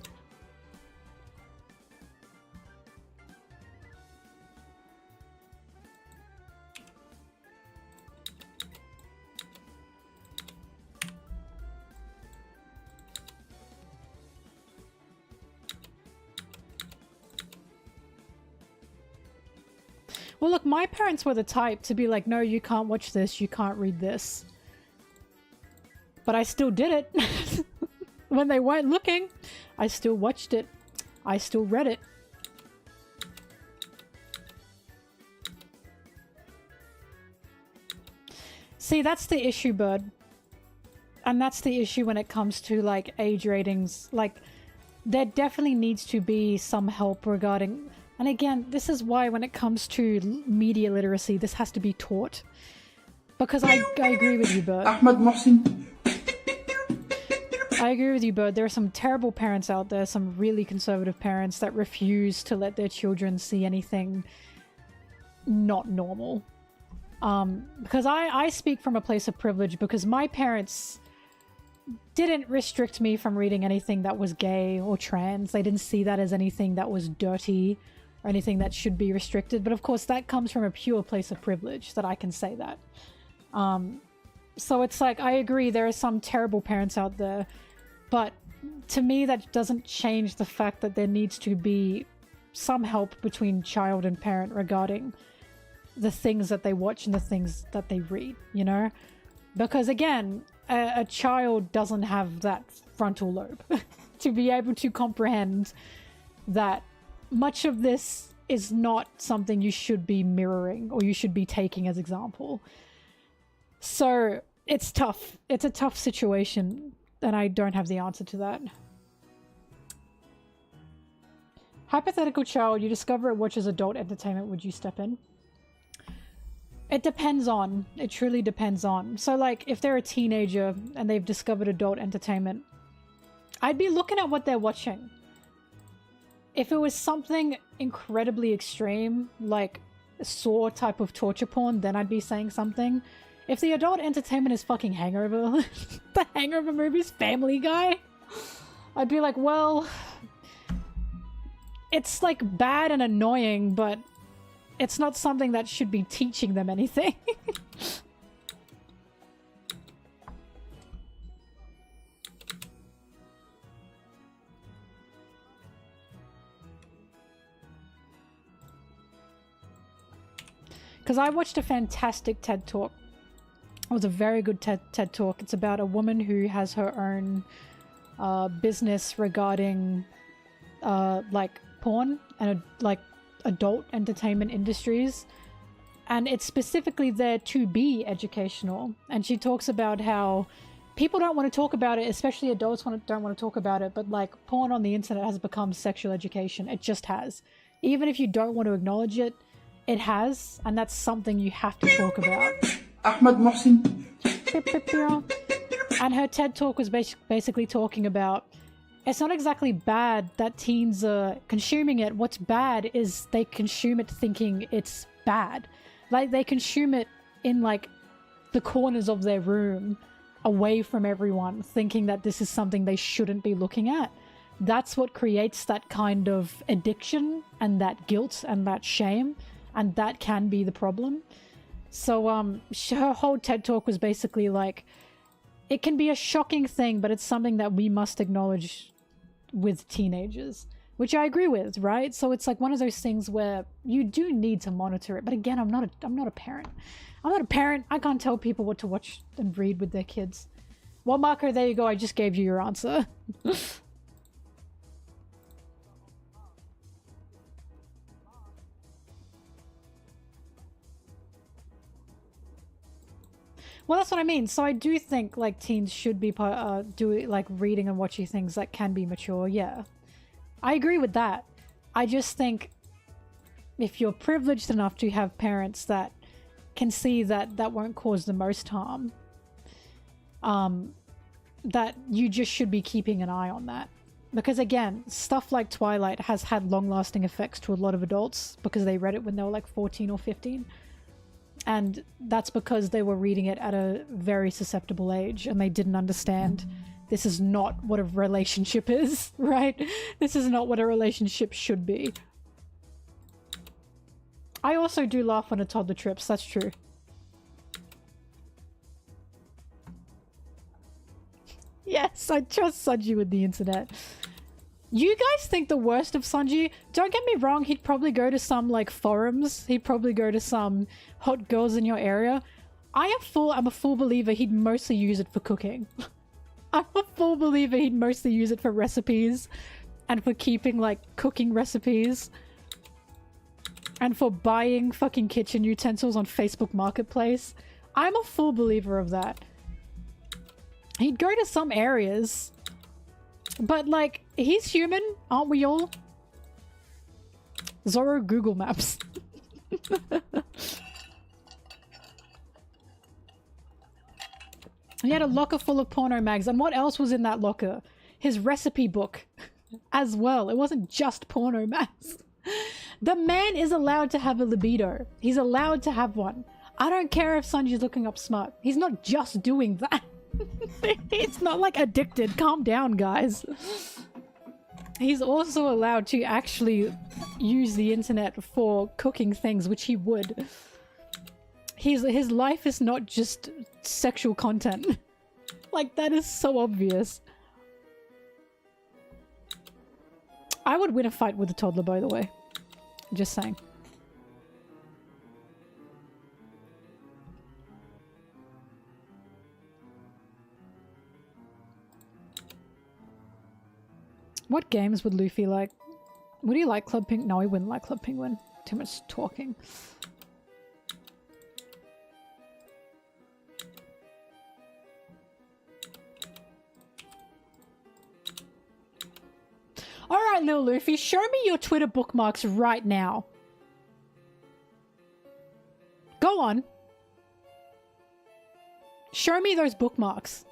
Well, look, my parents were the type to be like, no, you can't watch this, you can't read this. But I still did it. When they weren't looking, I still watched it. I still read it. See, that's the issue, Bird. And that's the issue when it comes to, like, age ratings. Like, there definitely needs to be some help regarding... And again, this is why when it comes to media literacy, this has to be taught. Because I agree with you, Bert. Ahmed Mohsin. I agree with you, Bert. There are some terrible parents out there, some really conservative parents that refuse to let their children see anything not normal. Because I speak from a place of privilege because my parents didn't restrict me from reading anything that was gay or trans. They didn't see that as anything that was dirty or anything that should be restricted. But of course, that comes from a pure place of privilege that I can say that. So it's like, I agree, there are some terrible parents out there. But to me, that doesn't change the fact that there needs to be some help between child and parent regarding the things that they watch and the things that they read, you know? Because again, a child doesn't have that frontal lobe to be able to comprehend that much of this is not something you should be mirroring or you should be taking as example. So it's tough. It's a tough situation, and I don't have the answer to that. Hypothetical child, you discover it watches adult entertainment, would you step in? It depends on. It truly depends on. So like, if they're a teenager and they've discovered adult entertainment, I'd be looking at what they're watching. If it was something incredibly extreme, like Saw type of torture porn, then I'd be saying something. If the adult entertainment is fucking Hangover, the Hangover movies, Family Guy, I'd be like, well, it's like bad and annoying, but it's not something that should be teaching them anything. Because I watched a fantastic TED Talk. It was a very good TED Talk. It's about a woman who has her own business regarding like porn and like adult entertainment industries, and it's specifically there to be educational. And she talks about how people don't want to talk about it, especially adults don't want to talk about it, but like porn on the internet has become sexual education. It just has. Even if you don't want to acknowledge it, it has, and that's something you have to talk about. Ahmed Mohsin. And her TED Talk was basically talking about, it's not exactly bad that teens are consuming it. What's bad is they consume it thinking it's bad. Like, they consume it in like the corners of their room, away from everyone, thinking that this is something they shouldn't be looking at. That's what creates that kind of addiction and that guilt and that shame, and that can be the problem. So her whole TED Talk was basically like, it can be a shocking thing, but it's something that we must acknowledge with teenagers. which I agree with, right? So it's like one of those things where you do need to monitor it. But again, I'm not a parent. I'm not a parent. I can't tell people what to watch and read with their kids. Well, Marco, there you go. I just gave you your answer. Well, that's what I mean. So I do think like teens should be doing like reading and watching things that can be mature. Yeah, I agree with that. I just think if you're privileged enough to have parents that can see that that won't cause the most harm, that you just should be keeping an eye on that. Because again, stuff like Twilight has had long-lasting effects to a lot of adults because they read it when they were like 14 or 15. And that's because they were reading it at a very susceptible age and they didn't understand this is not what a relationship is, right? This is not what a relationship should be. I also do laugh when a toddler trips, that's true. Yes, I trust Sanji with the internet. You guys think the worst of Sanji? Don't get me wrong, he'd probably go to some like forums. He'd probably go to some hot girls in your area. I'm a full believer he'd mostly use it for cooking. I'm a full believer he'd mostly use it for recipes and for keeping like cooking recipes and for buying fucking kitchen utensils on Facebook Marketplace. I'm a full believer of that. He'd go to some areas, but like, he's human, aren't we all? Zoro Google Maps. He had a locker full of porno mags, and what else was in that locker? His recipe book as well. It wasn't just porno mags. The man is allowed to have a libido. He's allowed to have one. I don't care if Sanji's looking up smut. He's not just doing that. It's not like addicted. Calm down, guys. He's also allowed to actually use the internet for cooking things, which he would. His life is not just sexual content. Like, that is so obvious. I would win a fight with a toddler, by the way. Just saying. What games would Luffy like? Would he like Club Penguin? No, he wouldn't like Club Penguin. Too much talking. Alright, little Luffy, show me your Twitter bookmarks right now. Go on. Show me those bookmarks.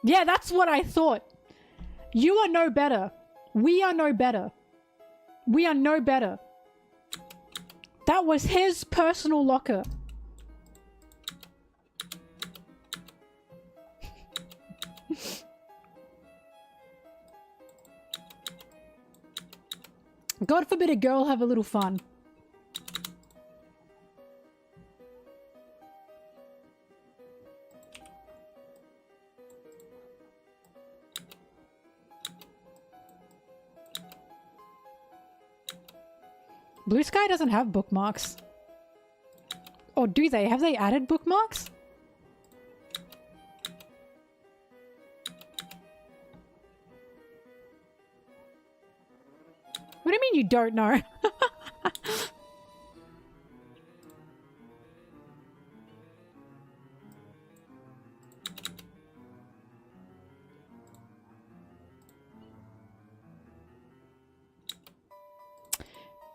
Yeah, that's what I thought. You are no better. We are no better. We are no better. That was his personal locker. God forbid a girl have a little fun. Blue Sky doesn't have bookmarks. Or do they? Have they added bookmarks? What do you mean you don't know?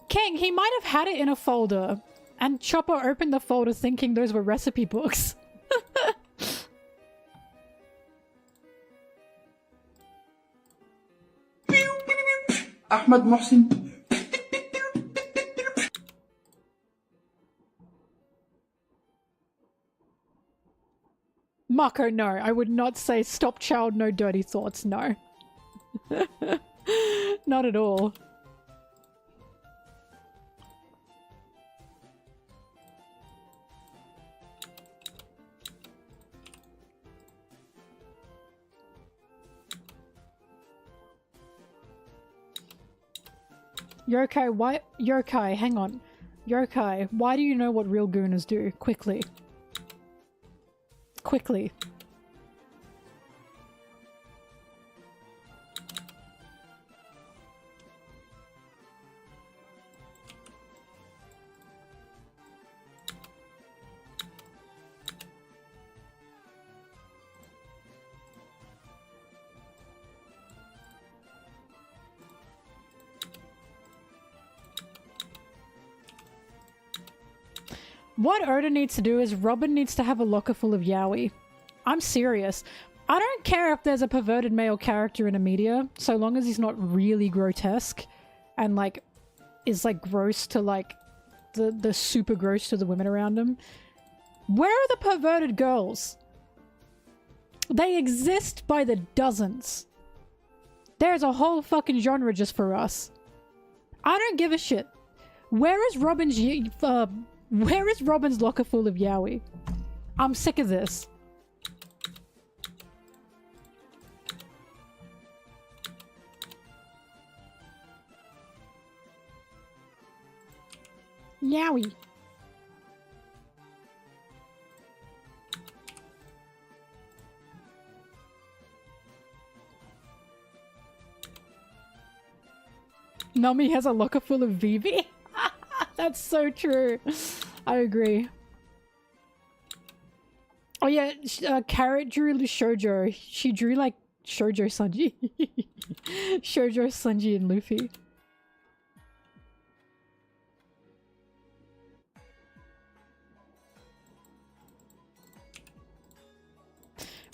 King, he might have had it in a folder, and Chopper opened the folder thinking those were recipe books. Ahmed Mohsin. Mako, no. I would not say stop child, no dirty thoughts, no. Not at all. Yokai, why? Yokai, hang on. Yokai, why do you know what real gooners do? Quickly. Quickly. What Oda needs to do is Robin needs to have a locker full of yaoi. I'm serious. I don't care if there's a perverted male character in a media, so long as he's not really grotesque and like is like gross to like the super gross to the women around him. Where are the perverted girls? They exist by the dozens. There's a whole fucking genre just for us. I don't give a shit. Where is Robin's locker full of yaoi? I'm sick of this. Yaoi. Nami has a locker full of Vivi? That's so true. I agree. Oh yeah, Carrot drew shoujo. She drew like shoujo Sanji. Shoujo Sanji and Luffy.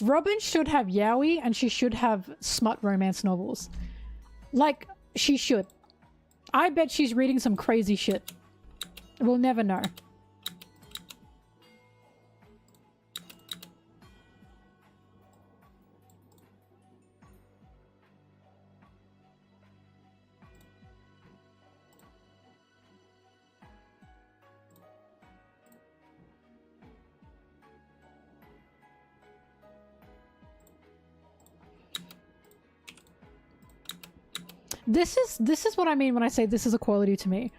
Robin should have yaoi and she should have smut romance novels. Like, she should. I bet she's reading some crazy shit. We'll never know. This is what I mean when I say this is equality to me.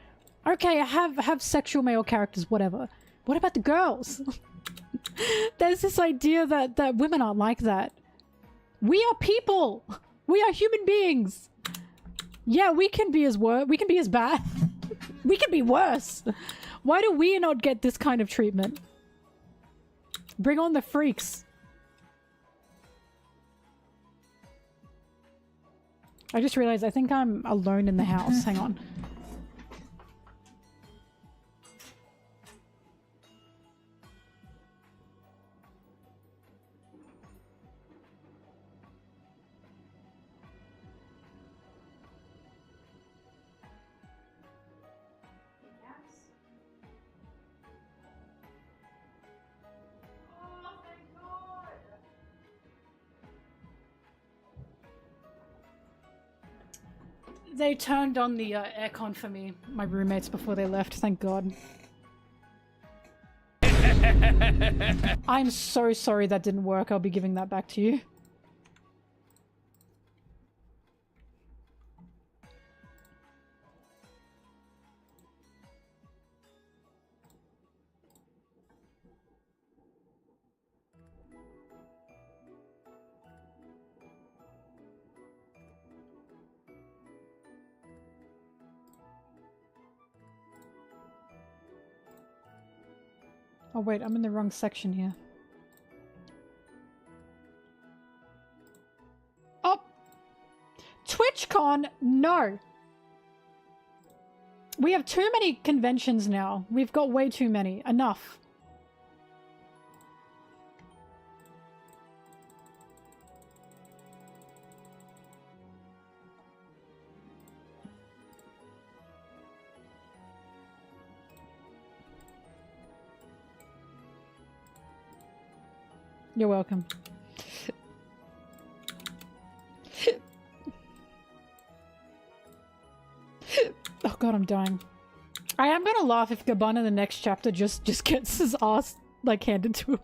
Okay, have sexual male characters, whatever. What about the girls? There's this idea that women aren't like that. We are people. We are human beings. Yeah, we can be as bad. We can be worse. Why do we not get this kind of treatment? Bring on the freaks. I just realized I think I'm alone in the house. Hang on. They turned on the aircon for me, my roommates, before they left, thank God. I'm so sorry that didn't work. I'll be giving that back to you. Oh wait, I'm in the wrong section here. Oh! TwitchCon? No! We have too many conventions now. We've got way too many. Enough. You're welcome. Oh god, I'm dying. I am gonna laugh if Gaban in the next chapter just gets his ass, like, handed to him.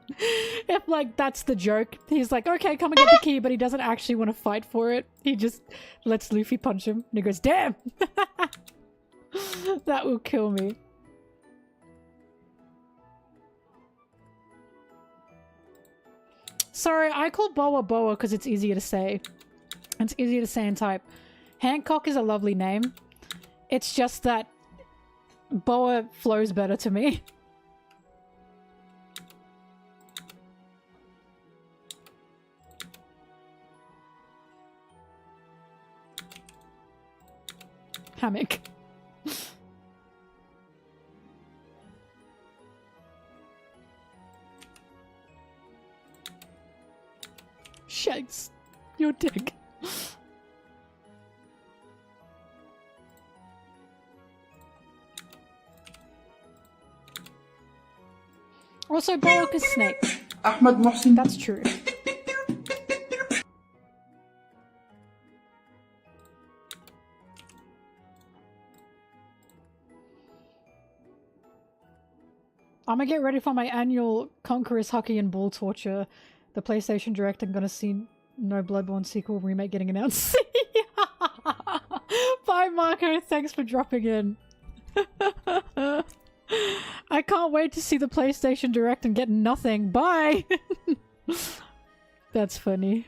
If, like, that's the joke. He's like, okay, come and get the key, but he doesn't actually want to fight for it. He just lets Luffy punch him. And he goes, damn! That will kill me. Sorry, I call Boa Boa because it's easier to say. It's easier to say and type. Hancock is a lovely name. It's just that Boa flows better to me. Hammock. Shanks, your dick. Also, Bollock is snake. Ahmed Mohsin. That's true. I'm gonna get ready for my annual Conqueror's Hockey and Ball torture. The PlayStation Direct, I'm gonna see no Bloodborne sequel remake getting announced. Bye, Marco. Thanks for dropping in. I can't wait to see the PlayStation Direct and get nothing. Bye! That's funny.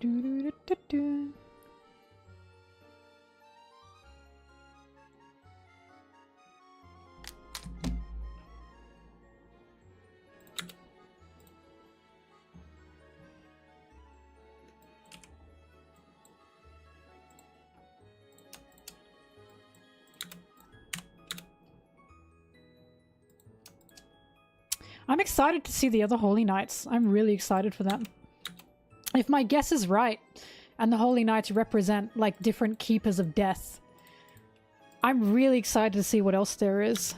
Do-do-do-do-do. I'm excited to see the other Holy Knights. I'm really excited for them. If my guess is right, and the Holy Knights represent, like, different keepers of death, I'm really excited to see what else there is.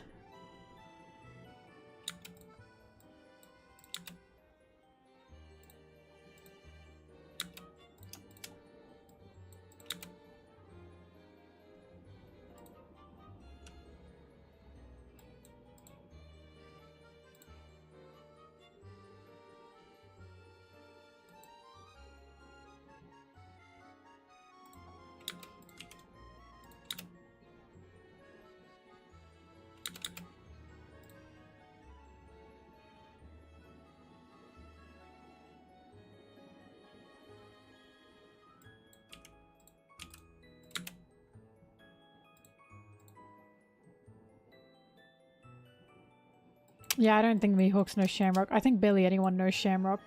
Yeah, I don't think Mihawks knows Shamrock. I think barely anyone knows Shamrock.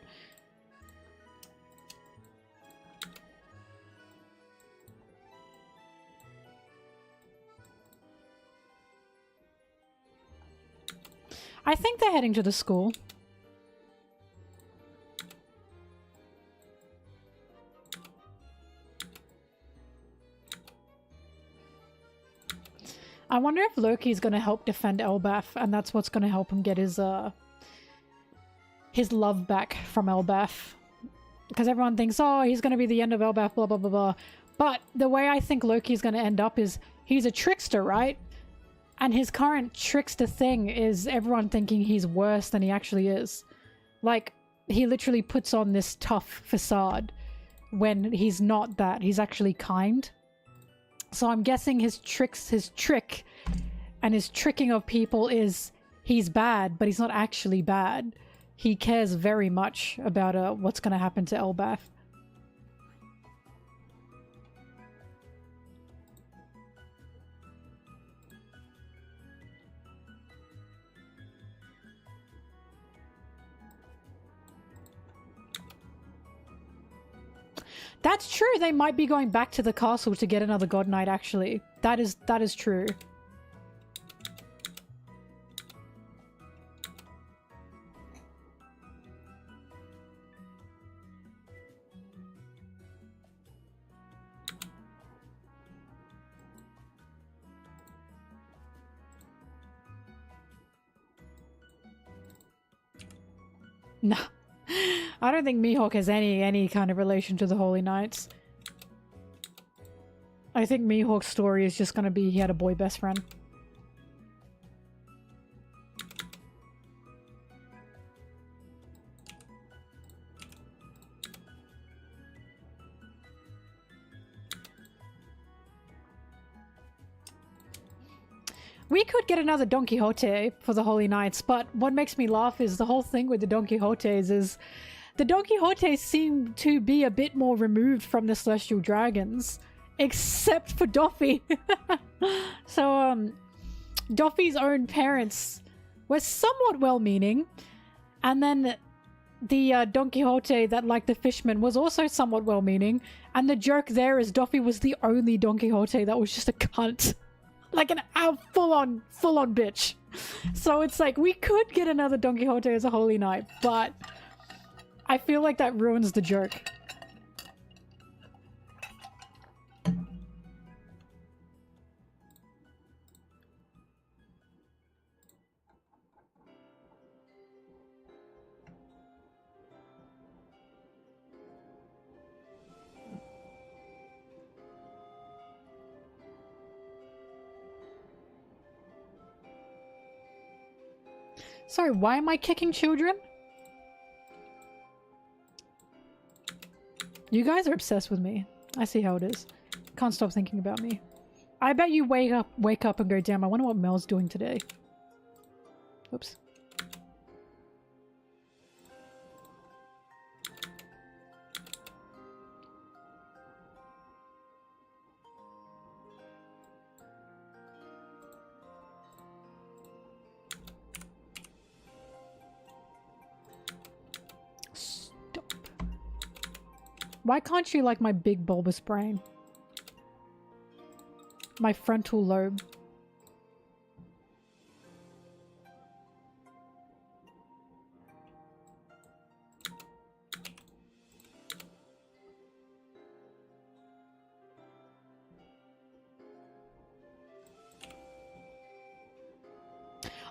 I think they're heading to the school. I wonder if Loki's going to help defend Elbaf, and that's what's going to help him get his love back from Elbaf. Because everyone thinks, oh, he's going to be the end of Elbaf, blah, blah, blah, blah. But the way I think Loki's going to end up is he's a trickster, right? And his current trickster thing is everyone thinking he's worse than he actually is. Like, he literally puts on this tough facade when he's not that. He's actually kind. So I'm guessing his trick and his tricking of people is he's bad, but he's not actually bad. He cares very much about what's going to happen to Elbaf. That's true. They might be going back to the castle to get another God Knight, actually. That is true. No. I don't think Mihawk has any kind of relation to the Holy Knights. I think Mihawk's story is just gonna be he had a boy best friend. We could get another Don Quixote for the Holy Knights, but what makes me laugh is the whole thing with the Don Quixotes is the Don Quixotes seem to be a bit more removed from the Celestial Dragons, except for Doffy. So, Doffy's own parents were somewhat well-meaning, and then the Don Quixote that liked the fisherman was also somewhat well-meaning, and the joke there is Doffy was the only Don Quixote that was just a cunt. Like an full-on bitch. So it's like, we could get another Don Quixote as a Holy Knight, but I feel like that ruins the joke. Sorry, why am I kicking children? You guys are obsessed with me. I see how it is. Can't stop thinking about me. I bet you wake up and go, damn, I wonder what Mel's doing today. Oops. Why can't you like my big bulbous brain? My frontal lobe.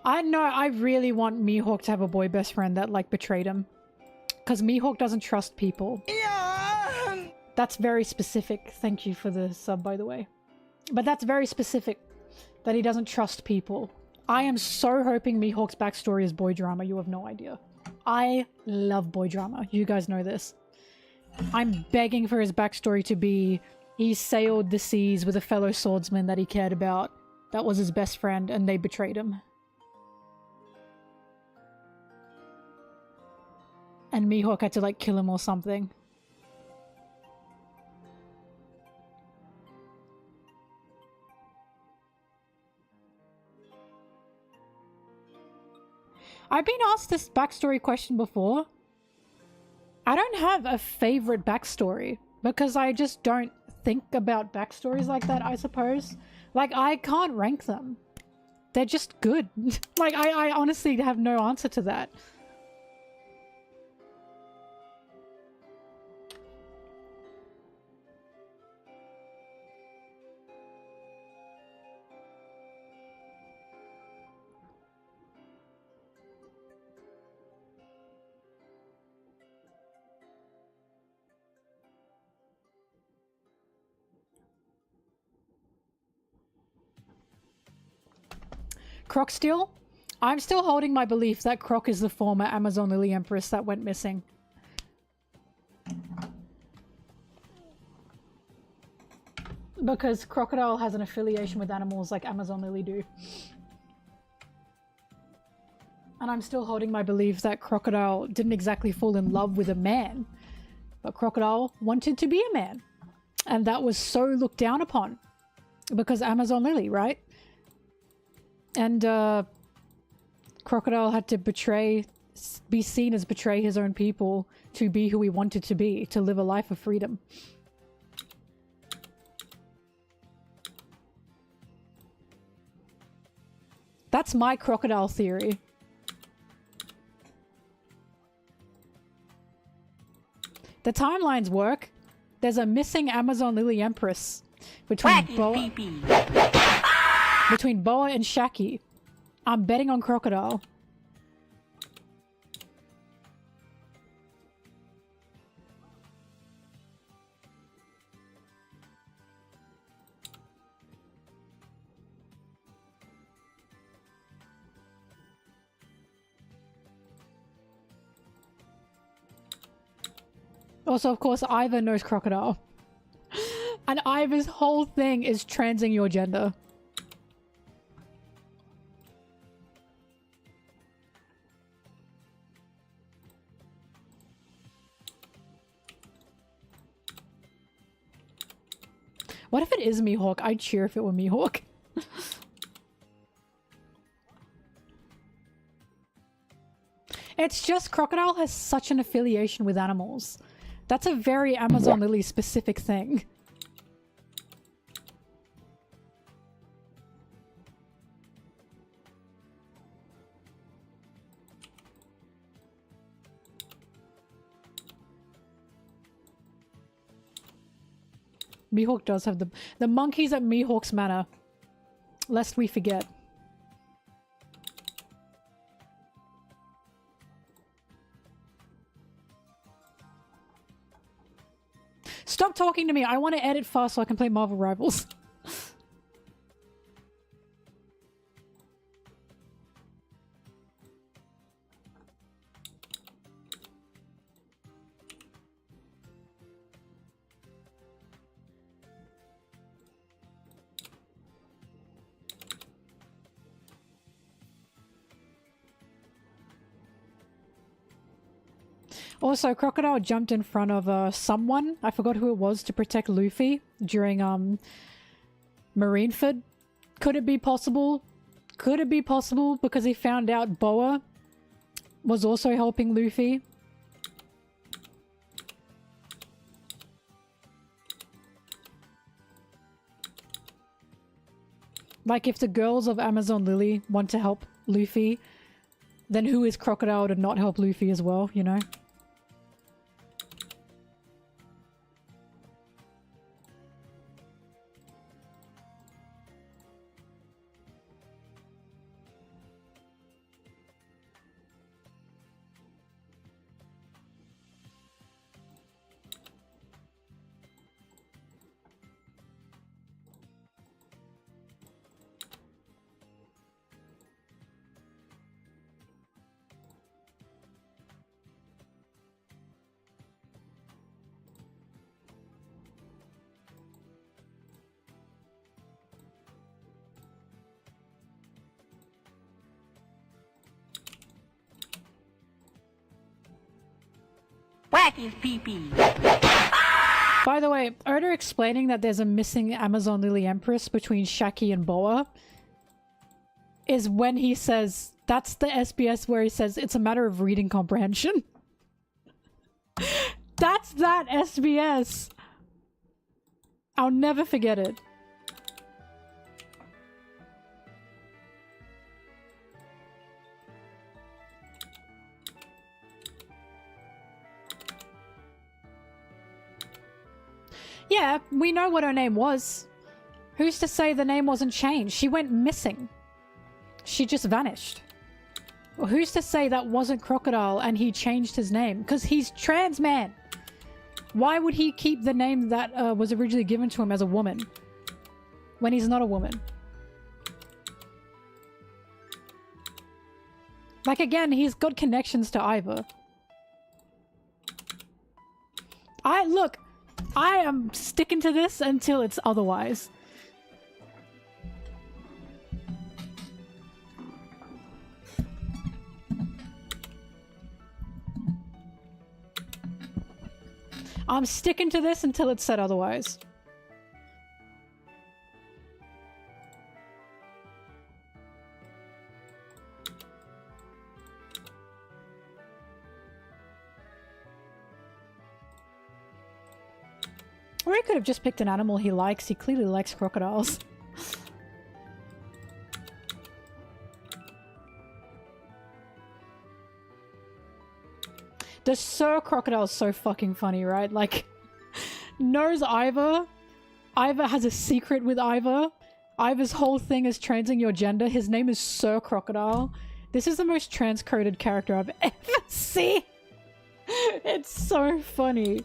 I know, I really want Mihawk to have a boy best friend that like betrayed him. Because Mihawk doesn't trust people. That's very specific. Thank you for the sub, by the way. But that's very specific. That he doesn't trust people. I am so hoping Mihawk's backstory is boy drama. You have no idea. I love boy drama. You guys know this. I'm begging for his backstory to be he sailed the seas with a fellow swordsman that he cared about. That was his best friend and they betrayed him. And Mihawk had to like kill him or something. I've been asked this backstory question before. I don't have a favorite backstory because I just don't think about backstories like that, I suppose. Like, I can't rank them. They're just good. Like, I honestly have no answer to that. Croc still? I'm still holding my belief that Croc is the former Amazon Lily Empress that went missing. Because Crocodile has an affiliation with animals like Amazon Lily do. And I'm still holding my belief that Crocodile didn't exactly fall in love with a man. But Crocodile wanted to be a man. And that was so looked down upon. Because Amazon Lily, right? And Crocodile had to be seen as betray his own people to be who he wanted to be, to live a life of freedom. That's my Crocodile theory. The timelines work. There's a missing Amazon Lily Empress between Boa and Shaki. I'm betting on Crocodile. Also, of course, Ivor knows crocodile. And Ivor's whole thing is transing your gender. What if it is Mihawk? I'd cheer if it were Mihawk. It's just crocodile has such an affiliation with animals. That's a very Amazon Lily specific thing. Mihawk does have the monkeys at Mihawk's Manor. Lest we forget. Stop talking to me. I want to edit fast so I can play Marvel Rivals. Also, Crocodile jumped in front of someone, I forgot who it was, to protect Luffy during Marineford. Could it be possible? Could it be possible because he found out Boa was also helping Luffy? Like, if the girls of Amazon Lily want to help Luffy, then who is Crocodile to not help Luffy as well, you know? Whack his pee-pee. By the way, Oda explaining that there's a missing Amazon Lily Empress between Shaki and Boa is when he says, that's the SBS where he says it's a matter of reading comprehension. That's that SBS. I'll never forget it. Yeah, we know what her name was. Who's to say the name wasn't changed? She went missing. She just vanished. Well, who's to say that wasn't Crocodile and he changed his name? Because he's trans man. Why would he keep the name that was originally given to him as a woman when he's not a woman? Like, again, he's got connections to Ivor. Look, I am sticking to this until it's otherwise. I'm sticking to this until it's said otherwise. Or he could have just picked an animal he likes. He clearly likes crocodiles. The Sir Crocodile is so fucking funny, right? Like, knows Ivor. Ivor has a secret with Ivor. Ivor's whole thing is transing your gender. His name is Sir Crocodile. This is the most transcoded character I've ever seen. It's so funny.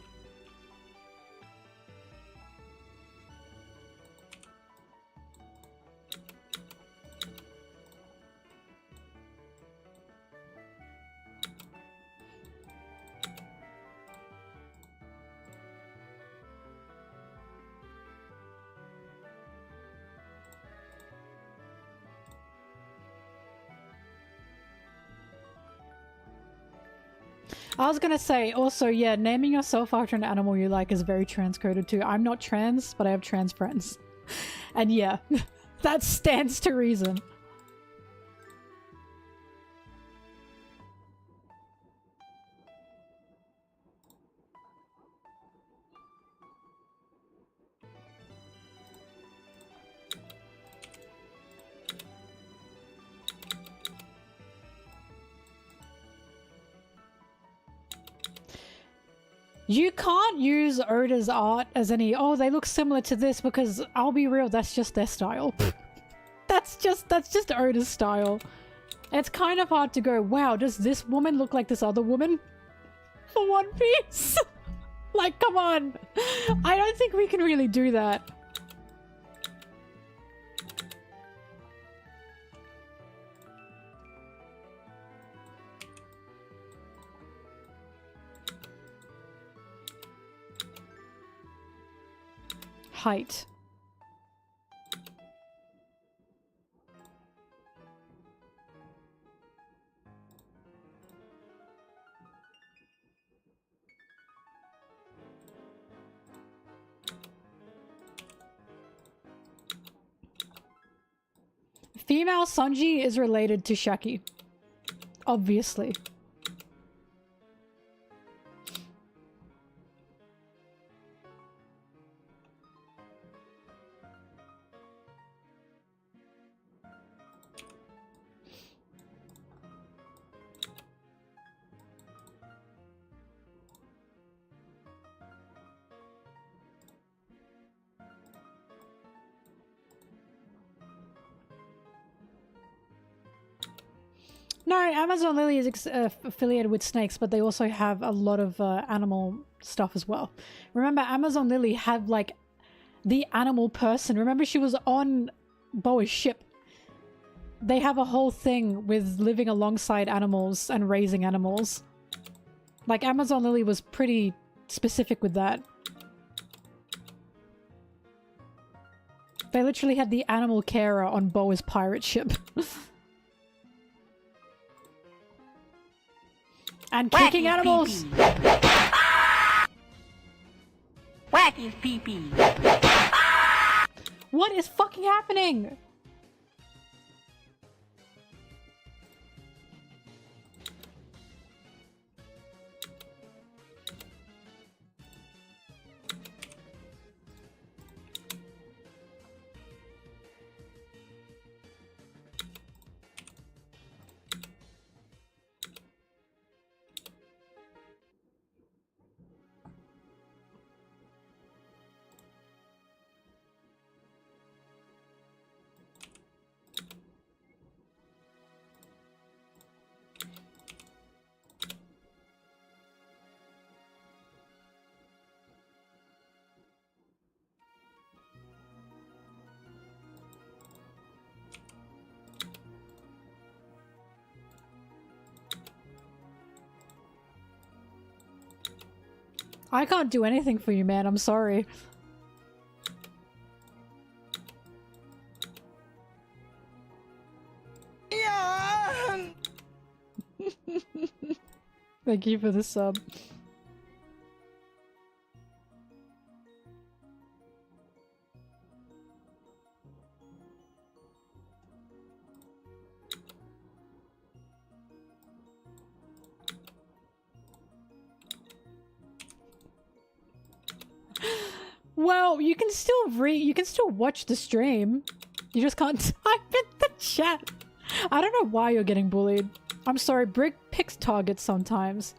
I was gonna say, also, yeah, naming yourself after an animal you like is very transcoded too. I'm not trans, but I have trans friends. And yeah, that stands to reason. You can't use Oda's art as any, oh, they look similar to this, because I'll be real, that's just their style. That's just Oda's style. It's kind of hard to go, wow, does this woman look like this other woman for One Piece? Like, come on. I don't think we can really do that. Height. Female Sanji is related to Shaki. Obviously. No, Amazon Lily is affiliated with snakes, but they also have a lot of animal stuff as well. Remember, Amazon Lily had like the animal person. Remember, she was on Boa's ship. They have a whole thing with living alongside animals and raising animals. Like, Amazon Lily was pretty specific with that. They literally had the animal carer on Boa's pirate ship. And kicking animals! Whack his pee-pee! What is fucking happening? I can't do anything for you, man. I'm sorry. Yeah. Thank you for the sub. Well, you can still watch the stream. You just can't type in the chat. I don't know why you're getting bullied. I'm sorry, Brick picks targets sometimes.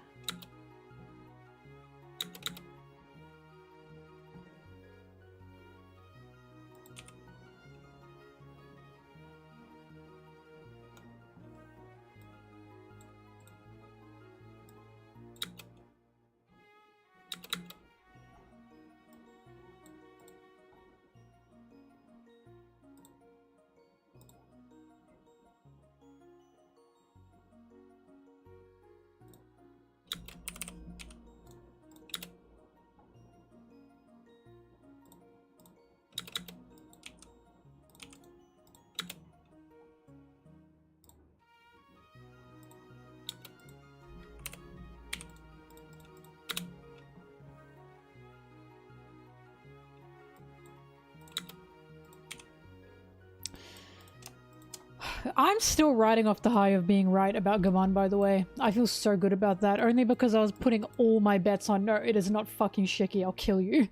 I'm still riding off the high of being right about Gaban, by the way. I feel so good about that, only because I was putting all my bets on, no, it is not fucking Shiki, I'll kill you.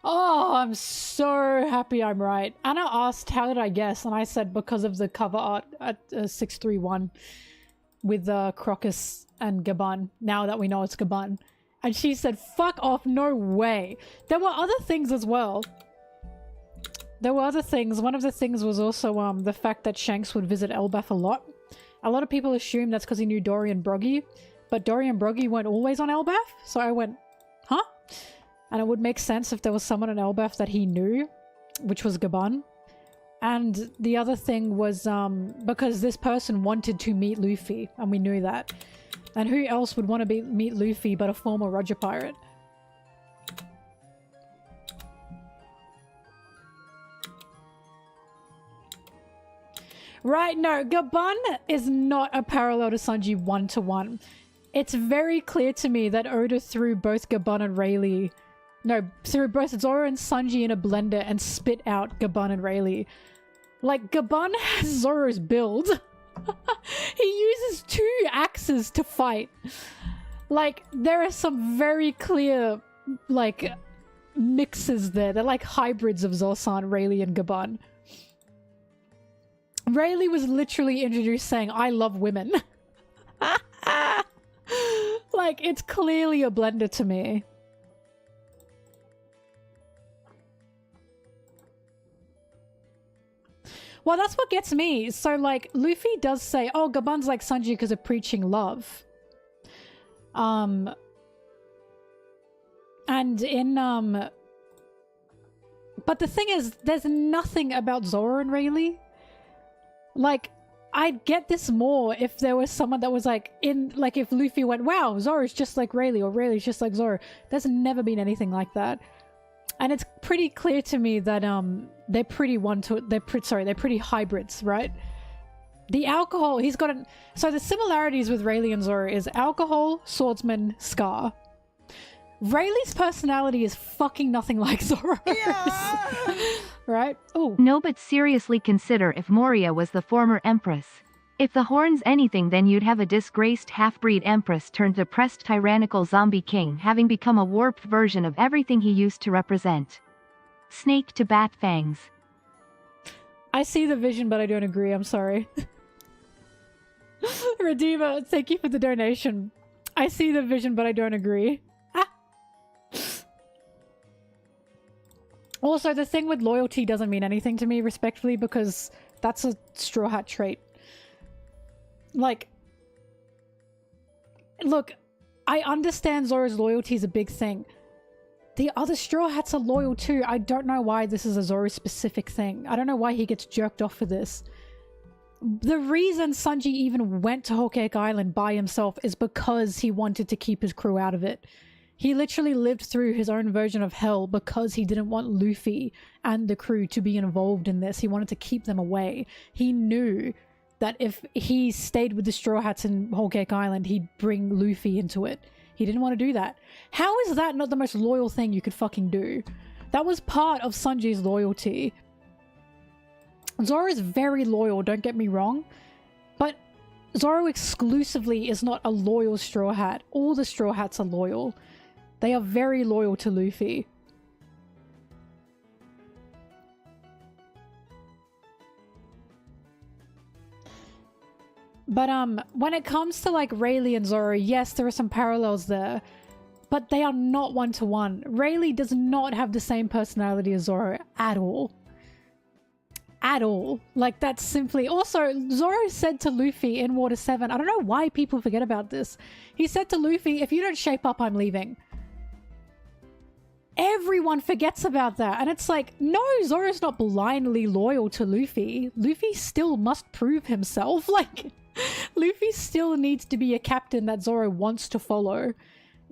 Oh, I'm so happy I'm right. Anna asked, how did I guess? And I said because of the cover art at 631 with Crocus and Gaban, now that we know it's Gaban. And she said, fuck off, no way. There were other things as well. There were other things. One of the things was also the fact that Shanks would visit Elbaf a lot. A lot of people assume that's because he knew Dory and Broggy, but Dory and Broggy weren't always on Elbaf, so I went, huh? And it would make sense if there was someone on Elbaf that he knew, which was Gaban. And the other thing was because this person wanted to meet Luffy, and we knew that. And who else would want to meet Luffy but a former Roger pirate? Right, no, Gaban is not a parallel to Sanji one-to-one. It's very clear to me that Oda threw both Gaban and Rayleigh... No, threw both Zoro and Sanji in a blender and spit out Gaban and Rayleigh. Like, Gaban has Zoro's build. He uses 2 axes to fight. Like, there are some very clear, like, mixes there. They're like hybrids of Zoro-san, Rayleigh, and Gaban. Rayleigh was literally introduced saying, I love women. Like, it's clearly a blender to me. Well, that's what gets me. So, like, Luffy does say, oh, Gaban's like Sanji because of preaching love. And in, but the thing is, there's nothing about Zoro and Rayleigh. Like, I'd get this more if there was someone that was like, like if Luffy went, wow, Zoro's just like Rayleigh, or Rayleigh's just like Zoro. There's never been anything like that. And it's pretty clear to me that, they're pretty they're pretty hybrids, right? The alcohol, he's got so the similarities with Rayleigh and Zoro is alcohol, swordsman, scar. Rayleigh's personality is fucking nothing like Zoro's. Yeah! Right? Oh. No, but seriously consider if Moria was the former empress. If the horn's anything, then you'd have a disgraced half-breed empress turned depressed tyrannical zombie king having become a warped version of everything he used to represent. Snake to bat fangs. I see the vision, but I don't agree. I'm sorry. Redeemer, thank you for the donation. I see the vision, but I don't agree. Also, the thing with loyalty doesn't mean anything to me, respectfully, because that's a Straw Hat trait. Like, look, I understand Zoro's loyalty is a big thing. The other Straw Hats are loyal too. I don't know why this is a Zoro-specific thing. I don't know why he gets jerked off for this. The reason Sanji even went to Whole Cake Island by himself is because he wanted to keep his crew out of it. He literally lived through his own version of hell because he didn't want Luffy and the crew to be involved in this. He wanted to keep them away. He knew that if he stayed with the Straw Hats in Whole Cake Island, he'd bring Luffy into it. He didn't want to do that. How is that not the most loyal thing you could fucking do? That was part of Sanji's loyalty. Zoro is very loyal, don't get me wrong. But Zoro exclusively is not a loyal Straw Hat. All the Straw Hats are loyal. They are very loyal to Luffy. But when it comes to like Rayleigh and Zoro, yes, there are some parallels there. But they are not one-to-one. Rayleigh does not have the same personality as Zoro at all. At all. Like, that's simply... Also, Zoro said to Luffy in Water 7, I don't know why people forget about this. He said to Luffy, if you don't shape up, I'm leaving. Everyone forgets about that. And it's like, no, Zoro's not blindly loyal to Luffy. Luffy still must prove himself. Like, Luffy still needs to be a captain that Zoro wants to follow.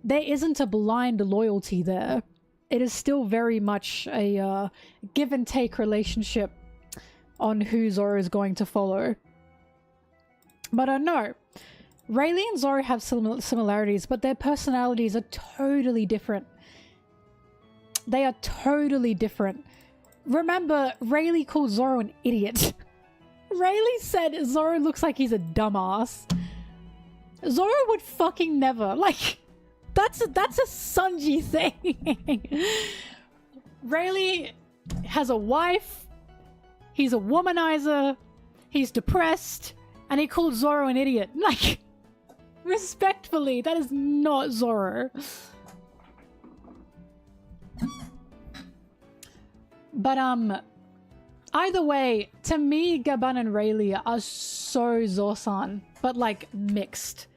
There isn't a blind loyalty there. It is still very much a give and take relationship on who Zoro is going to follow. But no. Rayleigh and Zoro have similarities, but their personalities are totally different. They are totally different. Remember, Rayleigh called Zoro an idiot. Rayleigh said Zoro looks like he's a dumbass. Zoro would fucking never. Like, that's a Sanji thing. Rayleigh has a wife. He's a womanizer. He's depressed. And he called Zoro an idiot. Like, respectfully, that is not Zoro. But, either way, to me, Gaban and Rayleigh are so Zorsan, but like mixed.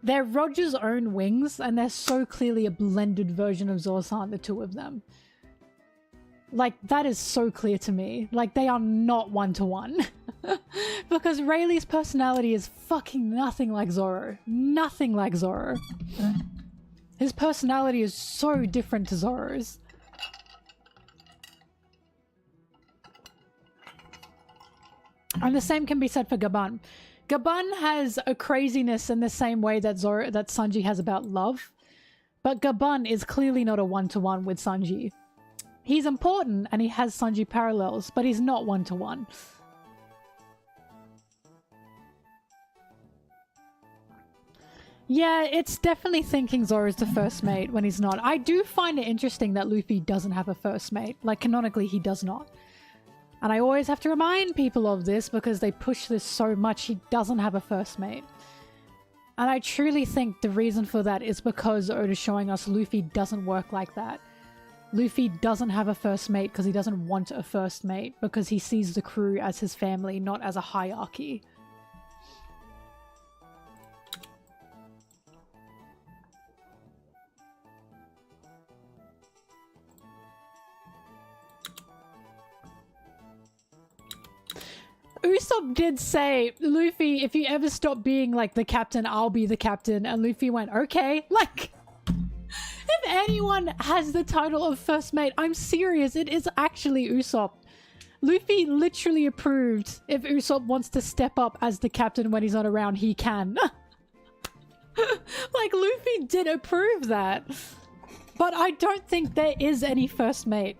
They're Roger's own wings, and they're so clearly a blended version of Zorsan, the two of them. Like, that is so clear to me. Like, they are not one-to-one. Because Rayleigh's personality is fucking nothing like Zoro. Nothing like Zoro. His personality is so different to Zoro's. And the same can be said for Gaban. Gaban has a craziness in the same way that Sanji has about love. But Gaban is clearly not a one-to-one with Sanji. He's important and he has Sanji parallels, but he's not one-to-one. Yeah, it's definitely thinking Zoro's the first mate when he's not. I do find it interesting that Luffy doesn't have a first mate. Like, canonically, he does not. And I always have to remind people of this because they push this so much. He doesn't have a first mate. And I truly think the reason for that is because Oda's showing us Luffy doesn't work like that. Luffy doesn't have a first mate because he doesn't want a first mate, because he sees the crew as his family, not as a hierarchy. Usopp did say, Luffy, if you ever stop being like the captain, I'll be the captain. And Luffy went, okay. Like, if anyone has the title of first mate, I'm serious, it is actually Usopp. Luffy literally approved if Usopp wants to step up as the captain when he's not around, he can. Like, Luffy did approve that. But I don't think there is any first mate.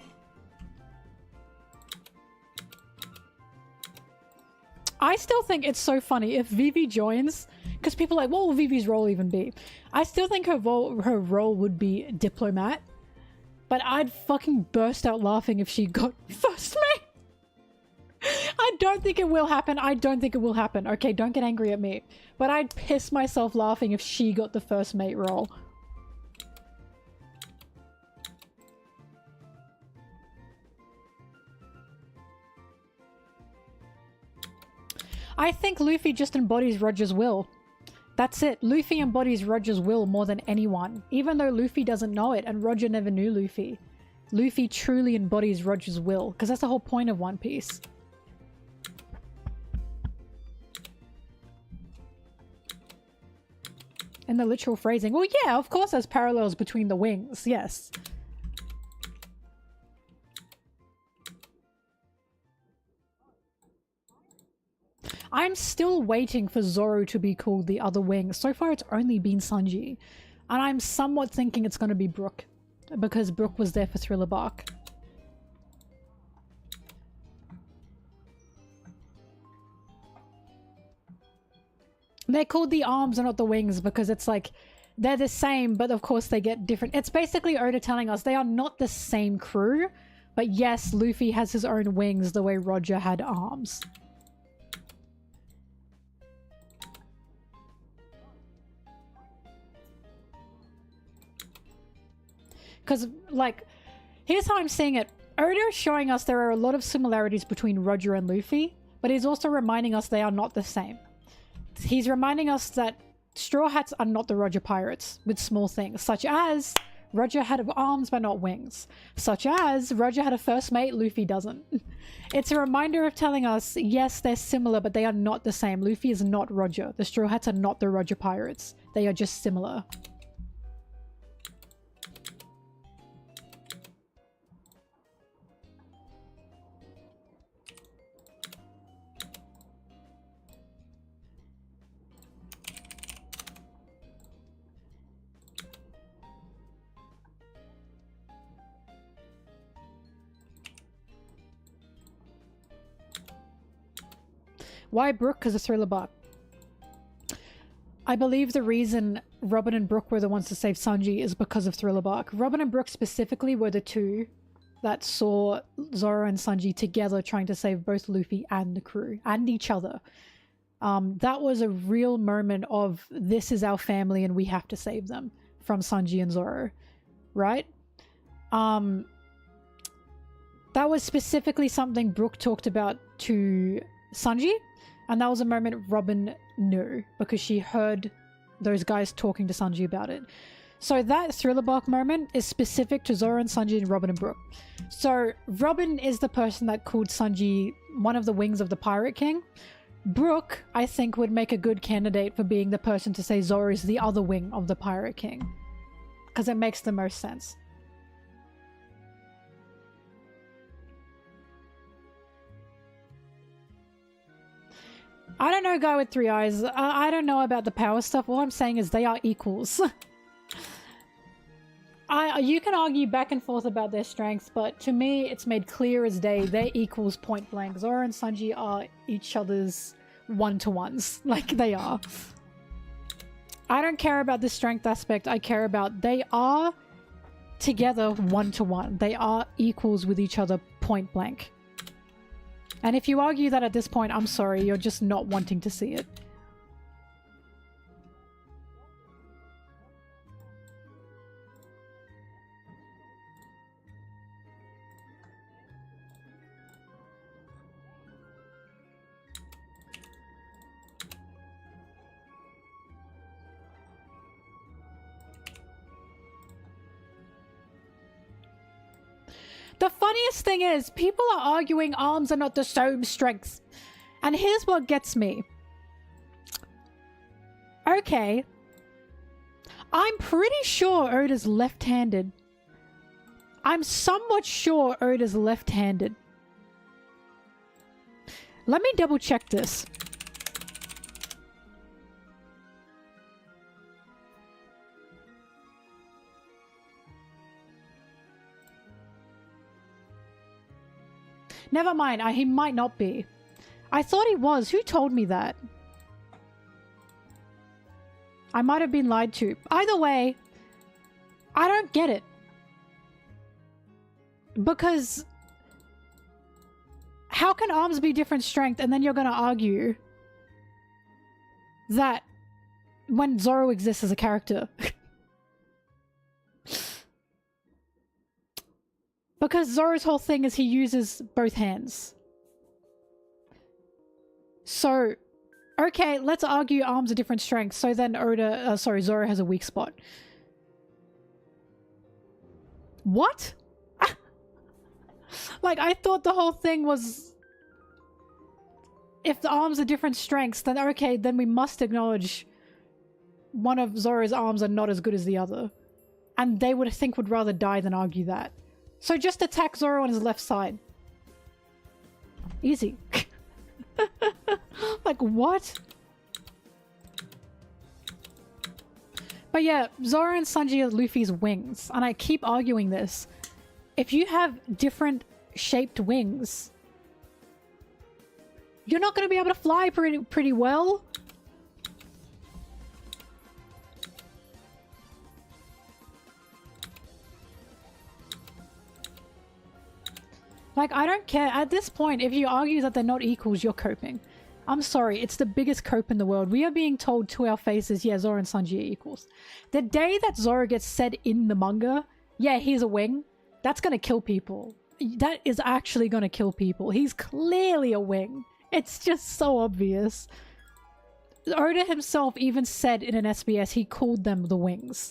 I still think it's so funny if Vivi joins, because people are like, what will Vivi's role even be? I still think her role would be diplomat, but I'd fucking burst out laughing if she got first mate. I don't think it will happen. I don't think it will happen. Okay, don't get angry at me. But I'd piss myself laughing if she got the first mate role. I think Luffy just embodies Roger's will. That's it. Luffy embodies Roger's will more than anyone, even though Luffy doesn't know it and Roger never knew Luffy. Luffy truly embodies Roger's will, because that's the whole point of One Piece. And the literal phrasing. Well, yeah, of course there's parallels between the wings, yes. I'm still waiting for Zoro to be called the other wing. So far it's only been Sanji. And I'm somewhat thinking it's going to be Brook, because Brook was there for Thriller Bark. They're called the arms and not the wings because it's like, they're the same, but of course they get different. It's basically Oda telling us they are not the same crew, but yes, Luffy has his own wings the way Roger had arms. Because, like, here's how I'm seeing it. Oda is showing us there are a lot of similarities between Roger and Luffy, but he's also reminding us they are not the same. He's reminding us that Straw Hats are not the Roger Pirates, with small things, such as Roger had arms but not wings. Such as Roger had a first mate, Luffy doesn't. It's a reminder of telling us, yes, they're similar, but they are not the same. Luffy is not Roger. The Straw Hats are not the Roger Pirates. They are just similar. Why Brooke? Because of Thriller Bark. I believe the reason Robin and Brooke were the ones to save Sanji is because of Thriller Bark. Robin and Brooke specifically were the two that saw Zoro and Sanji together trying to save both Luffy and the crew and each other. That was a real moment of this is our family and we have to save them from Sanji and Zoro, right? That was specifically something Brooke talked about to Sanji, and that was a moment Robin knew because she heard those guys talking to Sanji about it. So that Thriller Bark moment is specific to Zoro and Sanji and Robin and Brooke. So Robin is the person that called Sanji one of the wings of the Pirate King. Brooke, I think, would make a good candidate for being the person to say Zoro is the other wing of the Pirate King. Because it makes the most sense. I don't know, guy with three eyes. I don't know about the power stuff. All I'm saying is they are equals. You can argue back and forth about their strengths, but to me, it's made clear as day. They're equals point blank. Zoro and Sanji are each other's one-to-ones. Like, they are. I don't care about the strength aspect. I care about they are together one-to-one. They are equals with each other point blank. And if you argue that at this point, I'm sorry, you're just not wanting to see it. The funniest thing is, people are arguing arms are not the same strengths. And here's what gets me. Okay. I'm pretty sure Oda's left-handed. I'm somewhat sure Oda's left-handed. Let me double check this. Never mind, he might not be. I thought he was. Who told me that? I might have been lied to. Either way, I don't get it. Because how can arms be different strength and then you're going to argue that when Zoro exists as a character? Because Zoro's whole thing is he uses both hands. So, okay, let's argue arms are different strengths. So then Zoro has a weak spot. What? Like, I thought the whole thing was... If the arms are different strengths, then okay, then we must acknowledge one of Zoro's arms are not as good as the other. And they would rather die than argue that. So just attack Zoro on his left side. Easy. Like, what? But yeah, Zoro and Sanji are Luffy's wings. And I keep arguing this. If you have different shaped wings, you're not going to be able to fly pretty well. Like, I don't care. At this point, if you argue that they're not equals, you're coping. I'm sorry, it's the biggest cope in the world. We are being told to our faces, yeah, Zoro and Sanji are equals. The day that Zoro gets said in the manga, yeah, he's a wing, that's gonna kill people. That is actually gonna kill people. He's clearly a wing. It's just so obvious. Oda himself even said in an SBS he called them the wings.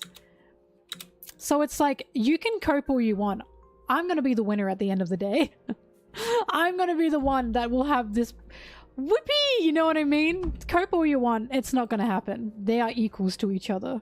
So it's like, you can cope all you want. I'm gonna be the winner at the end of the day. I'm gonna be the one that will have this whoopee, you know what I mean? Cope all you want, it's not gonna happen. They are equals to each other.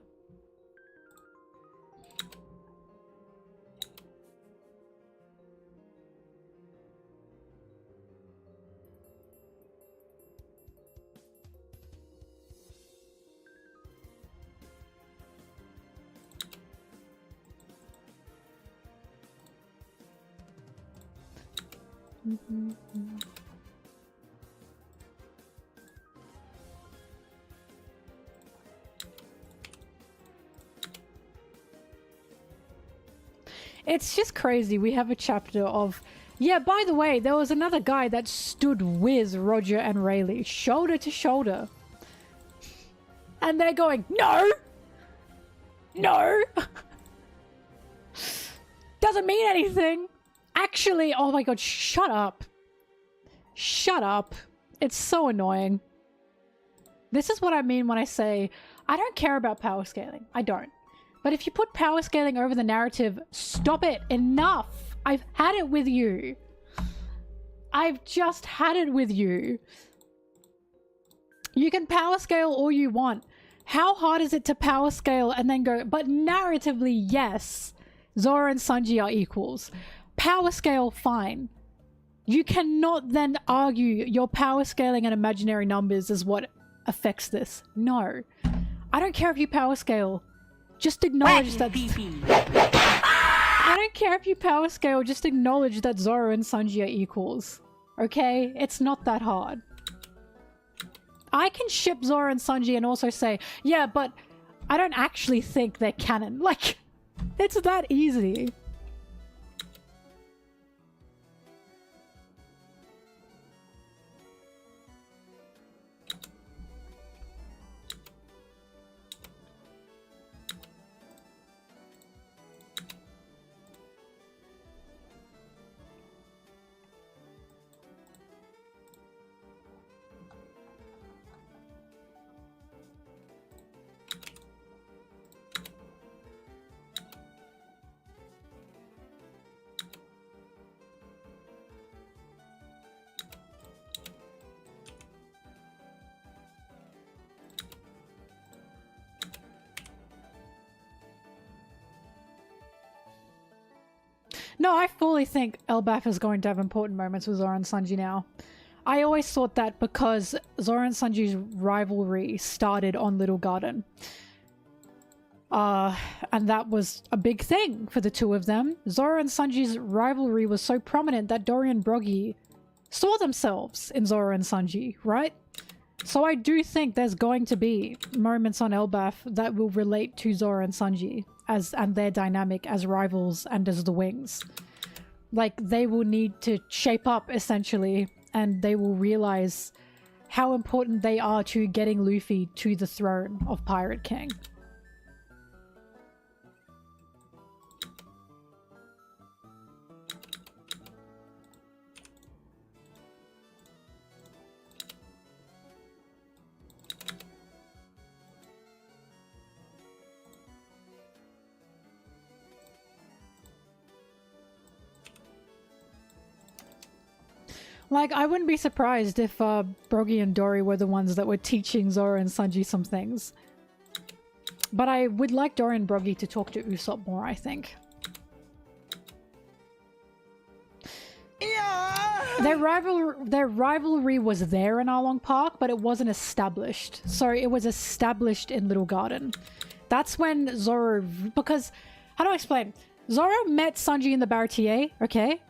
It's just crazy. We have a chapter of... Yeah, by the way, there was another guy that stood with Roger and Rayleigh, shoulder to shoulder. And they're going, no! No! Doesn't mean anything! Actually, oh my god, shut up. Shut up. It's so annoying. This is what I mean when I say, I don't care about power scaling. I don't. But if you put power scaling over the narrative, stop it. Enough. I've had it with you. I've just had it with you. You can power scale all you want. How hard is it to power scale and then go, but narratively, yes, Zoro and Sanji are equals. Power scale, fine. You cannot then argue your power scaling and imaginary numbers is what affects this. No. I don't care if you power scale. Just acknowledge that... I don't care if you power scale, just acknowledge that Zoro and Sanji are equals. Okay? It's not that hard. I can ship Zoro and Sanji and also say, yeah, but I don't actually think they're canon. Like, it's that easy. No, I fully think Elbaf is going to have important moments with Zoro and Sanji now. I always thought that because Zoro and Sanji's rivalry started on Little Garden. And that was a big thing for the two of them. Zoro and Sanji's rivalry was so prominent that Dory and Broggy saw themselves in Zoro and Sanji, right? So I do think there's going to be moments on Elbaf that will relate to Zoro and Sanji and their dynamic as rivals and as the wings. Like, they will need to shape up, essentially, and they will realize how important they are to getting Luffy to the throne of Pirate King. Like, I wouldn't be surprised if Broggy and Dory were the ones that were teaching Zoro and Sanji some things. But I would like Dory and Broggy to talk to Usopp more, I think. Yeah. Their rivalry was there in Arlong Park, but it wasn't established. So it was established in Little Garden. That's when Zoro... Because, how do I explain? Zoro met Sanji in the Baratier, okay?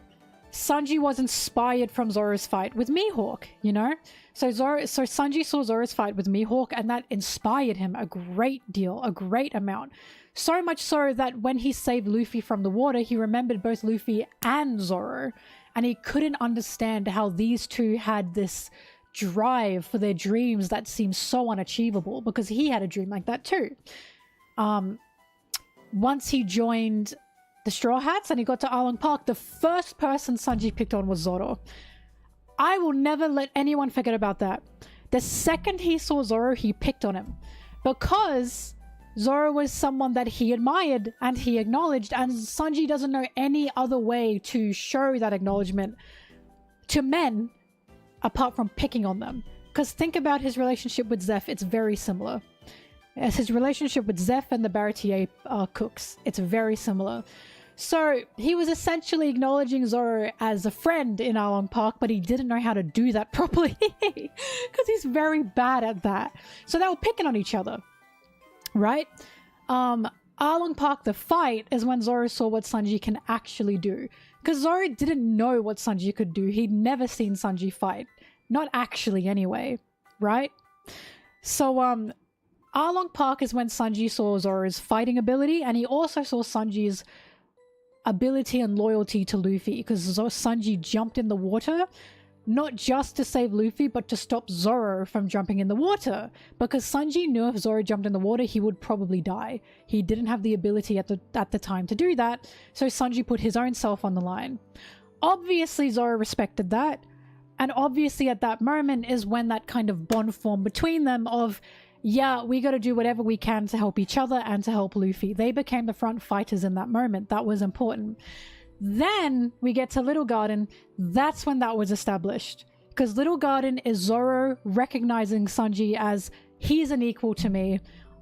Sanji was inspired from Zoro's fight with Mihawk, you know? So Sanji saw Zoro's fight with Mihawk, and that inspired him a great deal, a great amount. So much so that when he saved Luffy from the water, he remembered both Luffy and Zoro, and he couldn't understand how these two had this drive for their dreams that seemed so unachievable, because he had a dream like that too. Once he joined the Straw Hats and he got to Arlong Park, the first person Sanji picked on was Zoro. I will never let anyone forget about that. The second he saw Zoro, he picked on him. Because Zoro was someone that he admired and he acknowledged, and Sanji doesn't know any other way to show that acknowledgement to men apart from picking on them. Because think about his relationship with Zeph, it's very similar. As his relationship with Zeph and the Baratier cooks, it's very similar. So he was essentially acknowledging Zoro as a friend in Arlong Park, but he didn't know how to do that properly because he's very bad at that. So they were picking on each other, right? Arlong Park, the fight, is when Zoro saw what Sanji can actually do. Because Zoro didn't know what Sanji could do. He'd never seen Sanji fight. Not actually anyway, right? So Arlong Park is when Sanji saw Zoro's fighting ability, and he also saw Sanji's ability and loyalty to Luffy, because Sanji jumped in the water not just to save Luffy, but to stop Zoro from jumping in the water, because Sanji knew if Zoro jumped in the water, he would probably die. He didn't have the ability at the time to do that, so Sanji put his own self on the line. Obviously, Zoro respected that, and obviously at that moment is when that kind of bond formed between them of, yeah, we got to do whatever we can to help each other and to help Luffy. They became the front fighters in that moment. That was important. Then we get to Little Garden. That's when that was established. Because Little Garden is Zoro recognizing Sanji as, he's an equal to me.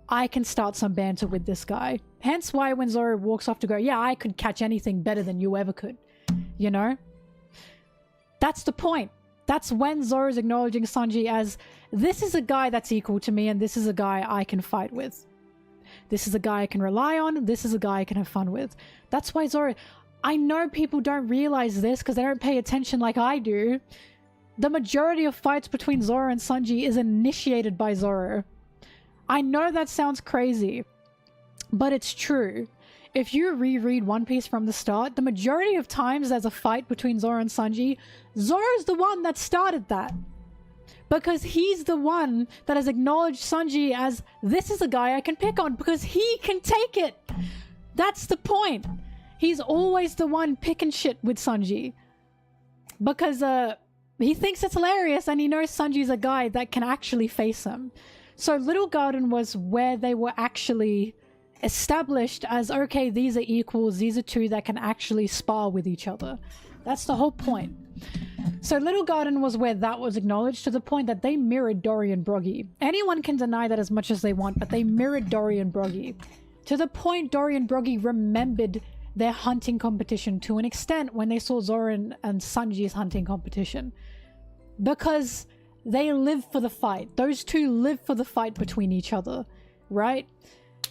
I can start some banter with this guy. Hence why when Zoro walks off to go, yeah, I could catch anything better than you ever could. You know? That's the point. That's when Zoro's acknowledging Sanji as, this is a guy that's equal to me and this is a guy I can fight with. This is a guy I can rely on. This is a guy I can have fun with. That's why Zoro... I know people don't realize this because they don't pay attention like I do. The majority of fights between Zoro and Sanji is initiated by Zoro. I know that sounds crazy, but it's true. If you reread One Piece from the start, the majority of times there's a fight between Zoro and Sanji, Zoro's the one that started that. Because he's the one that has acknowledged Sanji as, this is a guy I can pick on because he can take it. That's the point. He's always the one picking shit with Sanji. Because he thinks it's hilarious and he knows Sanji's a guy that can actually face him. So Little Garden was where they were actually established as, okay, these are equals, these are two that can actually spar with each other. That's the whole point. So Little Garden was where that was acknowledged, to the point that they mirrored Dory and Broggy. Anyone can deny that as much as they want, but they mirrored Dory and Broggy. To the point Dory and Broggy remembered their hunting competition to an extent when they saw Zoro and Sanji's hunting competition. Because they live for the fight. Those two live for the fight between each other, right?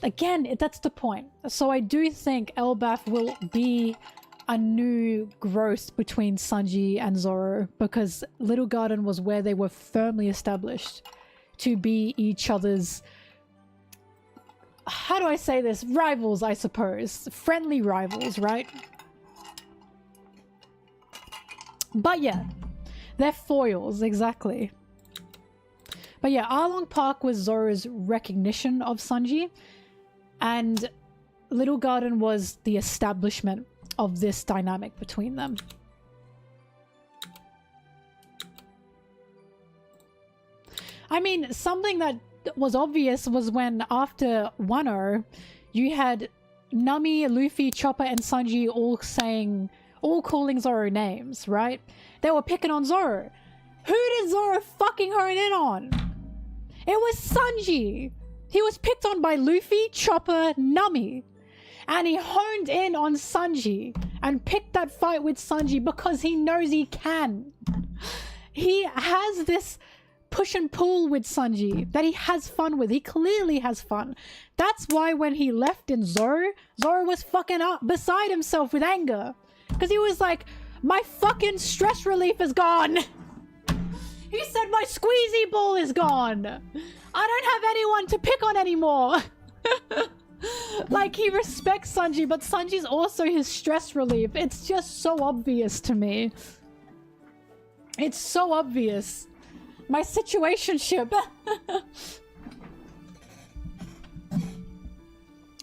Again, that's the point. So I do think Elbaf will be a new growth between Sanji and Zoro, because Little Garden was where they were firmly established to be each other's, how do I say this? Rivals, I suppose. Friendly rivals, right? But yeah, they're foils, exactly. But yeah, Arlong Park was Zoro's recognition of Sanji, and Little Garden was the establishment of this dynamic between them. I mean, something that was obvious was when after Wano, you had Nami, Luffy, Chopper, and Sanji all calling Zoro names, right? They were picking on Zoro. Who did Zoro fucking hone in on? It was Sanji. He was picked on by Luffy, Chopper, Nami. And he honed in on Sanji and picked that fight with Sanji because he knows he can. He has this push and pull with Sanji that he has fun with. He clearly has fun. That's why when he left in Zoro, Zoro was fucking up beside himself with anger. Because he was like, my fucking stress relief is gone. He said my squeezy ball is gone. I don't have anyone to pick on anymore. Like, he respects Sanji, but Sanji's also his stress relief. It's just so obvious to me. It's so obvious. My situationship.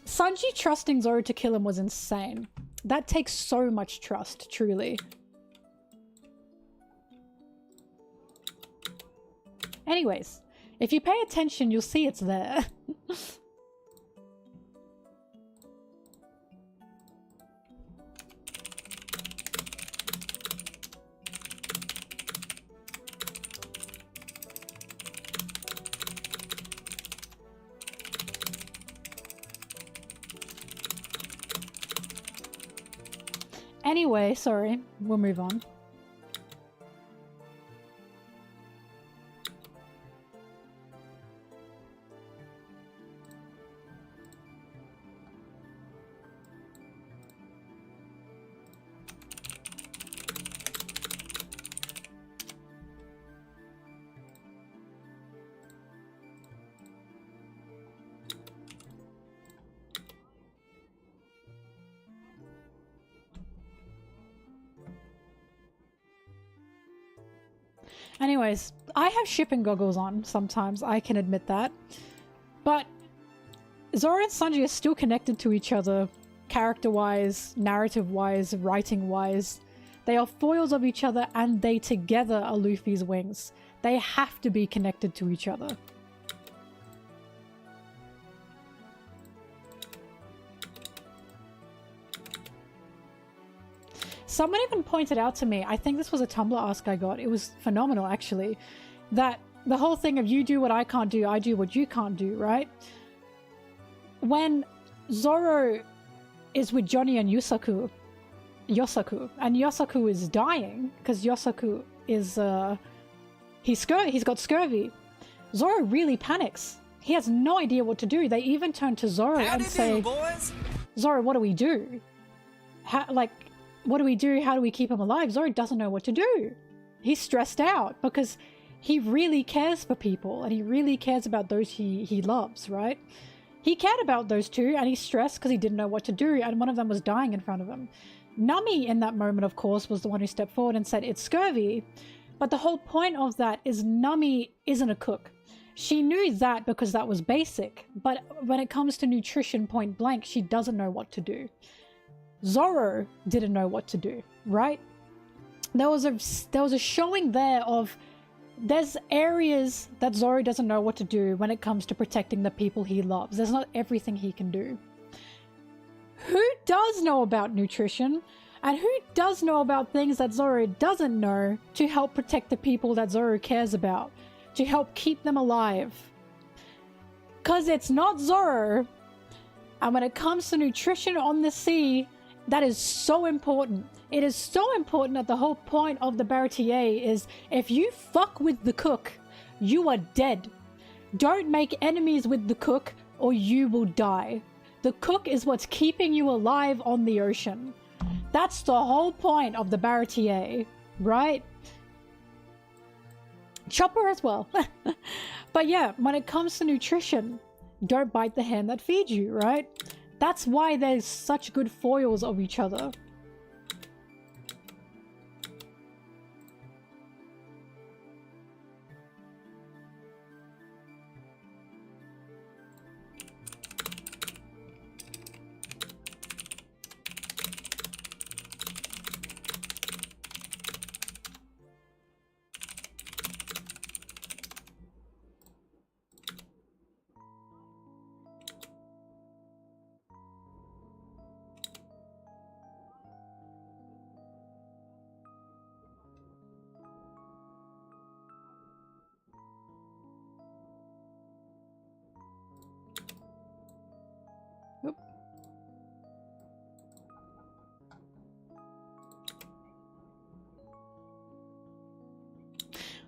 Sanji trusting Zoro to kill him was insane. That takes so much trust, truly. Anyways, if you pay attention, you'll see it's there. Anyway, sorry, we'll move on. Anyways, I have shipping goggles on sometimes, I can admit that. But Zoro and Sanji are still connected to each other, character-wise, narrative-wise, writing-wise. They are foils of each other, and they together are Luffy's wings. They have to be connected to each other. Someone even pointed out to me, I think this was a Tumblr ask I got, it was phenomenal actually, that the whole thing of you do what I can't do, I do what you can't do, right? When Zoro is with Johnny and Yosaku, and Yosaku is dying, because Yosaku is, he's got scurvy. Zoro really panics. He has no idea what to do. They even turn to Zoro and say, Zoro, what do we do? What do we do? How do we keep him alive? Zoro doesn't know what to do. He's stressed out because he really cares for people and he really cares about those he loves, right? He cared about those two and he's stressed because he didn't know what to do, and one of them was dying in front of him. Nami in that moment, of course, was the one who stepped forward and said it's scurvy, but the whole point of that is Nami isn't a cook. She knew that because that was basic, but when it comes to nutrition point blank, she doesn't know what to do. Zoro didn't know what to do, right? There was a showing there of there's areas that Zoro doesn't know what to do when it comes to protecting the people he loves. There's not everything he can do. Who does know about nutrition? And who does know about things that Zoro doesn't know to help protect the people that Zoro cares about? To help keep them alive? Because it's not Zoro. And when it comes to nutrition on the sea, that is so important. It is so important that the whole point of the Baratier is if you fuck with the cook, you are dead. Don't make enemies with the cook or you will die. The cook is what's keeping you alive on the ocean. That's the whole point of the Baratier, right? Chopper as well. But yeah, when it comes to nutrition, don't bite the hand that feeds you, right? That's why there's such good foils of each other.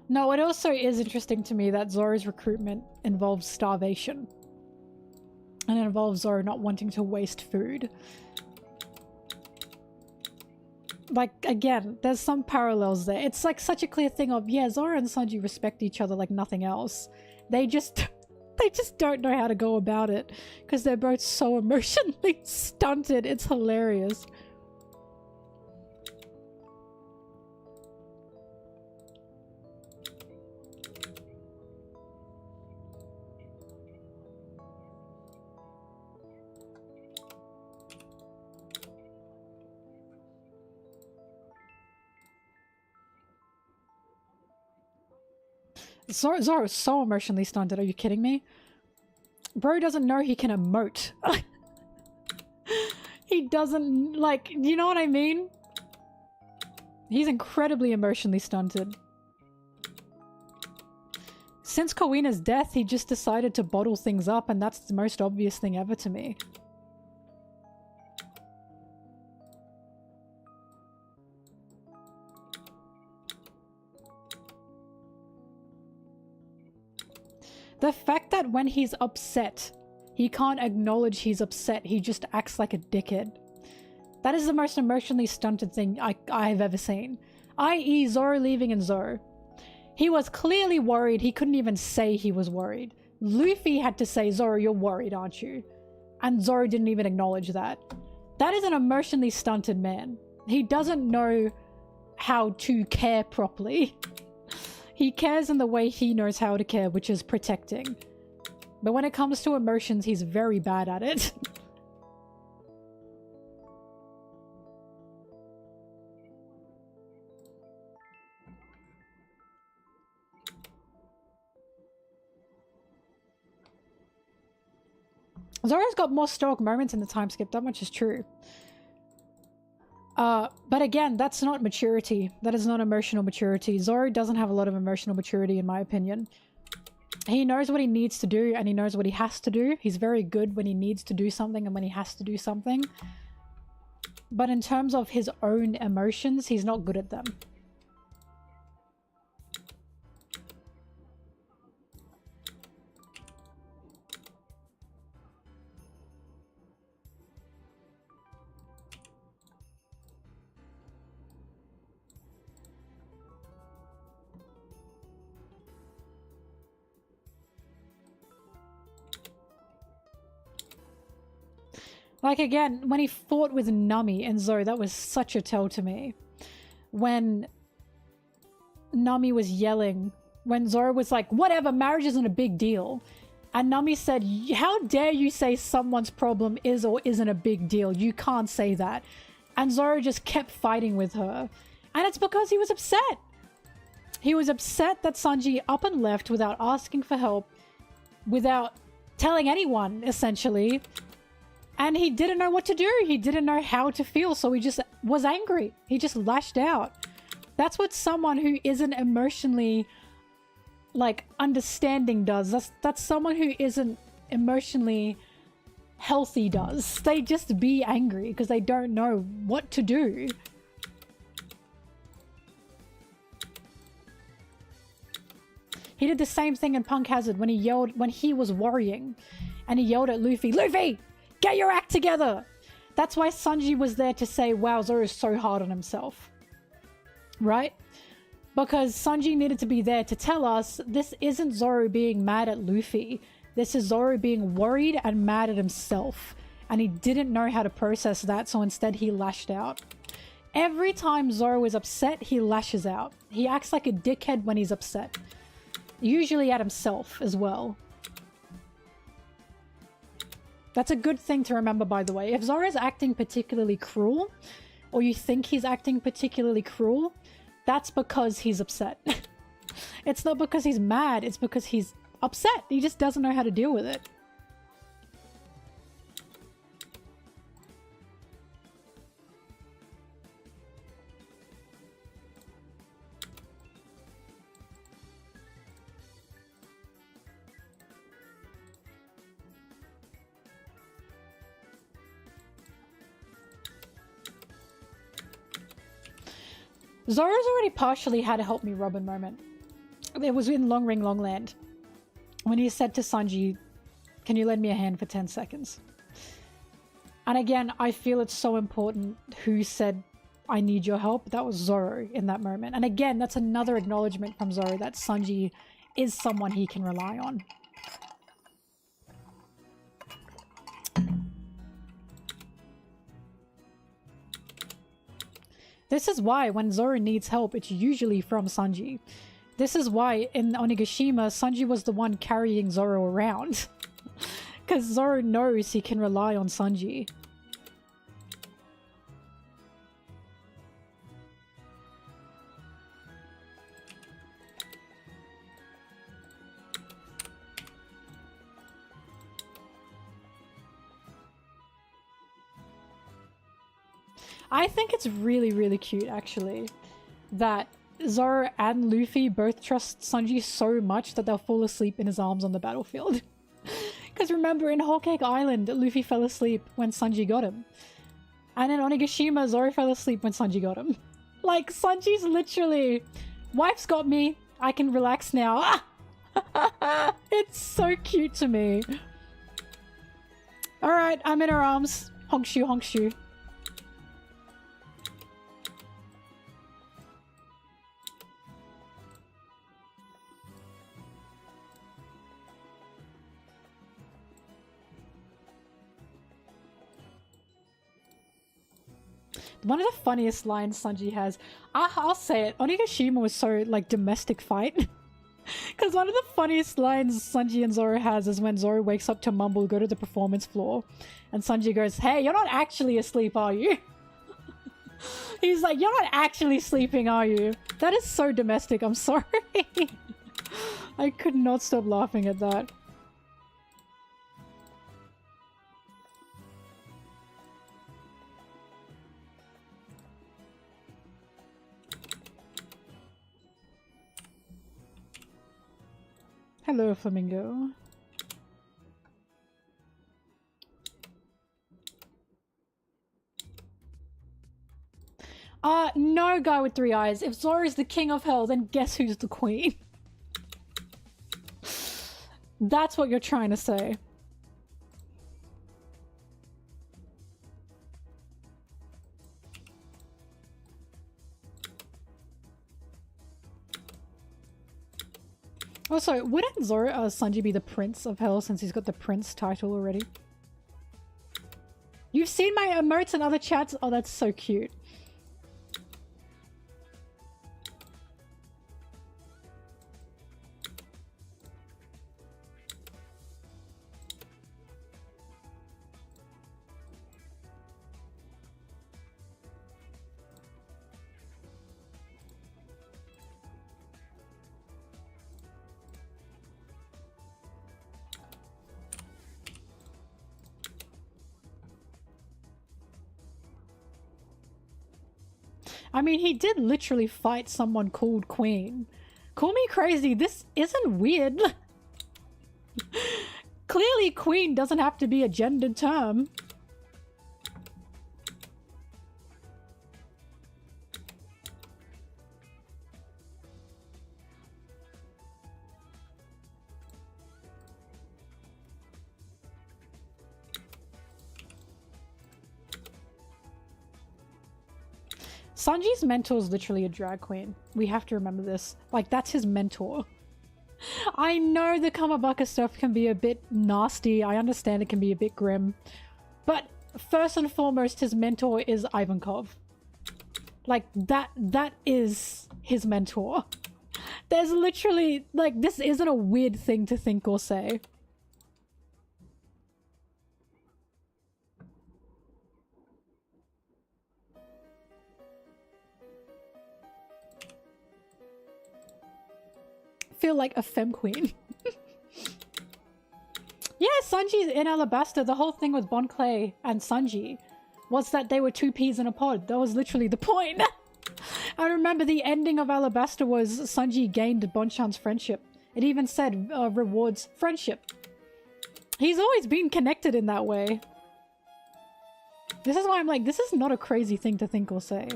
No, it also is interesting to me that Zoro's recruitment involves starvation. And it involves Zoro not wanting to waste food. Like, again, there's some parallels there. It's like such a clear thing of, yeah, Zoro and Sanji respect each other like nothing else. They just don't know how to go about it. Because they're both so emotionally stunted. It's hilarious. Zoro is so emotionally stunted, are you kidding me? Bro doesn't know he can emote. He doesn't, like, you know what I mean? He's incredibly emotionally stunted. Since Kowina's death, he just decided to bottle things up, and that's the most obvious thing ever to me. The fact that when he's upset, he can't acknowledge he's upset, he just acts like a dickhead. That is the most emotionally stunted thing I've ever seen. I.e. Zoro leaving in Zoro. He was clearly worried, he couldn't even say he was worried. Luffy had to say, Zoro, you're worried, aren't you? And Zoro didn't even acknowledge that. That is an emotionally stunted man. He doesn't know how to care properly. He cares in the way he knows how to care, which is protecting. But when it comes to emotions, he's very bad at it. Zoro's got more stoic moments in the time skip, that much is true. But again, that's not maturity. That is not emotional maturity. Zoro doesn't have a lot of emotional maturity, in my opinion. He knows what he needs to do, and he knows what he has to do. He's very good when he needs to do something and when he has to do something. But in terms of his own emotions, he's not good at them. Like, again, when he fought with Nami and Zoro, that was such a tell to me. When Nami was yelling, when Zoro was like, whatever, marriage isn't a big deal. And Nami said, how dare you say someone's problem is or isn't a big deal? You can't say that. And Zoro just kept fighting with her. And it's because he was upset. He was upset that Sanji up and left without asking for help, without telling anyone, essentially. And he didn't know what to do. He didn't know how to feel, so he just was angry. He just lashed out. That's what someone who isn't emotionally, like, understanding does. That's someone who isn't emotionally healthy does. They just be angry because they don't know what to do. He did the same thing in Punk Hazard when he yelled, when he was worrying. And he yelled at Luffy, Luffy! Get your act together! That's why Sanji was there to say, wow, Zoro's so hard on himself. Right? Because Sanji needed to be there to tell us this isn't Zoro being mad at Luffy. This is Zoro being worried and mad at himself. And he didn't know how to process that, so instead he lashed out. Every time Zoro is upset, he lashes out. He acts like a dickhead when he's upset. Usually at himself as well. That's a good thing to remember, by the way. If Zoro's acting particularly cruel, or you think he's acting particularly cruel, that's because he's upset. It's not because he's mad, it's because he's upset. He just doesn't know how to deal with it. Zoro's already partially had a help me Robin moment. It was in Long Ring Long Land. When he said to Sanji, can you lend me a hand for 10 seconds? And again, I feel it's so important who said, I need your help. That was Zoro in that moment. And again, that's another acknowledgement from Zoro that Sanji is someone he can rely on. This is why when Zoro needs help, it's usually from Sanji. This is why in Onigashima, Sanji was the one carrying Zoro around. Because Zoro knows he can rely on Sanji. I think it's really, really cute, actually, that Zoro and Luffy both trust Sanji so much that they'll fall asleep in his arms on the battlefield. Because remember, in Whole Cake Island, Luffy fell asleep when Sanji got him. And in Onigashima, Zoro fell asleep when Sanji got him. Like, Sanji's literally, wife's got me, I can relax now. It's so cute to me. Alright, I'm in her arms. Honkshu, honkshu. One of the funniest lines Sanji has, I'll say it, Onigashima was so, like, domestic fight. Because one of the funniest lines Sanji and Zoro has is when Zoro wakes up to Mumble go to the performance floor. And Sanji goes, hey, you're not actually asleep, are you? He's like, you're not actually sleeping, are you? That is so domestic, I'm sorry. I could not stop laughing at that. Hello, Flamingo. No guy with 3 eyes. If Zoro's the king of hell, then guess who's the queen? That's what you're trying to say. Also, wouldn't Sanji be the prince of hell since he's got the prince title already? You've seen my emotes and other chats? Oh, that's so cute. I mean, he did literally fight someone called Queen. Call me crazy, this isn't weird. Clearly, Queen doesn't have to be a gendered term. Sanji's mentor is literally a drag queen. We have to remember this. Like, that's his mentor. I know the Kamabaka stuff can be a bit nasty. I understand it can be a bit grim. But first and foremost, his mentor is Ivankov. Like, that is his mentor. There's literally, like, this isn't a weird thing to think or say. Feel like a femme queen. Yeah, Sanji's in Alabasta. The whole thing with Bon Clay and Sanji was that they were 2 peas in a pod. That was literally the point. I remember the ending of Alabasta was Sanji gained Bonchan's friendship. It even said rewards friendship. He's always been connected in that way. This is why I'm like, this is not a crazy thing to think or say.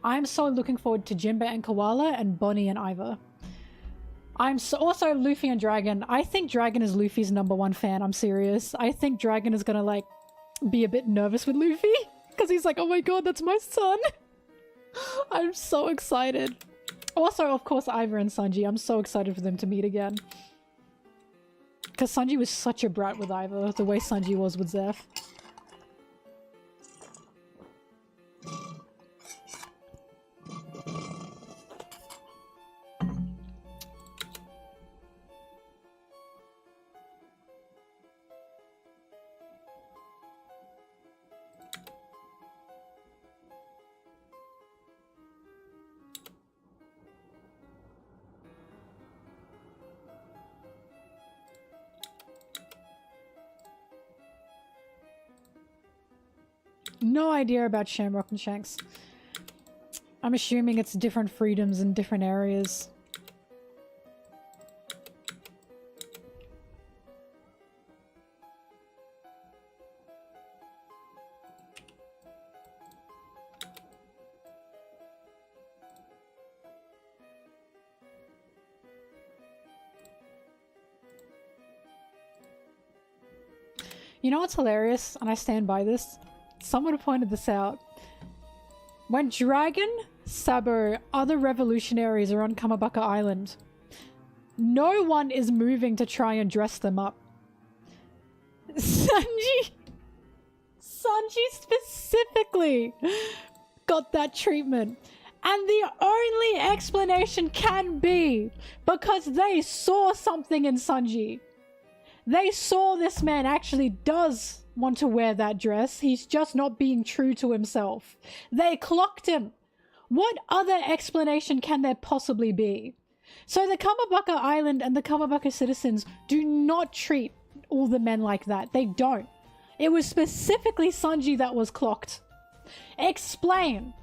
I'm so looking forward to Jinbe and Koala and Bonnie and Iva. I'm also Luffy and Dragon. I think Dragon is Luffy's #1 fan. I'm serious. I think Dragon is gonna like be a bit nervous with Luffy because he's like, oh my god, that's my son. I'm so excited. Also, of course, Iva and Sanji. I'm so excited for them to meet again. Because Sanji was such a brat with Iva, the way Sanji was with Zeph. No idea about Shamrock and Shanks. I'm assuming it's different freedoms in different areas. You know what's hilarious? And I stand by this. Someone pointed this out. When Dragon, Sabo, other revolutionaries are on Kamabaka Island, no one is moving to try and dress them up. Sanji Sanji specifically got that treatment. And the only explanation can be because they saw something in Sanji. They saw this man actually does want to wear that dress. He's just not being true to himself. They clocked him. What other explanation can there possibly be? So the Kamabaka Island and the Kamabaka citizens do not treat all the men like that. They don't. It was specifically Sanji that was clocked. Explain.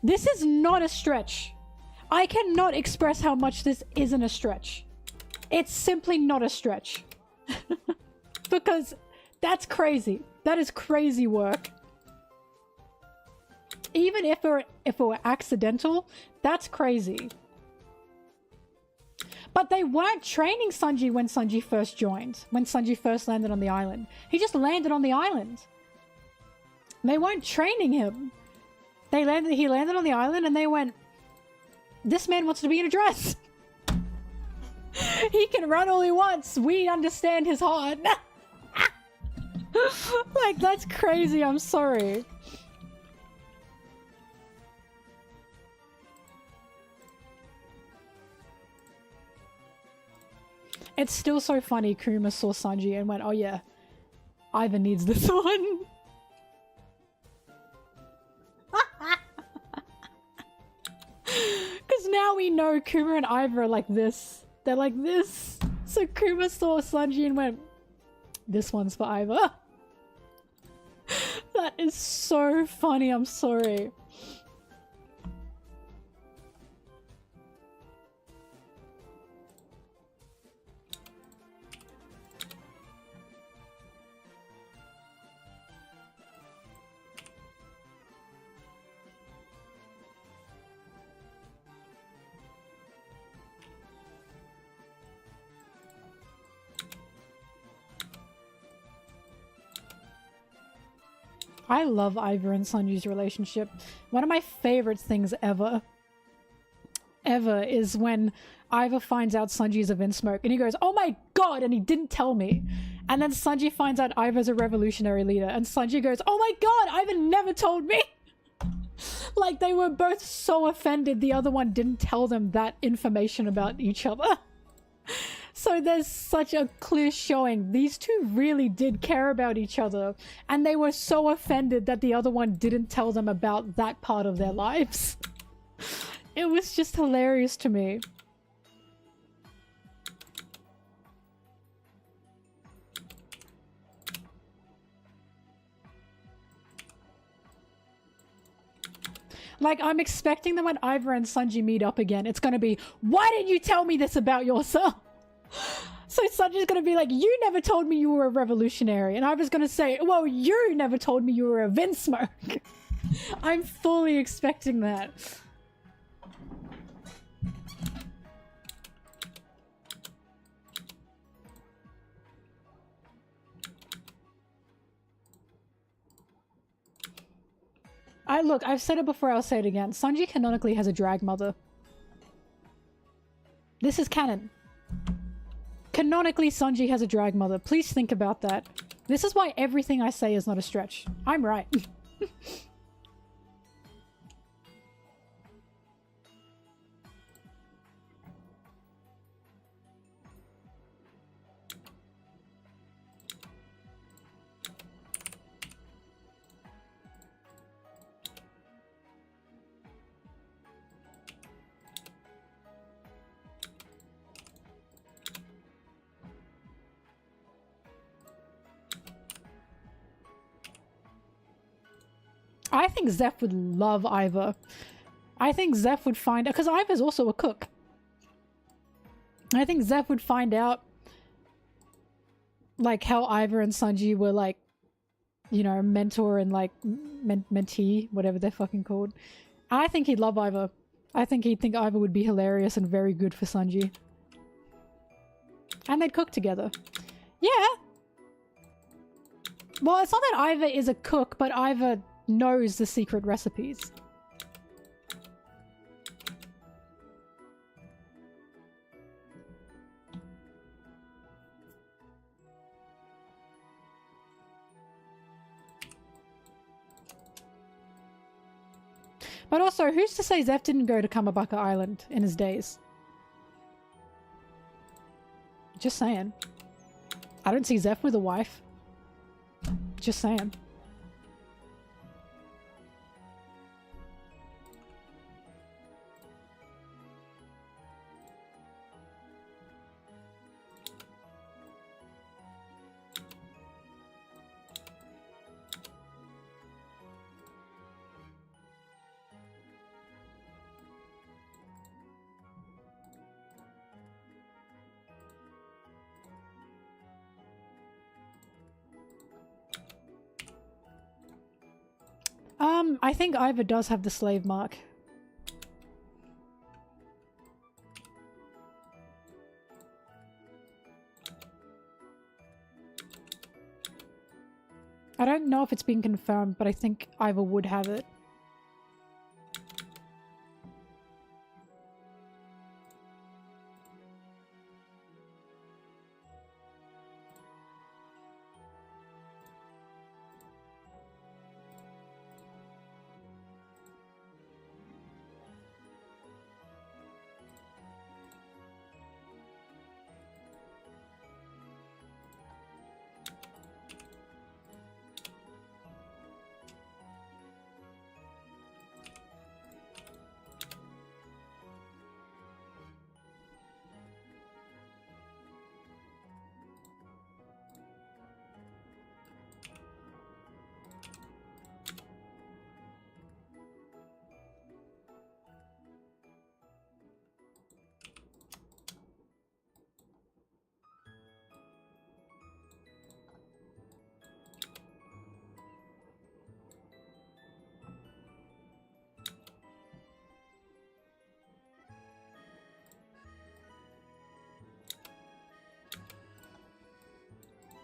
This is not a stretch. I cannot express how much this isn't a stretch. It's simply not a stretch. Because that's crazy. That is crazy work. Even if it were accidental, that's crazy. But they weren't training Sanji when Sanji first joined. When Sanji first landed on the island. He just landed on the island. They weren't training him. He landed on the island and they went, this man wants to be in a dress. He can run all he wants. We understand his heart. Like, that's crazy. I'm sorry. It's still so funny. Kuruma saw Sanji and went, oh yeah, Ivan needs this one. Because now we know Kuma and Iva are like this. They're like this. So Kuma saw Sanji and went, this one's for Iva. That is so funny. I'm sorry. I love Iva and Sanji's relationship. One of my favorite things ever is when Iva finds out Sanji's a Vinsmoke and he goes, oh my god, and he didn't tell me. And then Sanji finds out Iva's a revolutionary leader and Sanji goes, oh my god, Iva never told me. Like, they were both so offended the other one didn't tell them that information about each other. So there's such a clear showing these two really did care about each other and they were so offended that the other one didn't tell them about that part of their lives. It was just hilarious to me. Like, I'm expecting that when Iva and Sanji meet up again, it's gonna be, why didn't you tell me this about yourself? So Sanji's gonna be like, you never told me you were a revolutionary. And Iva's gonna say, well, you never told me you were a Vinsmoke. I'm fully expecting that. Look, I've said it before, I'll say it again. Sanji canonically has a drag mother. This is canon. Canonically, Sanji has a drag mother. Please think about that. This is why everything I say is not a stretch. I'm right. I think Zeph would love Iva. I think Zeph would find out, because Iva's also a cook. I think Zeph would find out, like, how Iva and Sanji were, like, you know, mentor and, like, mentee, whatever they're fucking called. I think he'd love Iva. I think he'd think Iva would be hilarious and very good for Sanji. And they'd cook together. Yeah! Well, it's not that Iva is a cook, but Iva knows the secret recipes. But also, who's to say Zeph didn't go to Kamabaka Island in his days? Just saying. I don't see Zeph with a wife. Just saying. I think Iva does have the slave mark. I don't know if it's been confirmed, but I think Iva would have it.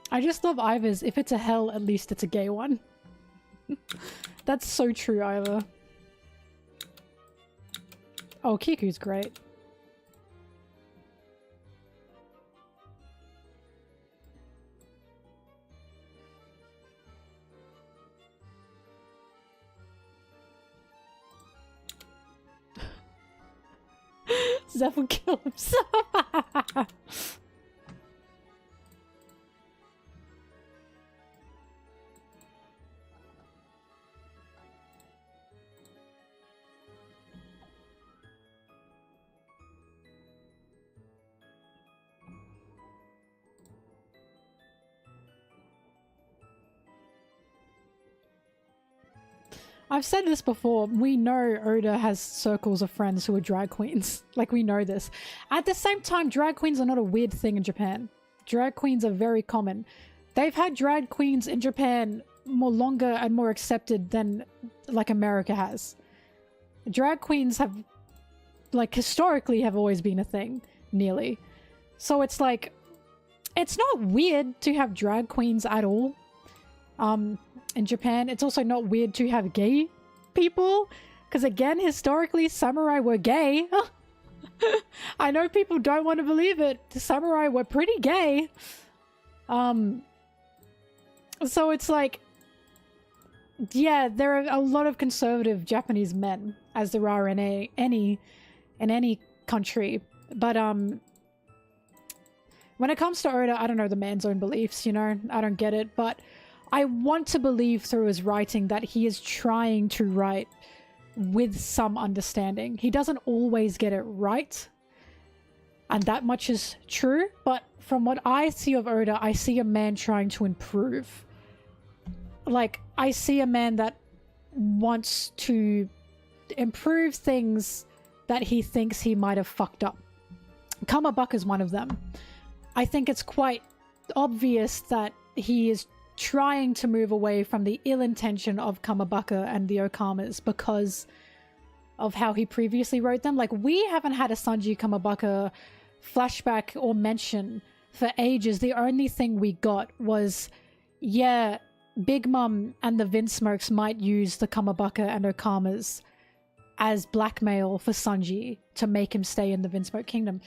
I just love Iva's. If it's a hell, at least it's a gay one. That's so true, Iva. Oh, Kiku's great. Zeph will kill himself. I've said this before, we know Oda has circles of friends who are drag queens. Like, we know this. At the same time, drag queens are not a weird thing in Japan. Drag queens are very common. They've had drag queens in Japan more longer and more accepted than, like, America has. Drag queens have, like, historically have always been a thing, nearly. So it's like, it's not weird to have drag queens at all. In Japan, it's also not weird to have gay people, because again, historically, samurai were gay. I know people don't want to believe it. The samurai were pretty gay. So it's like, yeah, there are a lot of conservative Japanese men, as there are in any country. But when it comes to Oda, I don't know the man's own beliefs, you know? I don't get it, but I want to believe through his writing that he is trying to write with some understanding. He doesn't always get it right, and that much is true, but from what I see of Oda, I see a man trying to improve. Like, I see a man that wants to improve things that he thinks he might have fucked up. Kamabaka is one of them. I think it's quite obvious that he is trying to move away from the ill intention of Kamabaka and the Okamas because of how he previously wrote them. Like, we haven't had a Sanji Kamabaka flashback or mention for ages. The only thing we got was, yeah, Big Mom and the Vinsmokes might use the Kamabaka and Okamas as blackmail for Sanji to make him stay in the Vinsmoke Kingdom,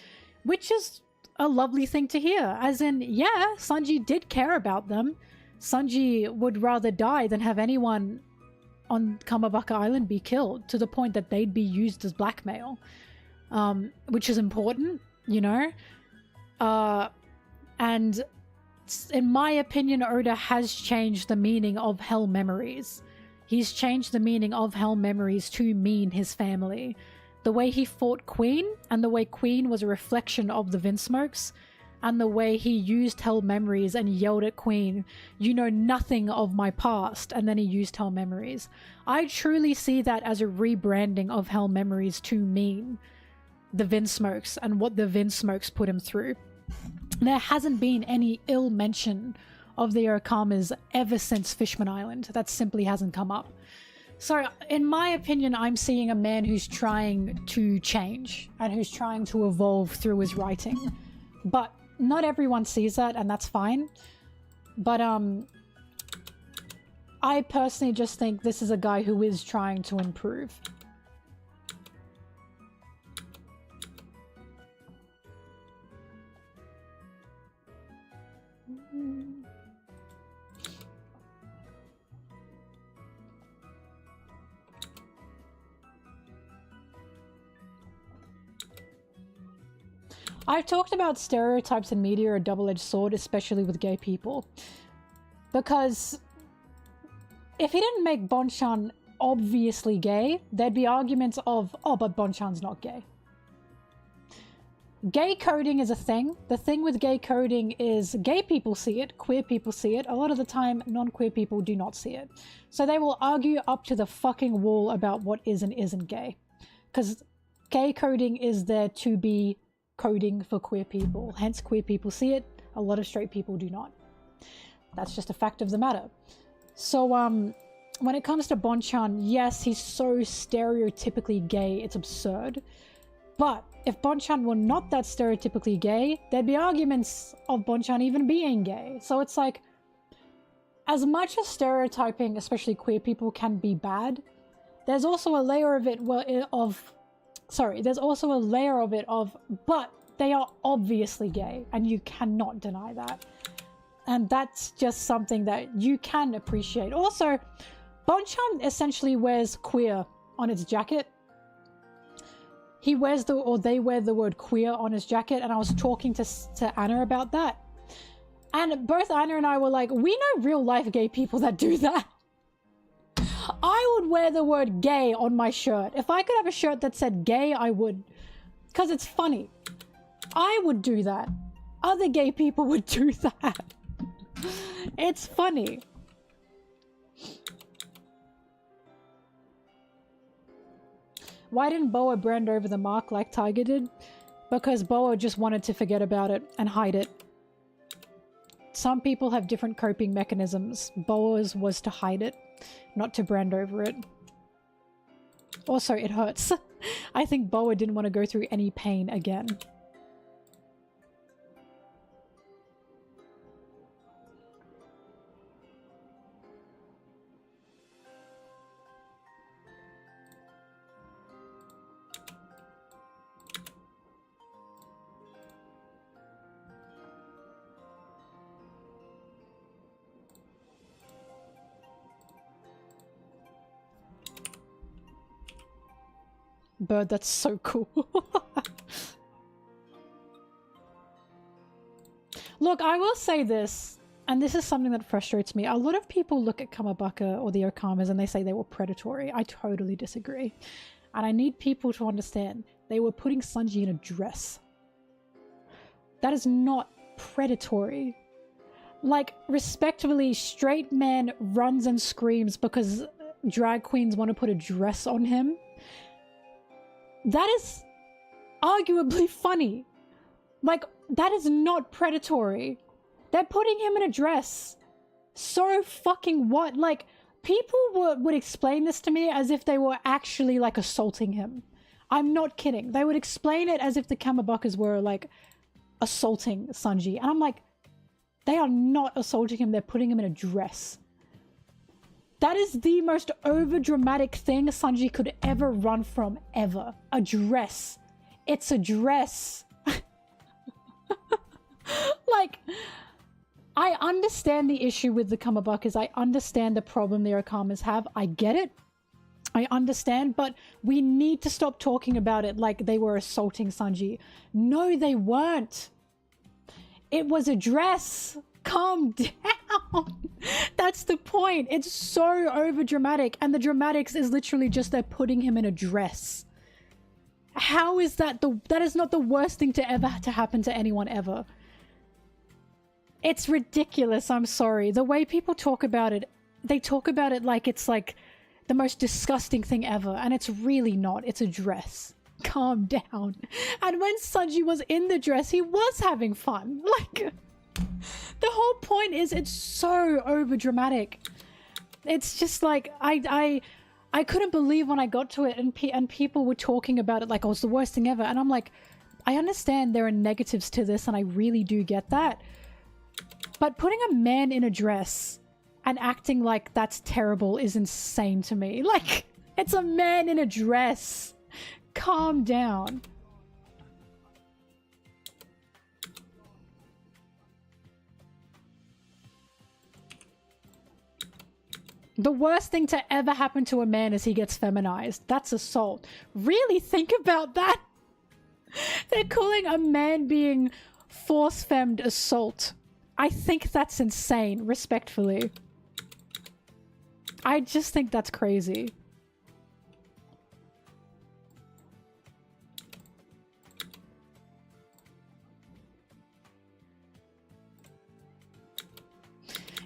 which is a lovely thing to hear. As in, yeah, Sanji did care about them. Sanji would rather die than have anyone on Kamabaka Island be killed, to the point that they'd be used as blackmail, which is important, you know? And in my opinion, Oda has changed the meaning of Hell Memories. He's changed the meaning of Hell Memories to mean his family. The way he fought Queen, and the way Queen was a reflection of the Vinsmokes, and the way he used Hell Memories and yelled at Queen, "You know nothing of my past," and then he used Hell Memories. I truly see that as a rebranding of Hell Memories to mean the Vinsmokes and what the Vinsmokes put him through. There hasn't been any ill mention of the Okamas ever since Fishman Island. That simply hasn't come up. So, in my opinion, I'm seeing a man who's trying to change and who's trying to evolve through his writing. But not everyone sees that, and that's fine. But I personally just think this is a guy who is trying to improve. I've talked about stereotypes in media are a double-edged sword, especially with gay people. Because if he didn't make Bonchan obviously gay, there'd be arguments of, oh, but Bonchan's not gay. Gay coding is a thing. The thing with gay coding is gay people see it, queer people see it. A lot of the time, non-queer people do not see it. So they will argue up to the fucking wall about what is and isn't gay. Because gay coding is there to be coding for queer people. Hence, queer people see it. A lot of straight people do not. That's just a fact of the matter. So, when it comes to Bonchan, yes, he's so stereotypically gay, it's absurd. But if Bonchan were not that stereotypically gay, there'd be arguments of Bonchan even being gay. So it's like, as much as stereotyping, especially queer people, can be bad, there's also a layer of it there's also a layer of it of, but they are obviously gay, and you cannot deny that. And that's just something that you can appreciate. Also, Bonchan essentially wears queer on its jacket. He wears they wear the word queer on his jacket, and I was talking to Anna about that. And both Anna and I were like, we know real life gay people that do that. I would wear the word gay on my shirt. If I could have a shirt that said gay, I would. Because it's funny. I would do that. Other gay people would do that. It's funny. Why didn't Boa brand over the mark like Tiger did? Because Boa just wanted to forget about it and hide it. Some people have different coping mechanisms. Boa's was to hide it, not to brand over it. Also, it hurts. I think Boa didn't want to go through any pain again. Bird, that's so cool. Look, I will say this, and this is something that frustrates me. A lot of people look at Kamabaka or the Okamas and they say they were predatory. I totally disagree. And I need people to understand they were putting Sanji in a dress. That is not predatory. Like, respectively, straight man runs and screams because drag queens want to put a dress on him. That is arguably funny. Like, that is not predatory. They're putting him in a dress. So fucking what? Like, people would explain this to me as if they were actually, like, assaulting him. I'm not kidding. They would explain it as if the Kamabakas were, like, assaulting Sanji. And I'm like, they are not assaulting him. They're putting him in a dress. That is the most overdramatic thing Sanji could ever run from, ever. A dress. It's a dress. Like, I understand the issue with the Kamabukas. I understand the problem the Okamas have. I get it. I understand, but we need to stop talking about it like they were assaulting Sanji. No, they weren't. It was a dress. Calm down. That's the point. It's so over dramatic, and the dramatics is literally just they're putting him in a dress. How is that that is not the worst thing to ever to happen to anyone ever. It's ridiculous, I'm sorry. The way people talk about it, they talk about it like it's like the most disgusting thing ever, and it's really not. It's a dress. Calm down. And when Sanji was in the dress, he was having fun. Like, the whole point is it's so over dramatic. It's just like I couldn't believe when I got to it, and people were talking about it like, oh, it's the worst thing ever. And I'm like, I understand there are negatives to this, and I really do get that. But putting a man in a dress and acting like that's terrible is insane to me. Like, it's a man in a dress. Calm down. The worst thing to ever happen to a man is he gets feminized. That's assault. Really think about that. They're calling a man being force-femmed assault. I think that's insane, respectfully. I just think that's crazy.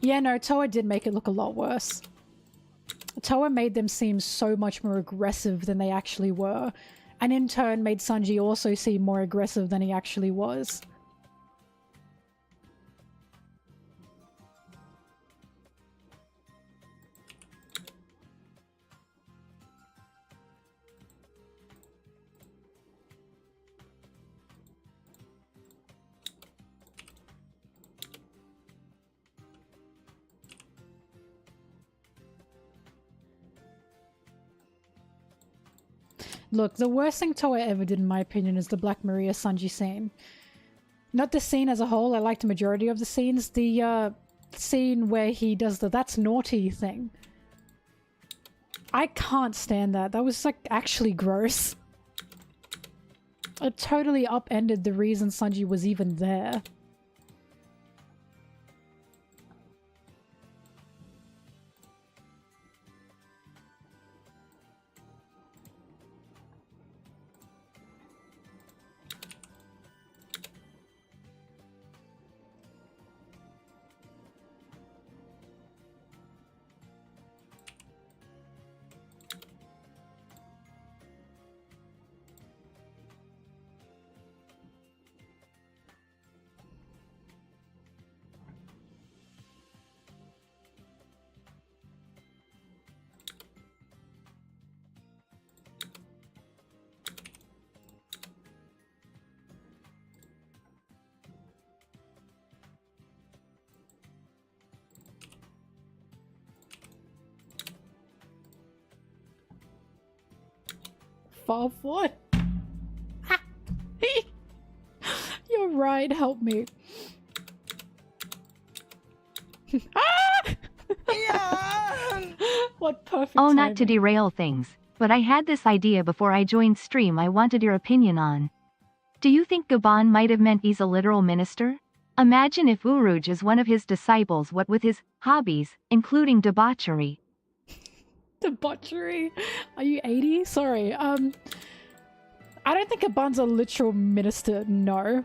Yeah, no, Toa did make it look a lot worse. Toa made them seem so much more aggressive than they actually were, and in turn made Sanji also seem more aggressive than he actually was. Look, the worst thing Toa ever did, in my opinion, is the Black Maria Sanji scene. Not the scene as a whole, I liked the majority of the scenes. The scene where he does the "that's naughty" thing. I can't stand that. That was, like, actually gross. It totally upended the reason Sanji was even there. Far forward. You're right, help me. What perfect Oh, timing. not to derail things, but I had this idea before I joined stream I wanted your opinion on. Do you think Gaban might have meant he's a literal minister? Imagine if Uruj is one of his disciples, what with his hobbies, including debauchery. Debauchery? Are you 80? Sorry. I don't think Gaban's a literal minister, no.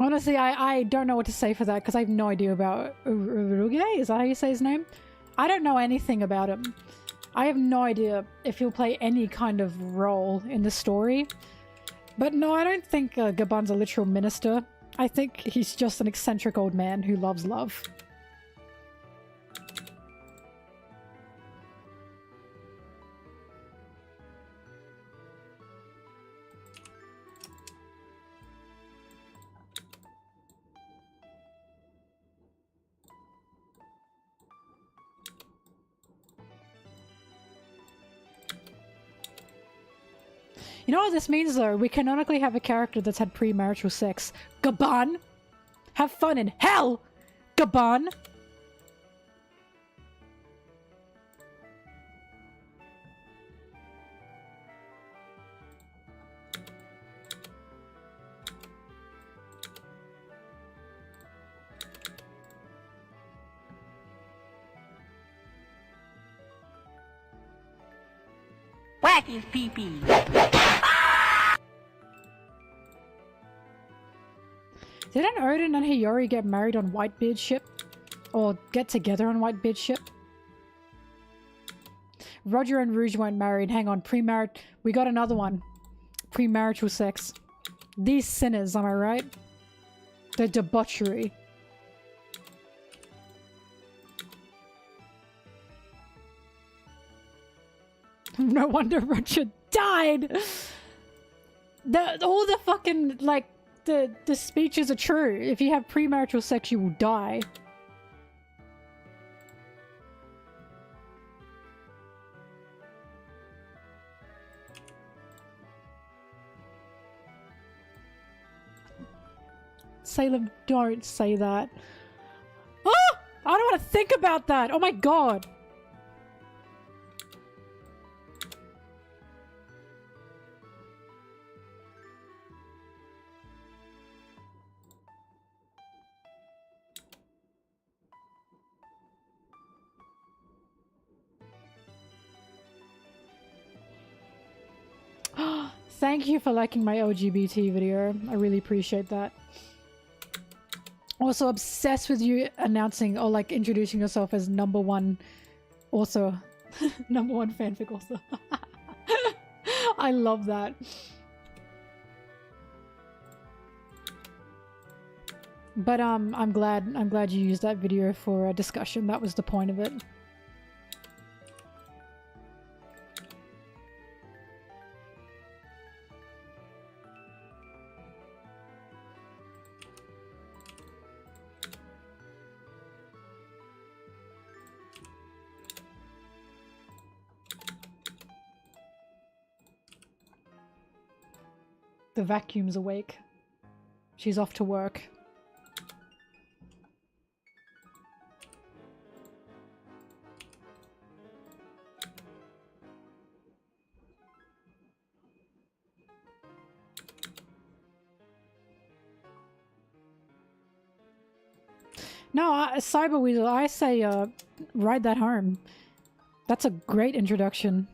Honestly, I don't know what to say for that because I have no idea about Uruge? Is that how you say his name? I don't know anything about him. I have no idea if he'll play any kind of role in the story. But no, I don't think Gaban's a literal minister. I think he's just an eccentric old man who loves love. You know what this means though? We canonically have a character that's had premarital sex. Gaban Have fun in hell, Gabon! Whack his pee-pee. Didn't Odin and Hiyori get married on Whitebeard's ship? Or get together on Whitebeard's ship? Roger and Rouge weren't married. Hang on, we got another one. Premarital sex. These sinners, am I right? The debauchery. No wonder Roger died! All the fucking, like, the speeches are true. If you have premarital sex, you will die. Salem, don't say that. Oh! I don't want to think about that! Oh my god! Thank you for liking my LGBT video. I really appreciate that. Also obsessed with you announcing or like introducing yourself as #1 author. #1 fanfic author. I love that. But I'm glad you used that video for a discussion. That was the point of it. The vacuum's awake. She's off to work. No, Cyber Weasel, I say ride that home. That's a great introduction.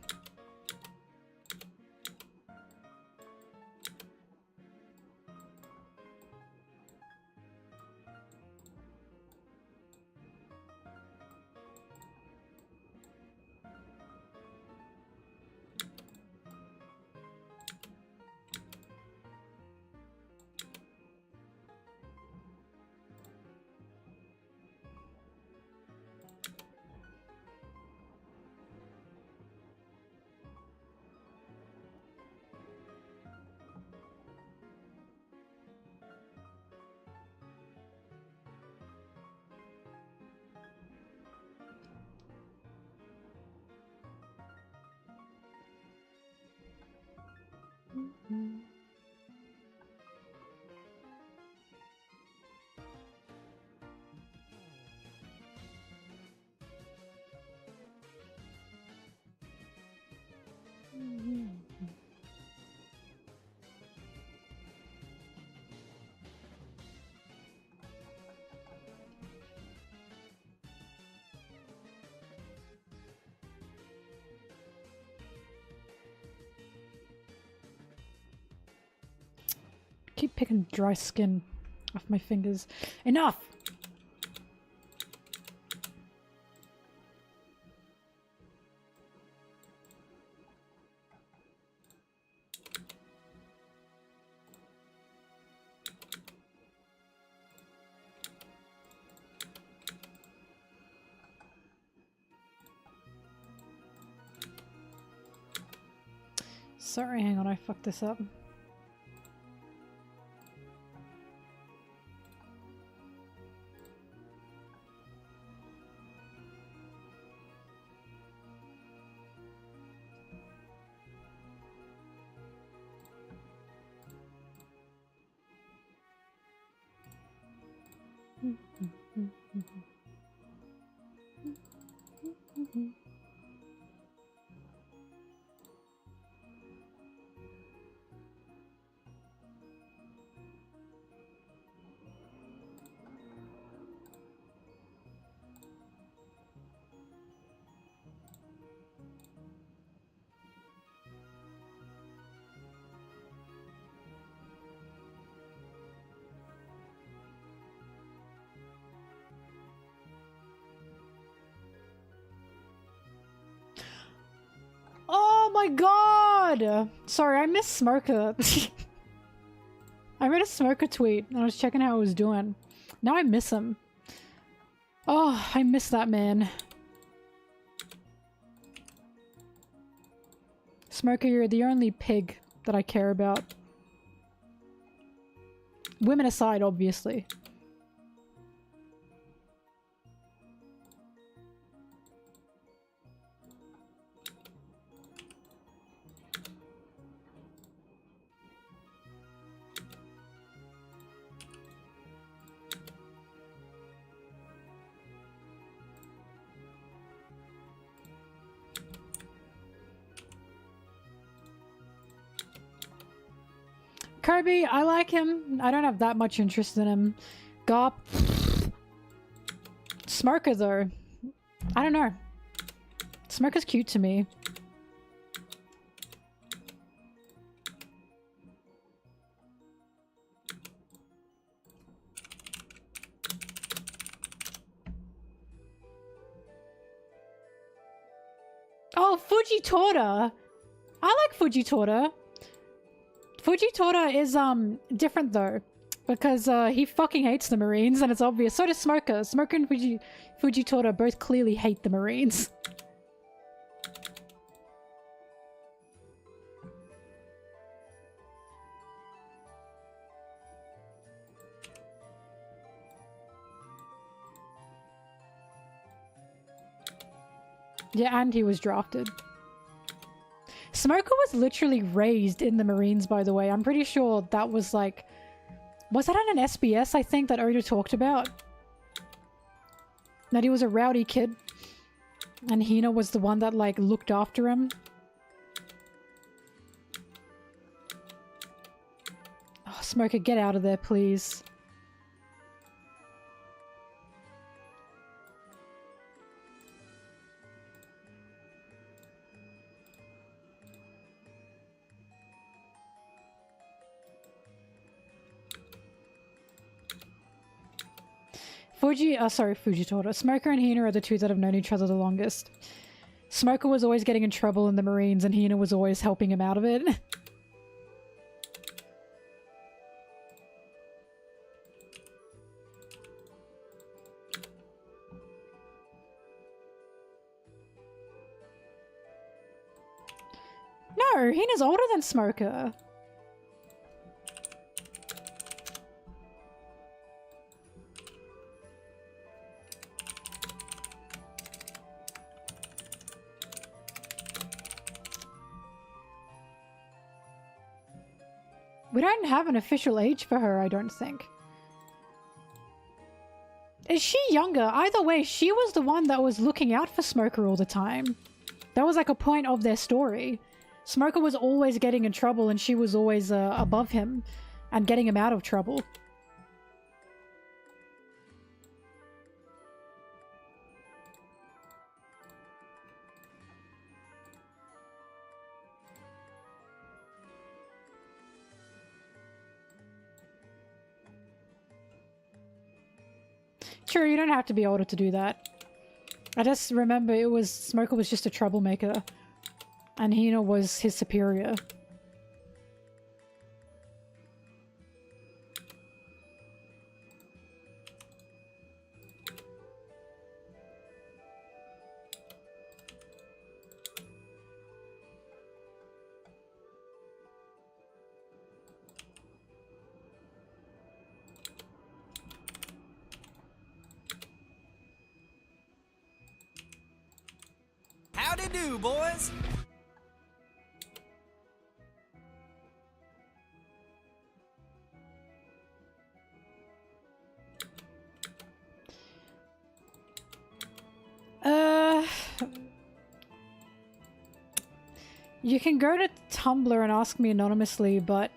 Keep picking dry skin off my fingers. Enough! Sorry, hang on, I fucked this up. Oh my god! Sorry, I missed Smirker. I read a Smirker tweet and I was checking how he was doing. Now I miss him. Oh, I miss that man. Smirker, you're the only pig that I care about. Women aside, obviously. Kirby, I like him. I don't have that much interest in him. Gop. Smirker, though. I don't know. Smirker's cute to me. Oh, Fujitora! I like Fujitora. Fujitora is, different though. Because, he fucking hates the Marines, and it's obvious. So does Smirker. Smirker and Fujitora both clearly hate the Marines. Yeah, and he was drafted. Smoker was literally raised in the Marines, by the way. I'm pretty sure that was like... Was that on an SBS, I think, that Oda talked about? That he was a rowdy kid. And Hina was the one that, like, looked after him. Oh, Smoker, get out of there, please. Fujitora. Smoker and Hina are the two that have known each other the longest. Smoker was always getting in trouble in the Marines and Hina was always helping him out of it. No, Hina's older than Smoker. We don't have an official age for her, I don't think. Is she younger? Either way, she was the one that was looking out for Smoker all the time. That was like a point of their story. Smoker was always getting in trouble and she was always above him and getting him out of trouble. Sure, you don't have to be older to do that. I just remember it was... Smoker was just a troublemaker. And Hina was his superior. Howdy do, boys! You can go to Tumblr and ask me anonymously, but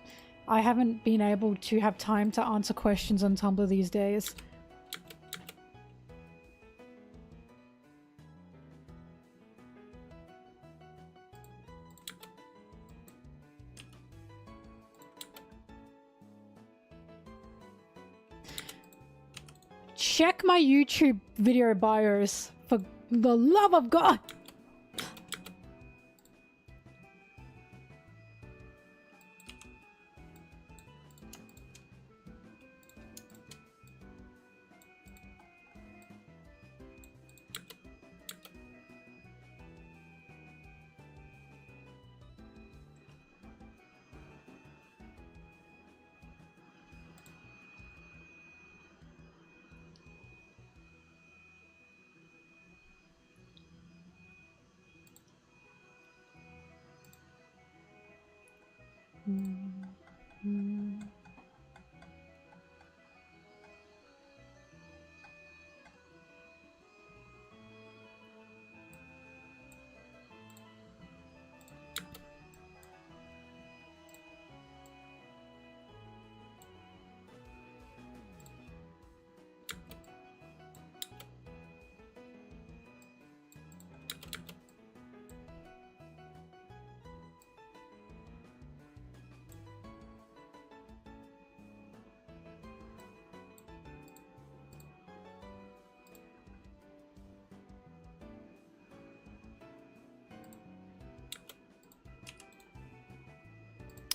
I haven't been able to have time to answer questions on Tumblr these days. Check my YouTube video bios, for the love of God!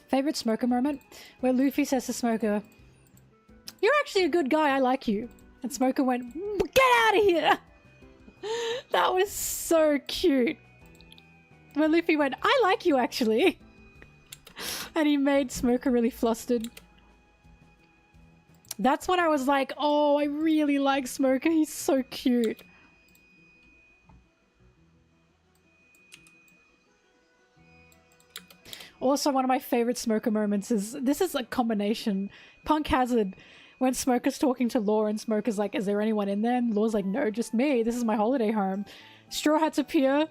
Favorite Smoker moment? Where Luffy says to Smoker, "You're actually a good guy, I like you." And Smoker went, "Get out of here!" That was so cute. Where Luffy went, "I like you actually." And he made Smoker really flustered. That's when I was like, oh, I really like Smoker, he's so cute. Also, one of my favorite Smoker moments is, this is a combination. Punk Hazard, when Smoker's talking to Law and Smoker's like, "Is there anyone in there?" And Law's like, "No, just me. This is my holiday home." Straw Hats appear.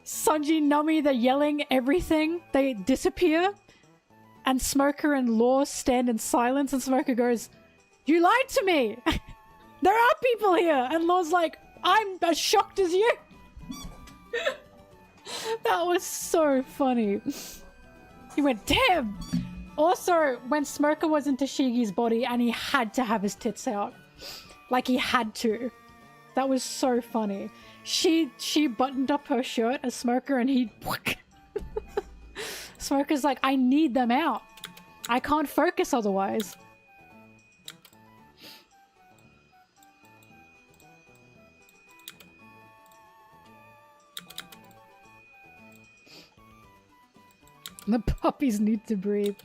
Sanji, Nami, they're yelling everything. They disappear. And Smoker and Law stand in silence and Smoker goes, "You lied to me! There are people here!" And Law's like, "I'm as shocked as you!" That was so funny. He went, "Damn!" Also, when Smoker was in Tashigi's body and he had to have his tits out. Like, he had to. That was so funny. She buttoned up her shirt as Smoker and he... Smoker's like, "I need them out. I can't focus otherwise." The puppies need to breathe.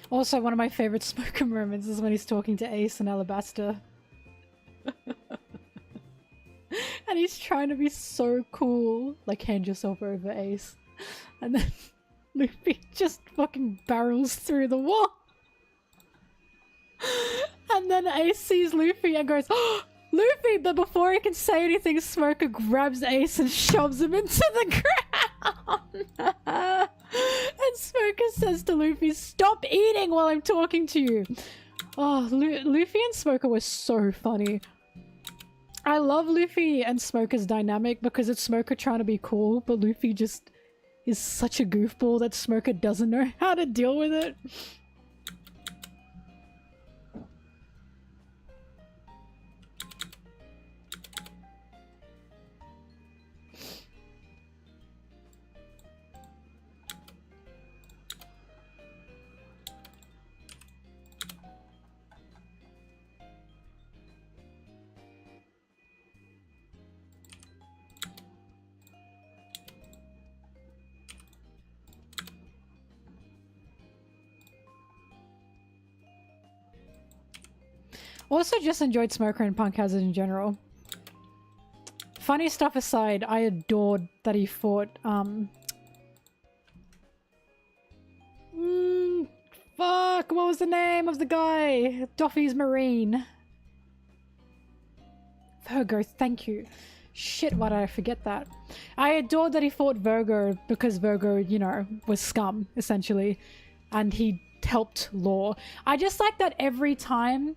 Also, one of my favorite Smoker moments is when he's talking to Ace and Alabaster. And he's trying to be so cool. Like, hand yourself over, Ace. And then Luffy just fucking barrels through the wall. And then Ace sees Luffy and goes, "Oh, Luffy!" But before he can say anything, Smoker grabs Ace and shoves him into the ground. And And Smoker says to Luffy, stop eating while I'm talking to you. Oh, Luffy and Smoker were so funny. I love Luffy and Smoker's dynamic because it's Smoker trying to be cool, but Luffy just is such a goofball that Smoker doesn't know how to deal with it. Also just enjoyed Smoker and Punk Hazard in general. Funny stuff aside, I adored that he fought, fuck, what was the name of the guy? Doffy's Marine. Virgo, thank you. Shit, why did I forget that? I adored that he fought Virgo because Virgo, you know, was scum, essentially. And he helped Law. I just like that every time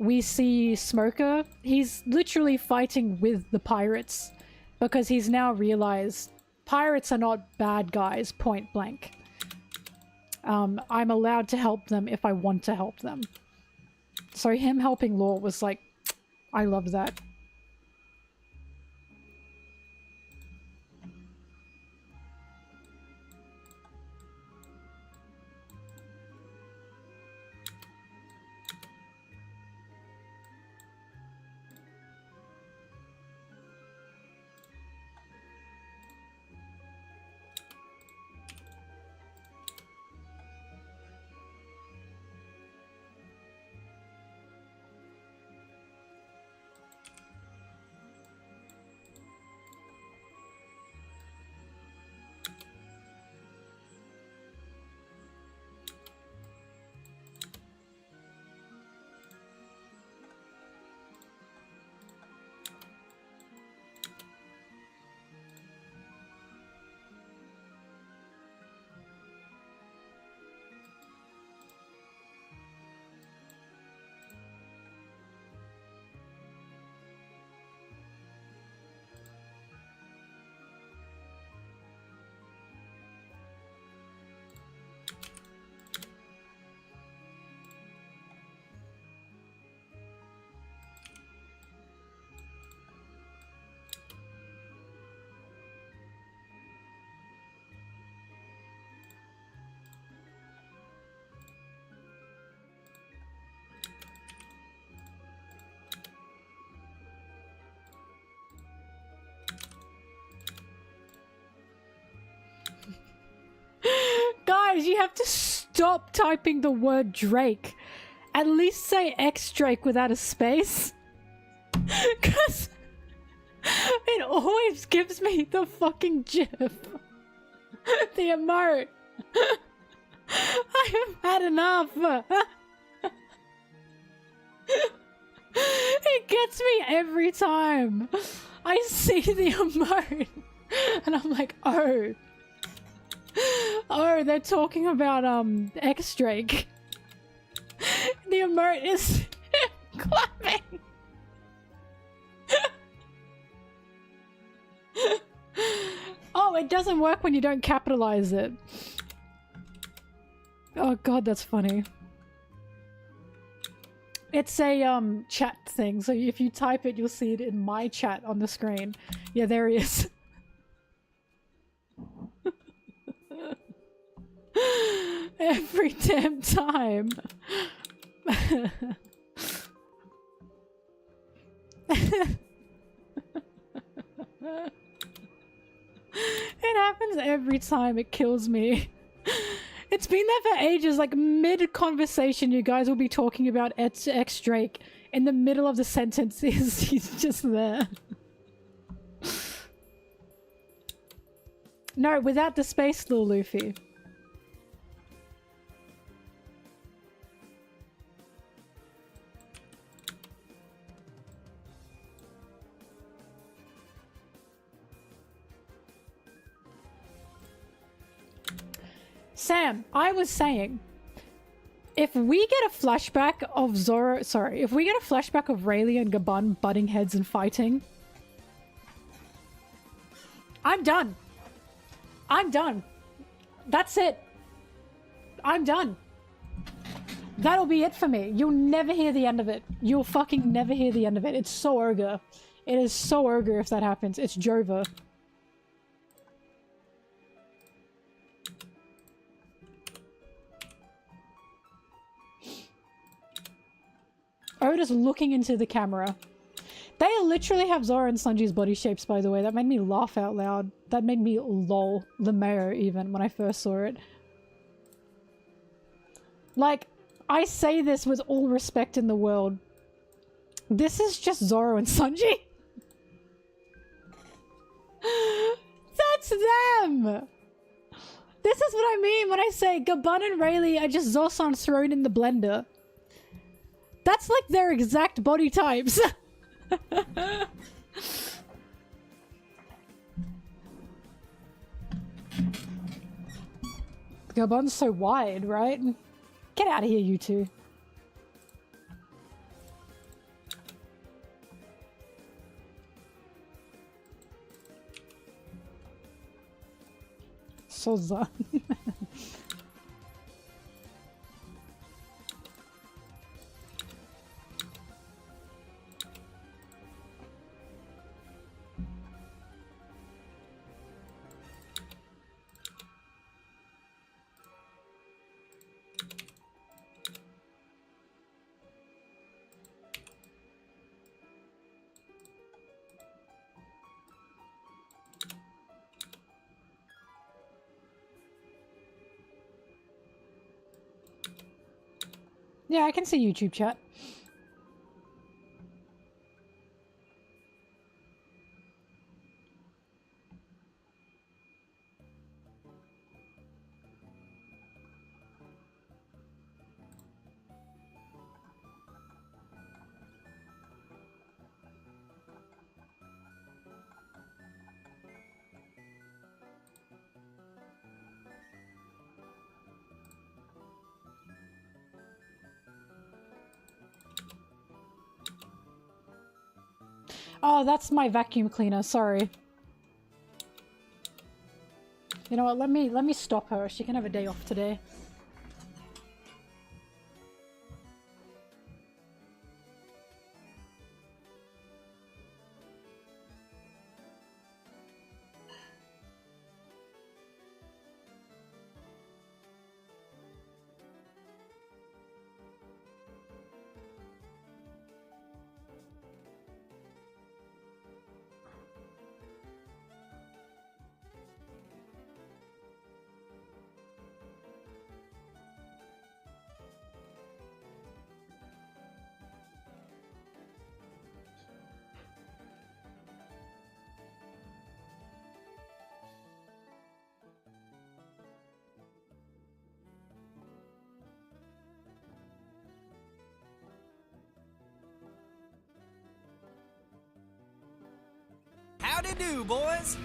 we see Smoker, he's literally fighting with the pirates because he's now realized pirates are not bad guys, point blank. I'm allowed to help them if I want to help them. So him helping Law was like, I love that. Guys, you have to stop typing the word Drake. At least say X Drake without a space. Because it always gives me the fucking gif. The emote. I have had enough. It gets me every time. I see the emote. And I'm like, oh. Oh, they're talking about, X Drake. The emote is clapping. Oh, it doesn't work when you don't capitalize it. Oh god, that's funny. It's a, chat thing, so if you type it, you'll see it in my chat on the screen. Yeah, there he is. Every damn time. It happens every time. It kills me. It's been there for ages. Like mid-conversation, you guys will be talking about X Drake. In the middle of the sentence, he's just there. No, without the space, little Luffy. Sam, I was saying, if we get a flashback of Zoro, sorry, if we get a flashback of Rayleigh and Gabon butting heads and fighting, I'm done. I'm done. That's it. I'm done. That'll be it for me. You'll never hear the end of it. You'll fucking never hear the end of it. It's so ogre. It is so ogre if that happens. It's Jova. Oda's looking into the camera. They literally have Zoro and Sanji's body shapes, by the way. That made me laugh out loud. That made me lol. The mayo, even, when I first saw it. Like, I say this with all respect in the world. This is just Zoro and Sanji. That's them! This is what I mean when I say Gabon and Rayleigh are just Zosan thrown in the blender. That's like their exact body types. Gabon's so wide, right? Get out of here, you two. Sozan. Yeah, I can see YouTube chat. Oh, that's my vacuum cleaner, sorry. You know what, let me stop her. She can have a day off today. Howdy do, boys.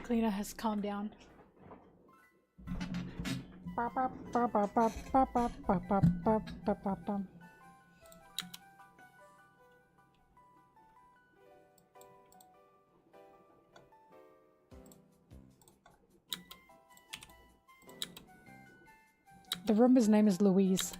cleaner has calmed down. The Roomba's name is Louise.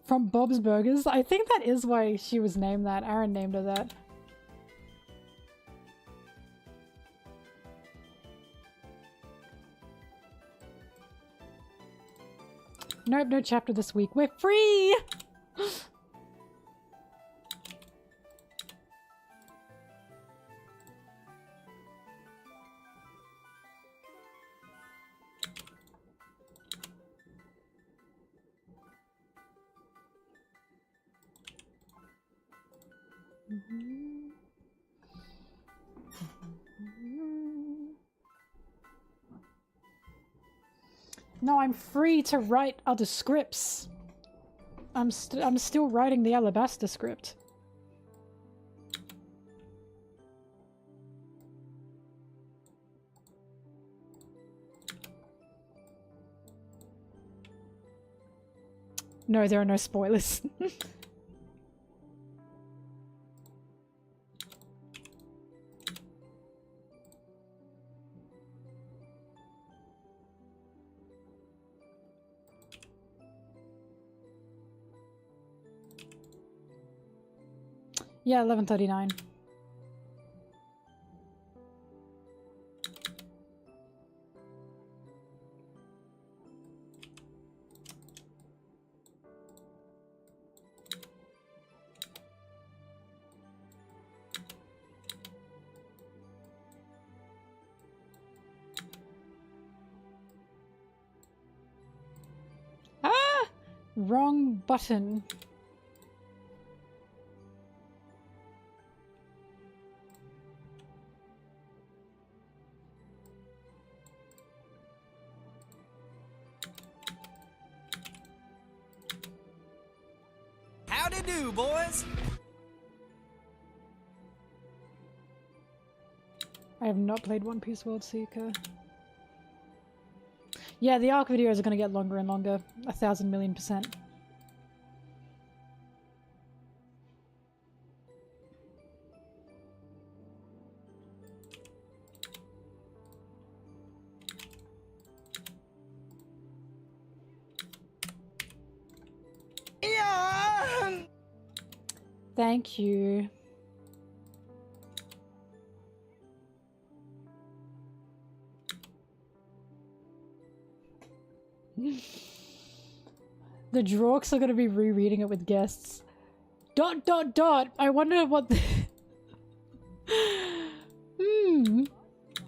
From Bob's Burgers? I think that is why she was named that. Aaron named her that. Nope, no chapter this week. We're free! No, I'm free to write other scripts. I'm still writing the Alabaster script. No, there are no spoilers. Yeah, 11:39. Ah! Wrong button. Howdy do, boys. I have not played One Piece World Seeker. Yeah, the arc videos are going to get longer and longer. 1,000,000,000%. Yeah. Thank you. The Drorks are going to be rereading it with guests. ... I wonder what the...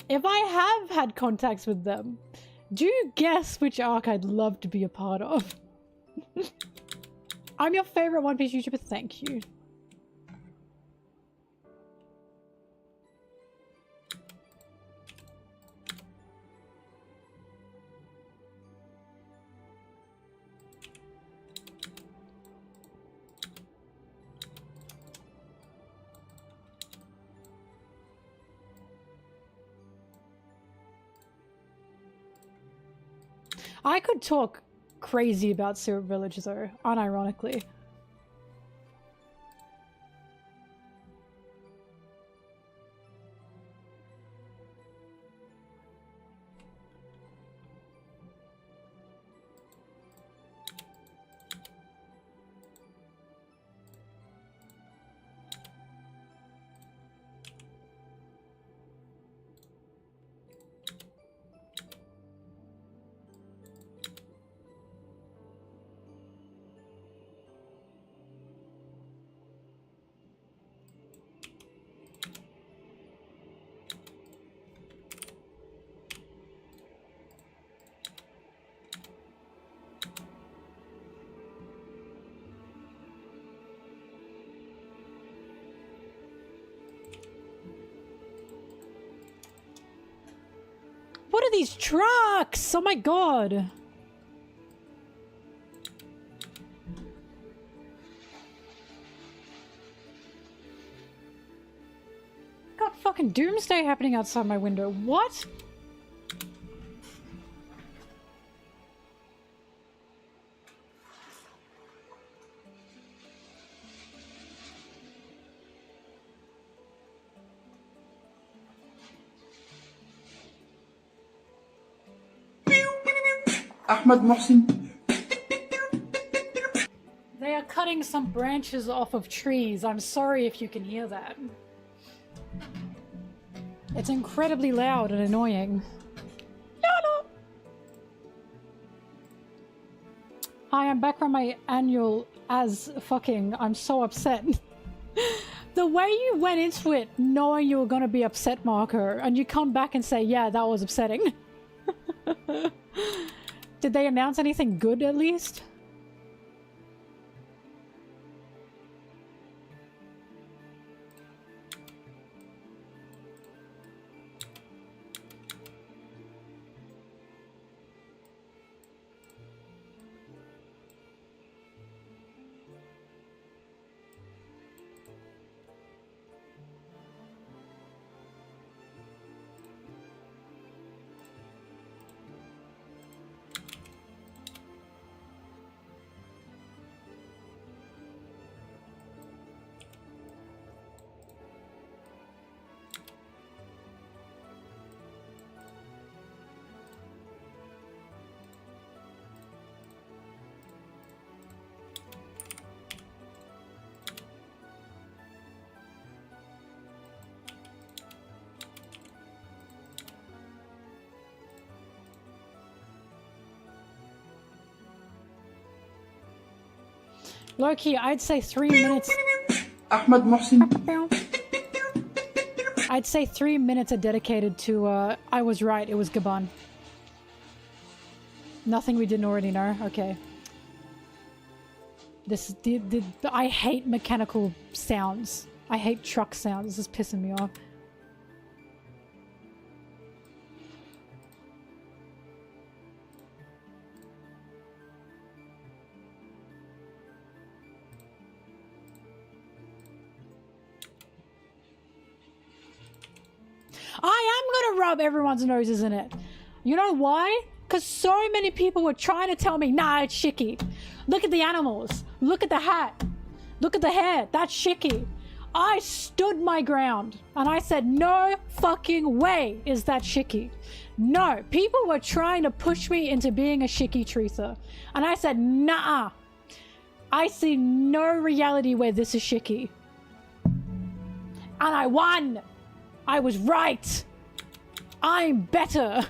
If I have had contacts with them, do you guess which arc I'd love to be a part of? I'm your favorite One Piece YouTuber, thank you. I could talk crazy about Syrup Village though, unironically. What are these trucks? Oh my god. Got fucking doomsday happening outside my window. What? Ahmed Mohsin. They are cutting some branches off of trees. I'm sorry if you can hear that. It's incredibly loud and annoying. No. Hi, I'm back from my annual as fucking. I'm so upset. The way you went into it knowing you were gonna be upset, Marco, and you come back and say, yeah, that was upsetting. Did they announce anything good at least? Loki, I'd say 3 minutes. Ahmed Mohsin. I'd say 3 minutes are dedicated to, I was right, it was Gabon. Nothing we didn't already know? Okay. This, I hate mechanical sounds. I hate truck sounds. This is pissing me off. I am gonna rub everyone's noses in it. You know why? Because so many people were trying to tell me, nah, it's shicky. Look at the animals. Look at the hat. Look at the hair. That's shicky. I stood my ground and I said, no fucking way is that shicky. No, people were trying to push me into being a shicky truther. And I said, nah. I see no reality where this is shicky. And I won. I was right. I'm better.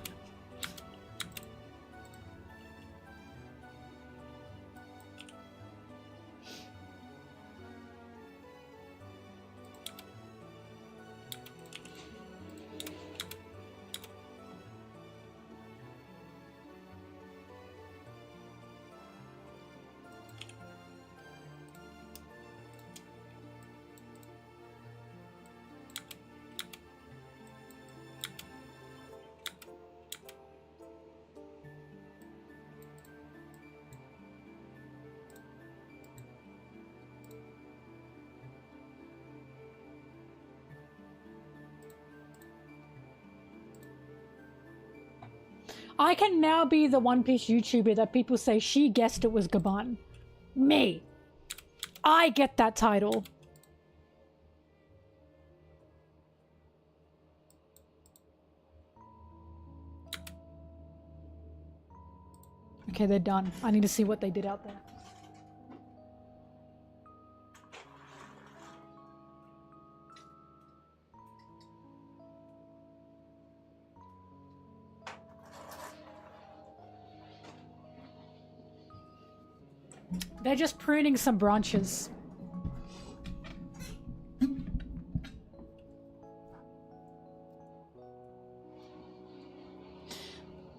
I can now be the One Piece YouTuber that people say she guessed it was Gabon. Me. I get that title. Okay, they're done. I need to see what they did out there. They're just pruning some branches.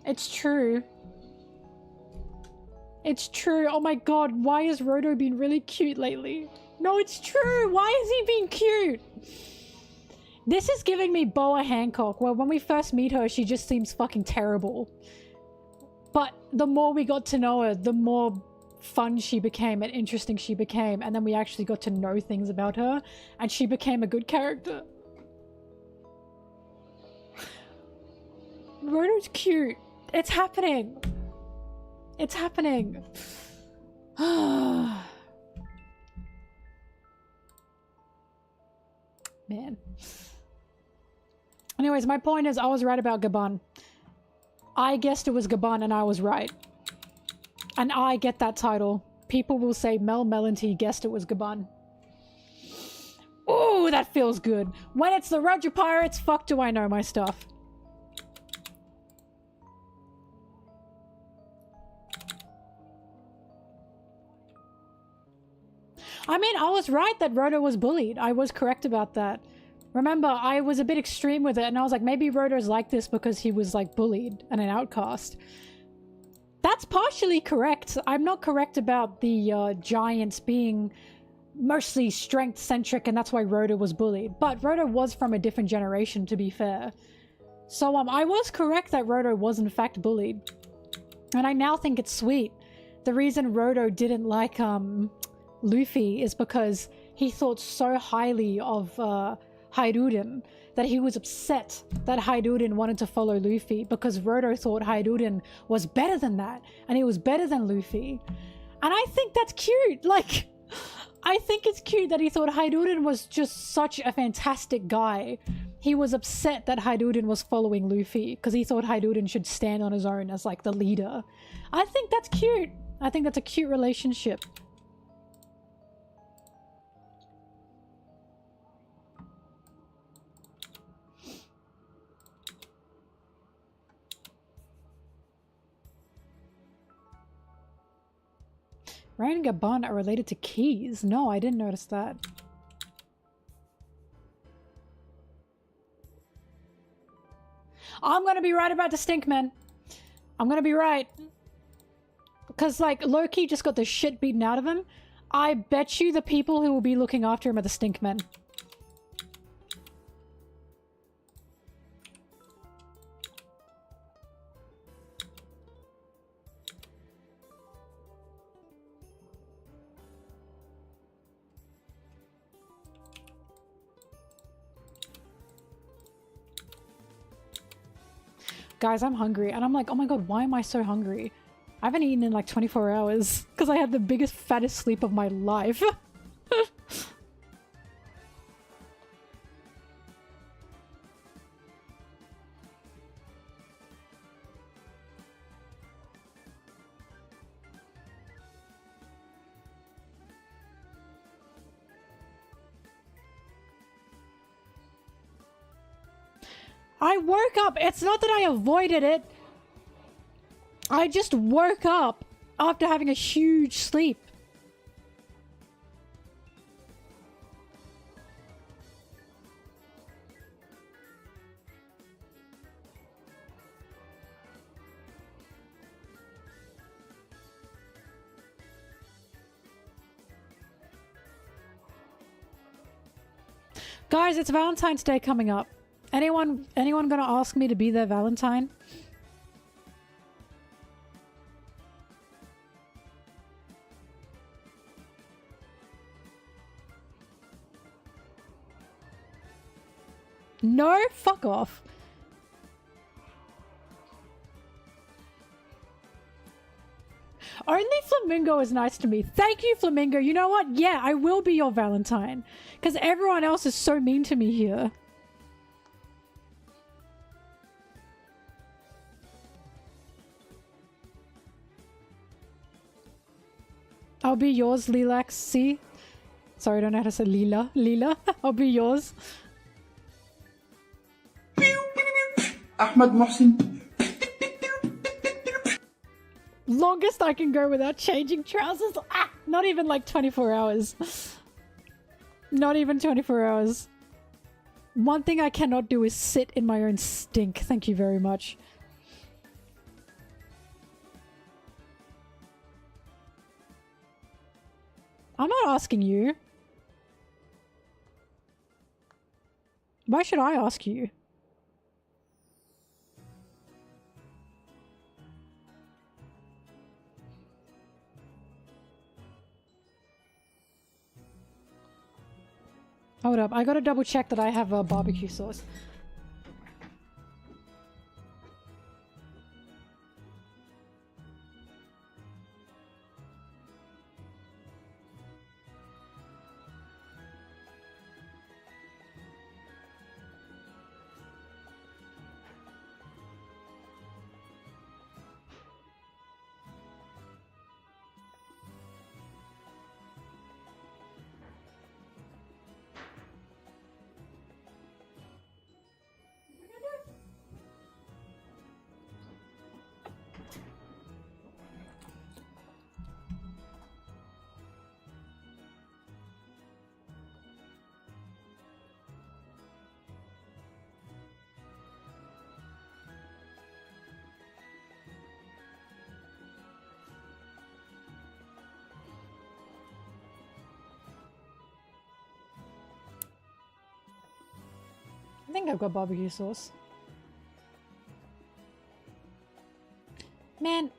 It's true. It's true. Oh my god, why has Roto been really cute lately? No, it's true. Why has he been cute? This is giving me Boa Hancock, where when we first meet her, she just seems fucking terrible. But the more we got to know her, the more fun she became and interesting she became, and then we actually got to know things about her, and she became a good character. Roto's cute. It's happening. It's happening. Man. Anyways, my point is I was right about Gabon. I guessed it was Gabon and I was right. And I get that title. People will say MelonTeee guessed it was Gabon. Ooh, that feels good. When it's the Roger Pirates, fuck do I know my stuff. I mean, I was right that Roto was bullied. I was correct about that. Remember, I was a bit extreme with it, and I was like, maybe Roto's like this because he was, like, bullied and an outcast. That's partially correct. I'm not correct about the giants being mostly strength-centric, and that's why Roto was bullied. But Roto was from a different generation, to be fair. So, I was correct that Roto was, in fact, bullied. And I now think it's sweet. The reason Roto didn't like, Luffy is because he thought so highly of Hyduden that he was upset that Hyduden wanted to follow Luffy because Roto thought Hyduden was better than that and he was better than Luffy. And I think that's cute. Like, I think it's cute that he thought Hyduden was just such a fantastic guy. He was upset that Hyduden was following Luffy because he thought Hyduden should stand on his own as like the leader. I think that's cute. I think that's a cute relationship. Ryan and Gabon are related to keys. No, I didn't notice that. I'm gonna be right about the Stinkman. I'm gonna be right. Because, like, Loki just got the shit beaten out of him. I bet you the people who will be looking after him are the Stinkmen. Guys, I'm hungry. And I'm like, oh my god, why am I so hungry? I haven't eaten in like 24 hours. Because I had the biggest, fattest sleep of my life. I woke up. It's not that I avoided it. I just woke up after having a huge sleep. Guys, it's Valentine's Day coming up. Anyone gonna ask me to be their Valentine? No? Fuck off. Only Flamingo is nice to me. Thank you, Flamingo. You know what? Yeah, I will be your Valentine. Because everyone else is so mean to me here. I'll be yours, Lilac. See? Sorry, I don't know how to say Lila. Lila. I'll be yours. Ahmed Mohsin. Longest I can go without changing trousers. Ah, not even like 24 hours. Not even 24 hours. One thing I cannot do is sit in my own stink. Thank you very much. I'm not asking you. Why should I ask you? Hold up, I gotta double check that I have a barbecue sauce. I think I've got barbecue sauce. Man.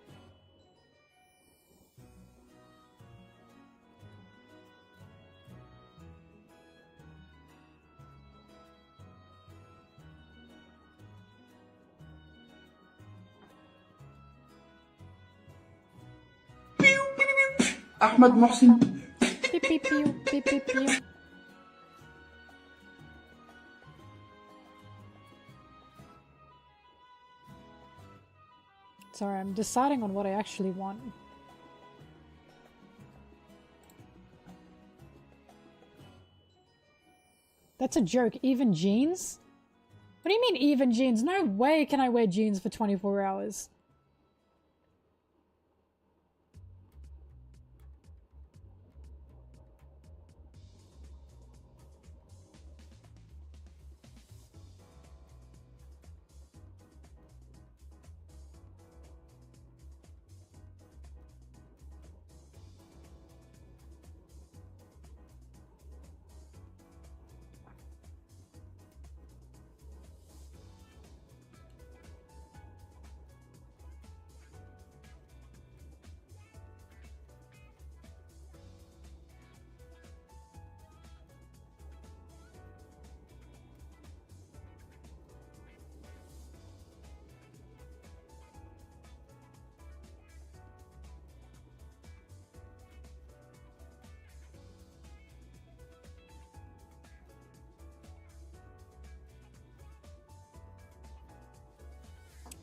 أحمد محسن. Beep, beep, pew, beep, beep, pew. Sorry, I'm deciding on what I actually want. That's a joke. Even jeans? What do you mean even jeans? No way can I wear jeans for 24 hours.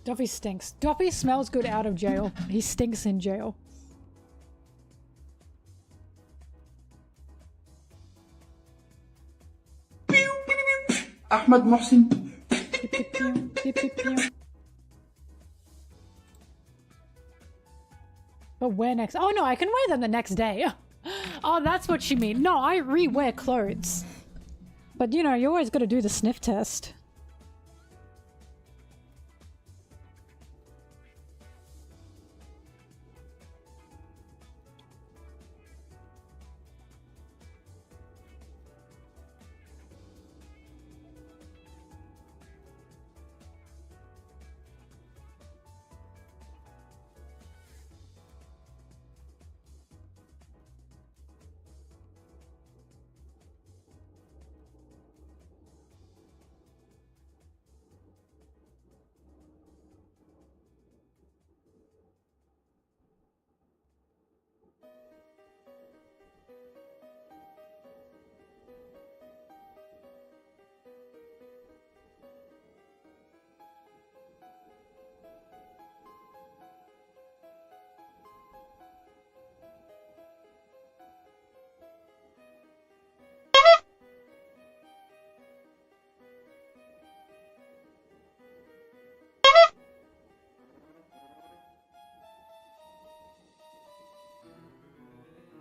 Duffy stinks. Duffy smells good out of jail. He stinks in jail. أحمد محسن. Pew, pew, pew, pew, pew, pew. But where next? Oh no, I can wear them the next day. Oh, that's what you mean. No, I re-wear clothes. But you know, you always gotta do the sniff test.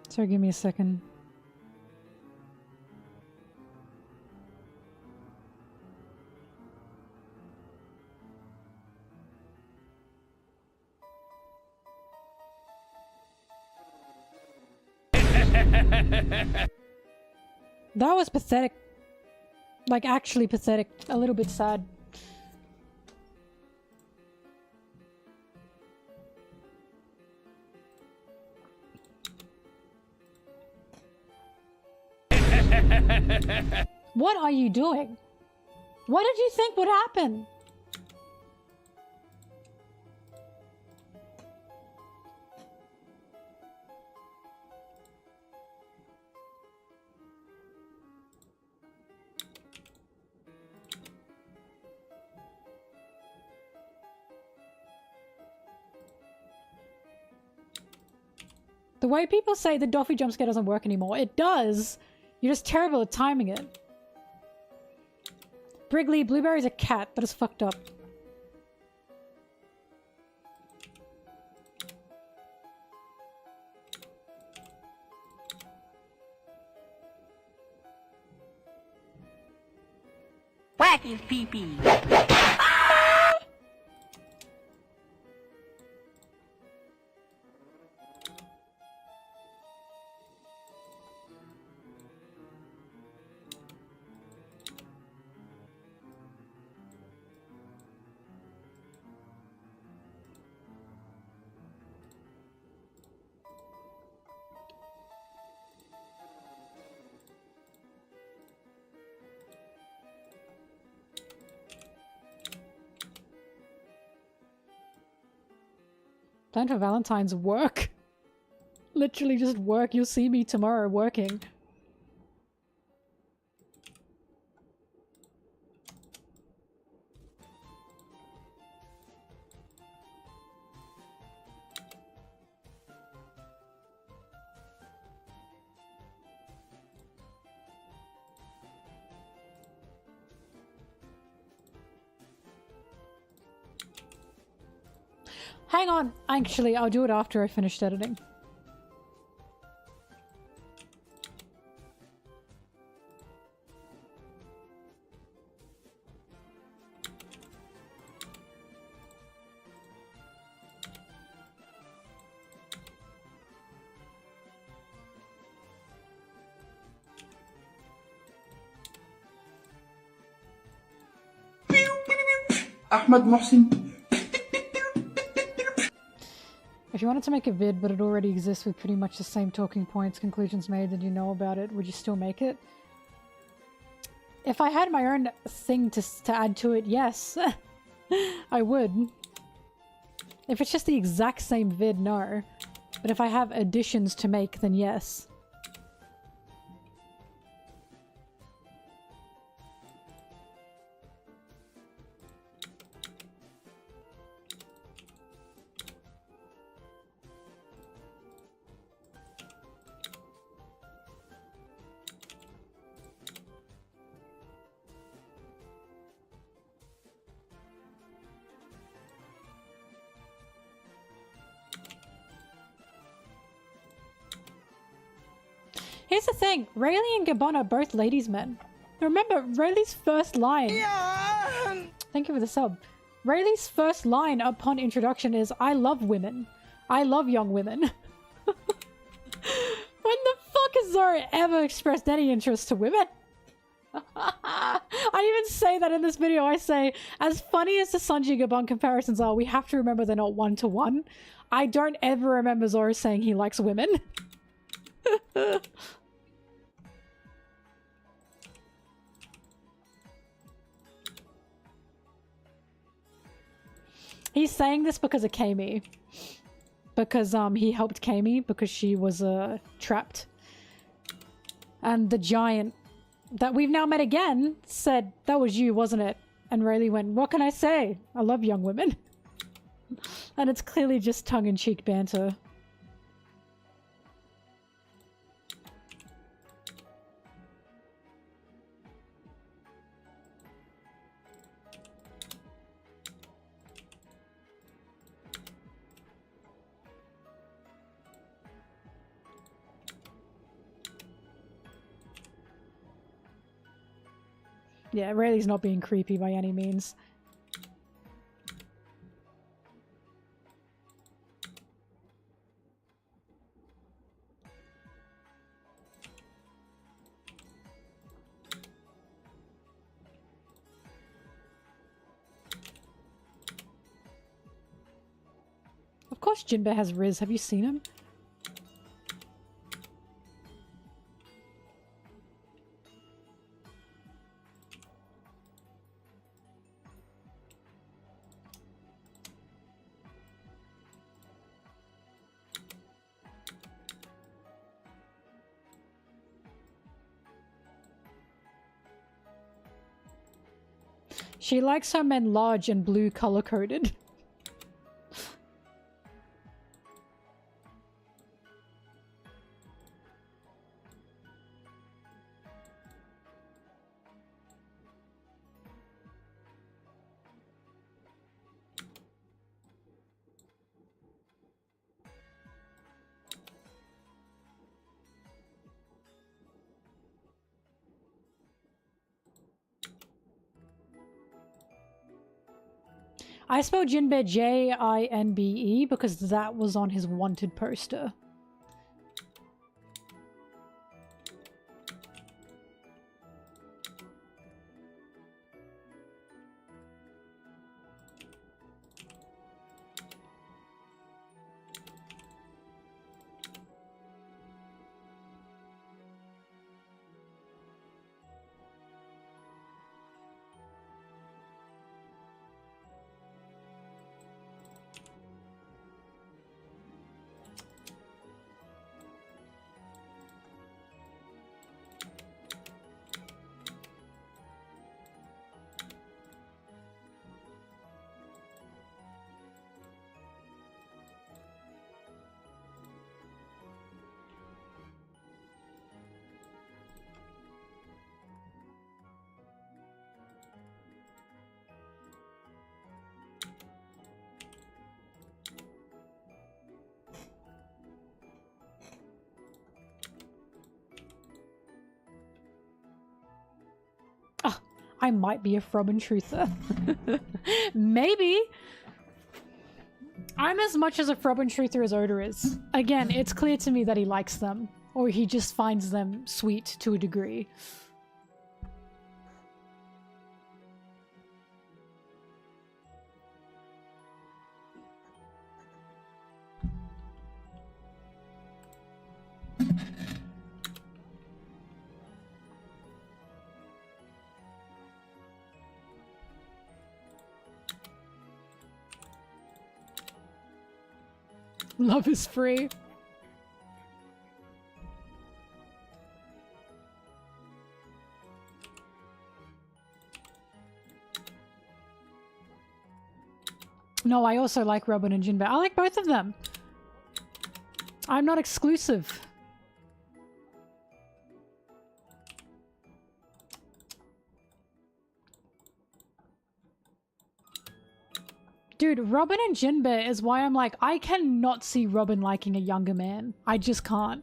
Sorry, give me a second. That was pathetic. Like, actually pathetic. A little bit sad. What are you doing? What did you think would happen? The way people say the Doffy jump scare doesn't work anymore, it does. You're just terrible at timing it. Brigley, Blueberry's a cat. That is fucked up. Whack his pee-pee. Plan for Valentine's work. Literally just work. You'll see me tomorrow working. Hang on. Actually, I'll do it after I finished editing. أحمد محسن. If you wanted to make a vid, but it already exists with pretty much the same talking points, conclusions made, that you know about it, would you still make it? If I had my own thing to add to it, yes. I would. If it's just the exact same vid, no. But if I have additions to make, then yes. Here's the thing, Rayleigh and Gabon are both ladies' men. Remember, Rayleigh's first line... Thank you for the sub. Rayleigh's first line upon introduction is, I love women. I love young women. When the fuck has Zora ever expressed any interest to women? I even say that in this video. I say, as funny as the Sanji Gabon comparisons are, we have to remember they're not one-to-one. I don't ever remember Zora saying he likes women. He's saying this because of Kami. Because he helped Kami because she was trapped. And the giant that we've now met again said, that was you, wasn't it? And Rayleigh went, what can I say? I love young women. And it's clearly just tongue-in-cheek banter. Yeah, Rayleigh's not being creepy by any means. course Jinbei has Riz. Have you seen him? She likes her men large and blue color-coded. I spelled Jinbei Jinbe because that was on his wanted poster. I might be a Frobin truther. Maybe. I'm as much as a Frobin truther as Oda is. Again, it's clear to me that he likes them, or he just finds them sweet to a degree. Love is free. No, I also like Robin and Jinbei. I like both of them. I'm not exclusive. Dude, Robin and Jinbei is why I'm like, I cannot see Robin liking a younger man. I just can't.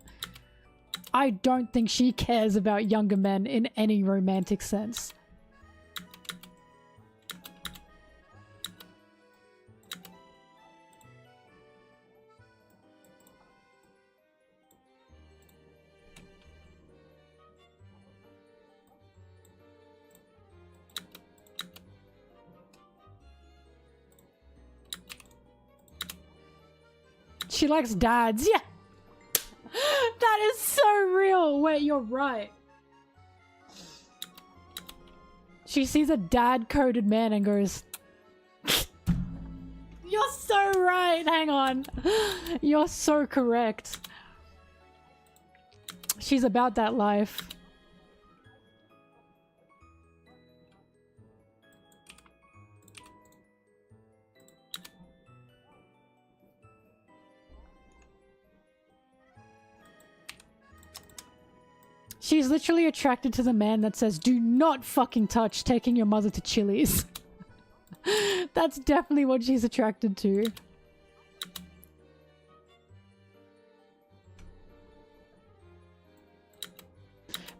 I don't think she cares about younger men in any romantic sense. She likes dads. Yeah. That is so real. Wait, you're right. She sees a dad-coded man and goes, you're so right. Hang on. You're so correct. She's about that life. She's literally attracted to the man that says, do not fucking touch taking your mother to Chili's. That's definitely what she's attracted to.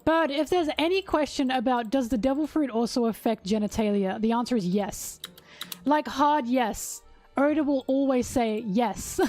But if there's any question about does the devil fruit also affect genitalia, the answer is yes. Like hard yes. Oda will always say yes.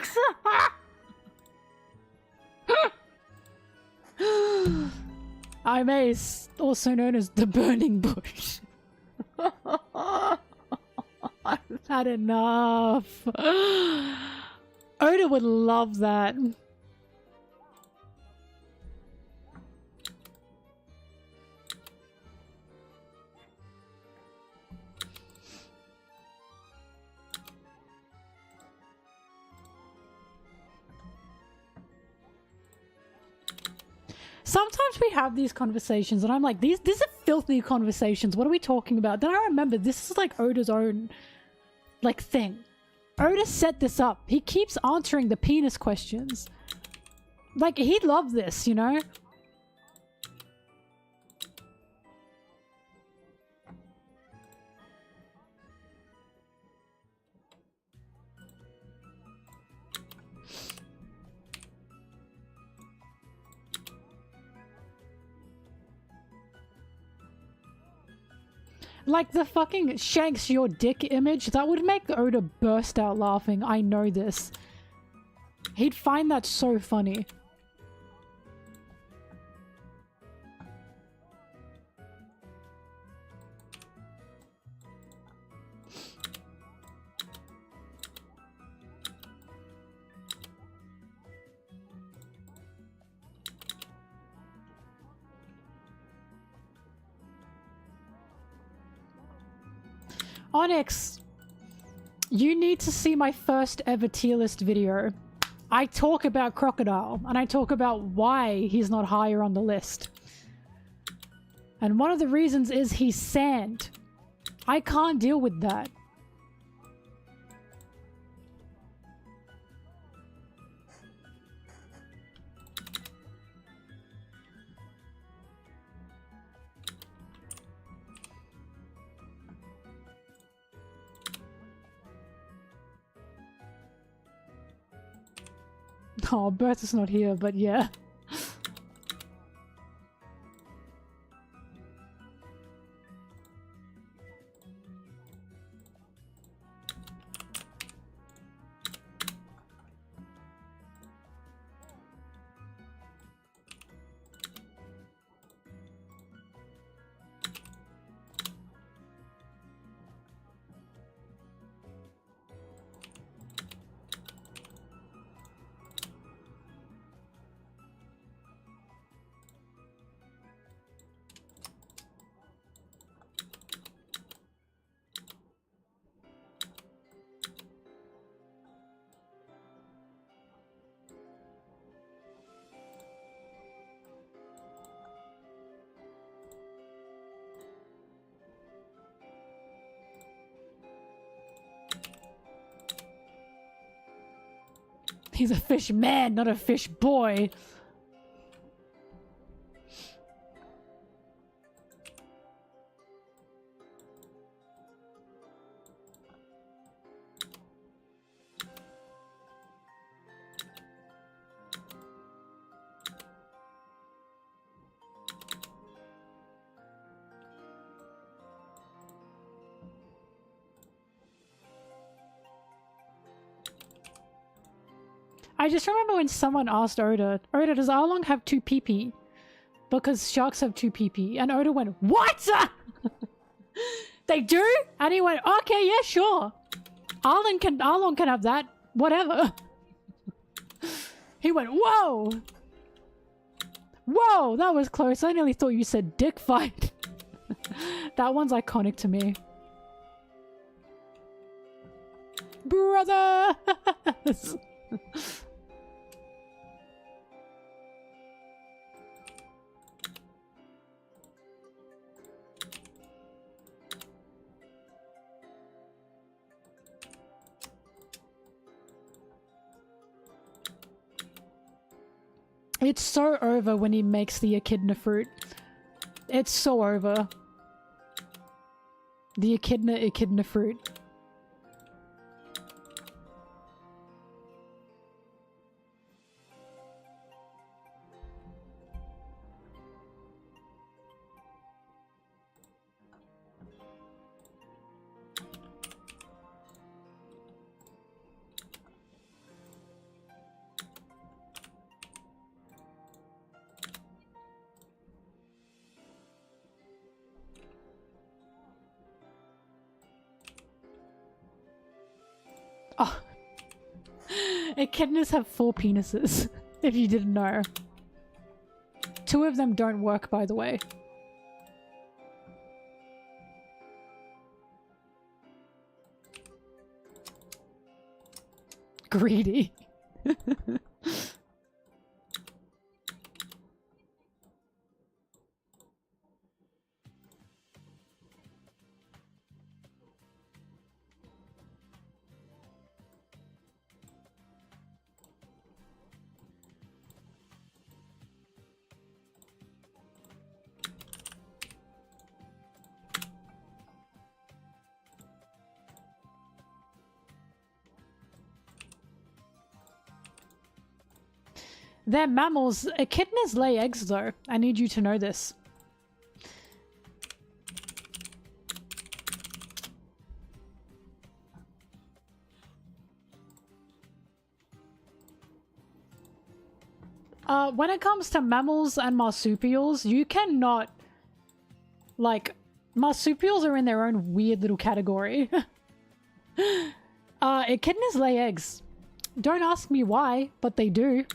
jokes! I'm Ace, also known as the Burning Bush. I've had enough. Oda would love that. Sometimes we have these conversations and I'm like, these are filthy conversations. What are we talking about? Then I remember this is like Oda's own like thing. Oda set this up. He keeps answering the penis questions. Like, he'd love this, you know? Like the fucking Shanks your dick image, that would make Oda burst out laughing. I know this. He'd find that so funny. Onyx, you need to see my first ever tier list video. I talk about Crocodile, and I talk about why he's not higher on the list. And one of the reasons is he's sand. I can't deal with that. Oh, Bert is not here, but yeah. He's a fish man, not a fish boy. I just remember when someone asked Oda, Oda, does Arlong have 2 PP? Because sharks have 2 PP. And Oda went, what? They do? And he went, okay, yeah, sure. Arlong can have that. Whatever. He went, whoa. Whoa, that was close. I nearly thought you said dick fight. That one's iconic to me. Brother! It's so over when he makes the echidna fruit. It's so over. The echidna fruit. Echidnas have 4 penises, if you didn't know. 2 of them don't work, by the way. Greedy. They're mammals. Echidnas lay eggs, though. I need you to know this. When it comes to mammals and marsupials, you cannot... Like, marsupials are in their own weird little category. Echidnas lay eggs. Don't ask me why, but they do.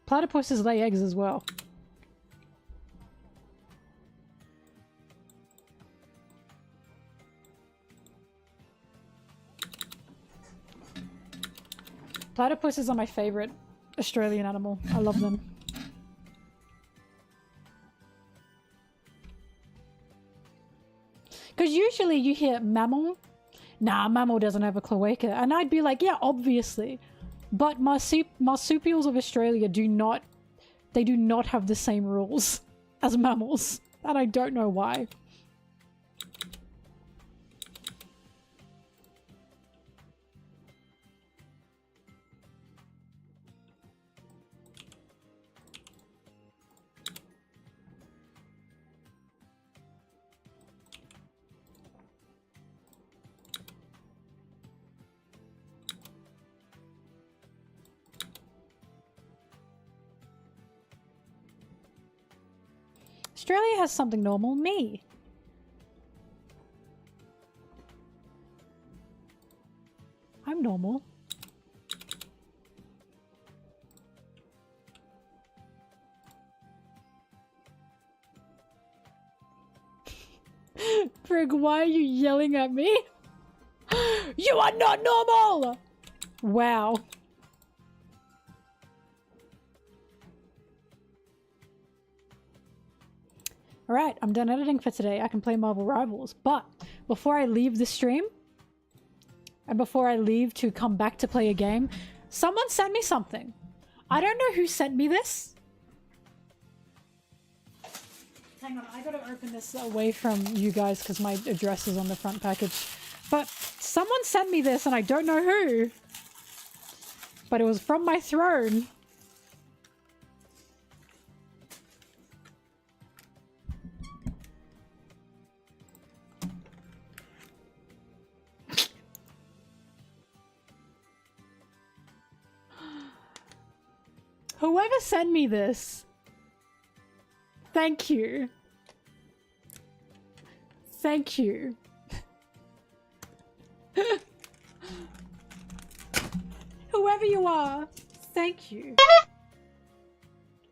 Platypuses lay eggs as well. Platypuses are my favorite Australian animal. I love them. Because usually you hear mammal. Nah, mammal doesn't have a cloaca. And I'd be like, yeah, obviously. But marsupials of Australia do not have the same rules as mammals. And I don't know why. Australia has something normal. Me. I'm normal. Frig, why are you yelling at me? You are not normal! Wow. Alright, I'm done editing for today. I can play Marvel Rivals. But before I leave the stream, and before I leave to come back to play a game, someone sent me something. I don't know who sent me this. Hang on, I gotta open this away from you guys because my address is on the front package. But someone sent me this and I don't know who. But it was from my throne. Whoever sent me this, thank you. Thank you. Whoever you are, thank you.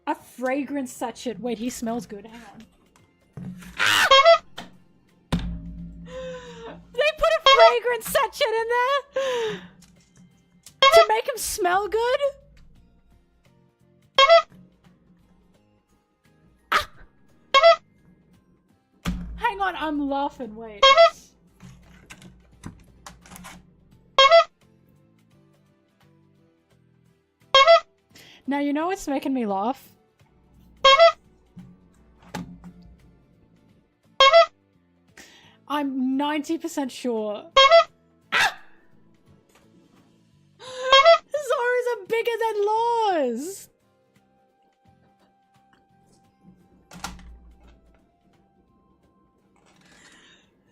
A fragrance sachet. Wait, he smells good. Hang on. They put a fragrance sachet in there to make him smell good? Hang on, I'm laughing, wait. Now, you know what's making me laugh? I'm 90% sure. Zoras are bigger than Laws!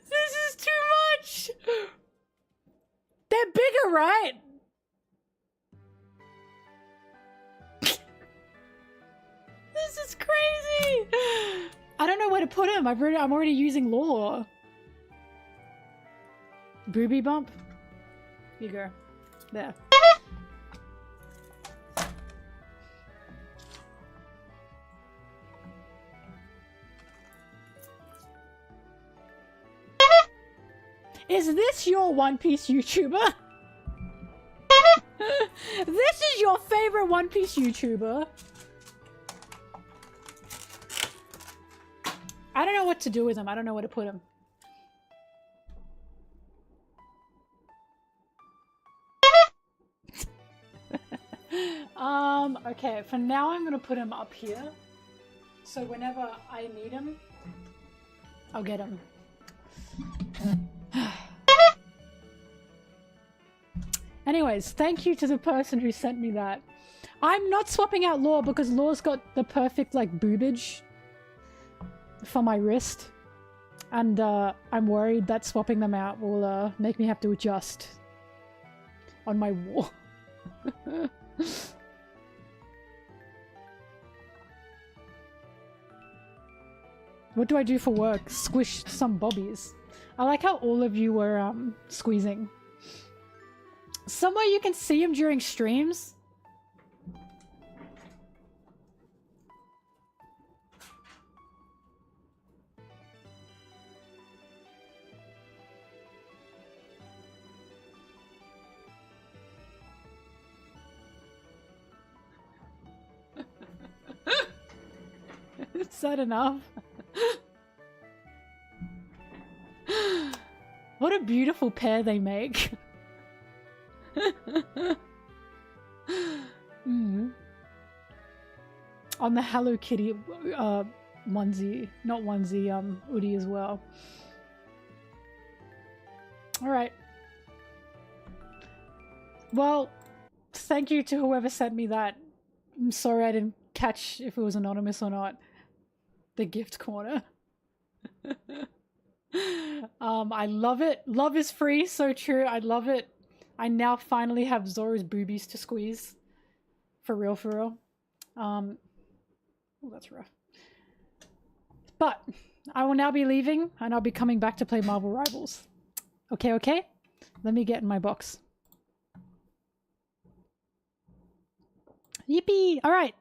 This is too much! They're bigger, right? This is crazy! I don't know where to put him. I'm already using lore. Booby bump? Here you go. There. Is this your One Piece YouTuber? This is your favorite One Piece YouTuber? I don't know what to do with him. I don't know where to put him. Okay, for now I'm gonna put him up here. So whenever I need him, I'll get him. Anyways, thank you to the person who sent me that. I'm not swapping out Law because Law's got the perfect, like, boobage for my wrist. And, I'm worried that swapping them out will, make me have to adjust on my wall. What do I do for work? Squish some bobbies. I like how all of you were, squeezing. Somewhere you can see him during streams? Is that enough? What a beautiful pair they make. On the Hello Kitty onesie, not onesie, hoodie as well. Alright. Well, thank you to whoever sent me that. I'm sorry I didn't catch if it was anonymous or not. The gift corner. I love it. Love is free, so true. I love it. I now finally have Zoro's boobies to squeeze. For real, for real. Oh, that's rough. But I will now be leaving and I'll be coming back to play Marvel Rivals. Okay, okay? Let me get in my box. Yippee! Alright.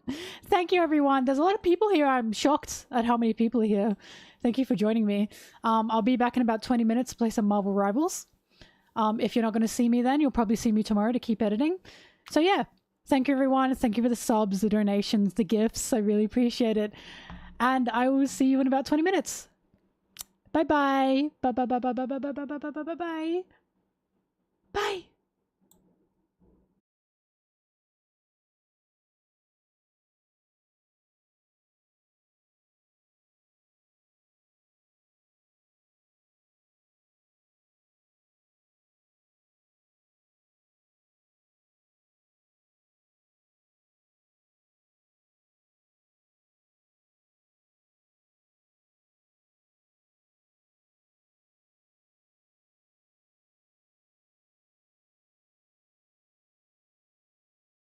Thank you, everyone. There's a lot of people here. I'm shocked at how many people are here. Thank you for joining me. I'll be back in about 20 minutes to play some Marvel Rivals. If you're not going to see me then, you'll probably see me tomorrow to keep editing. So yeah, thank you, everyone. Thank you for the subs, the donations, the gifts. I really appreciate it. And I will see you in about 20 minutes. Bye-bye. Bye-bye-bye-bye-bye-bye-bye-bye-bye-bye. Bye.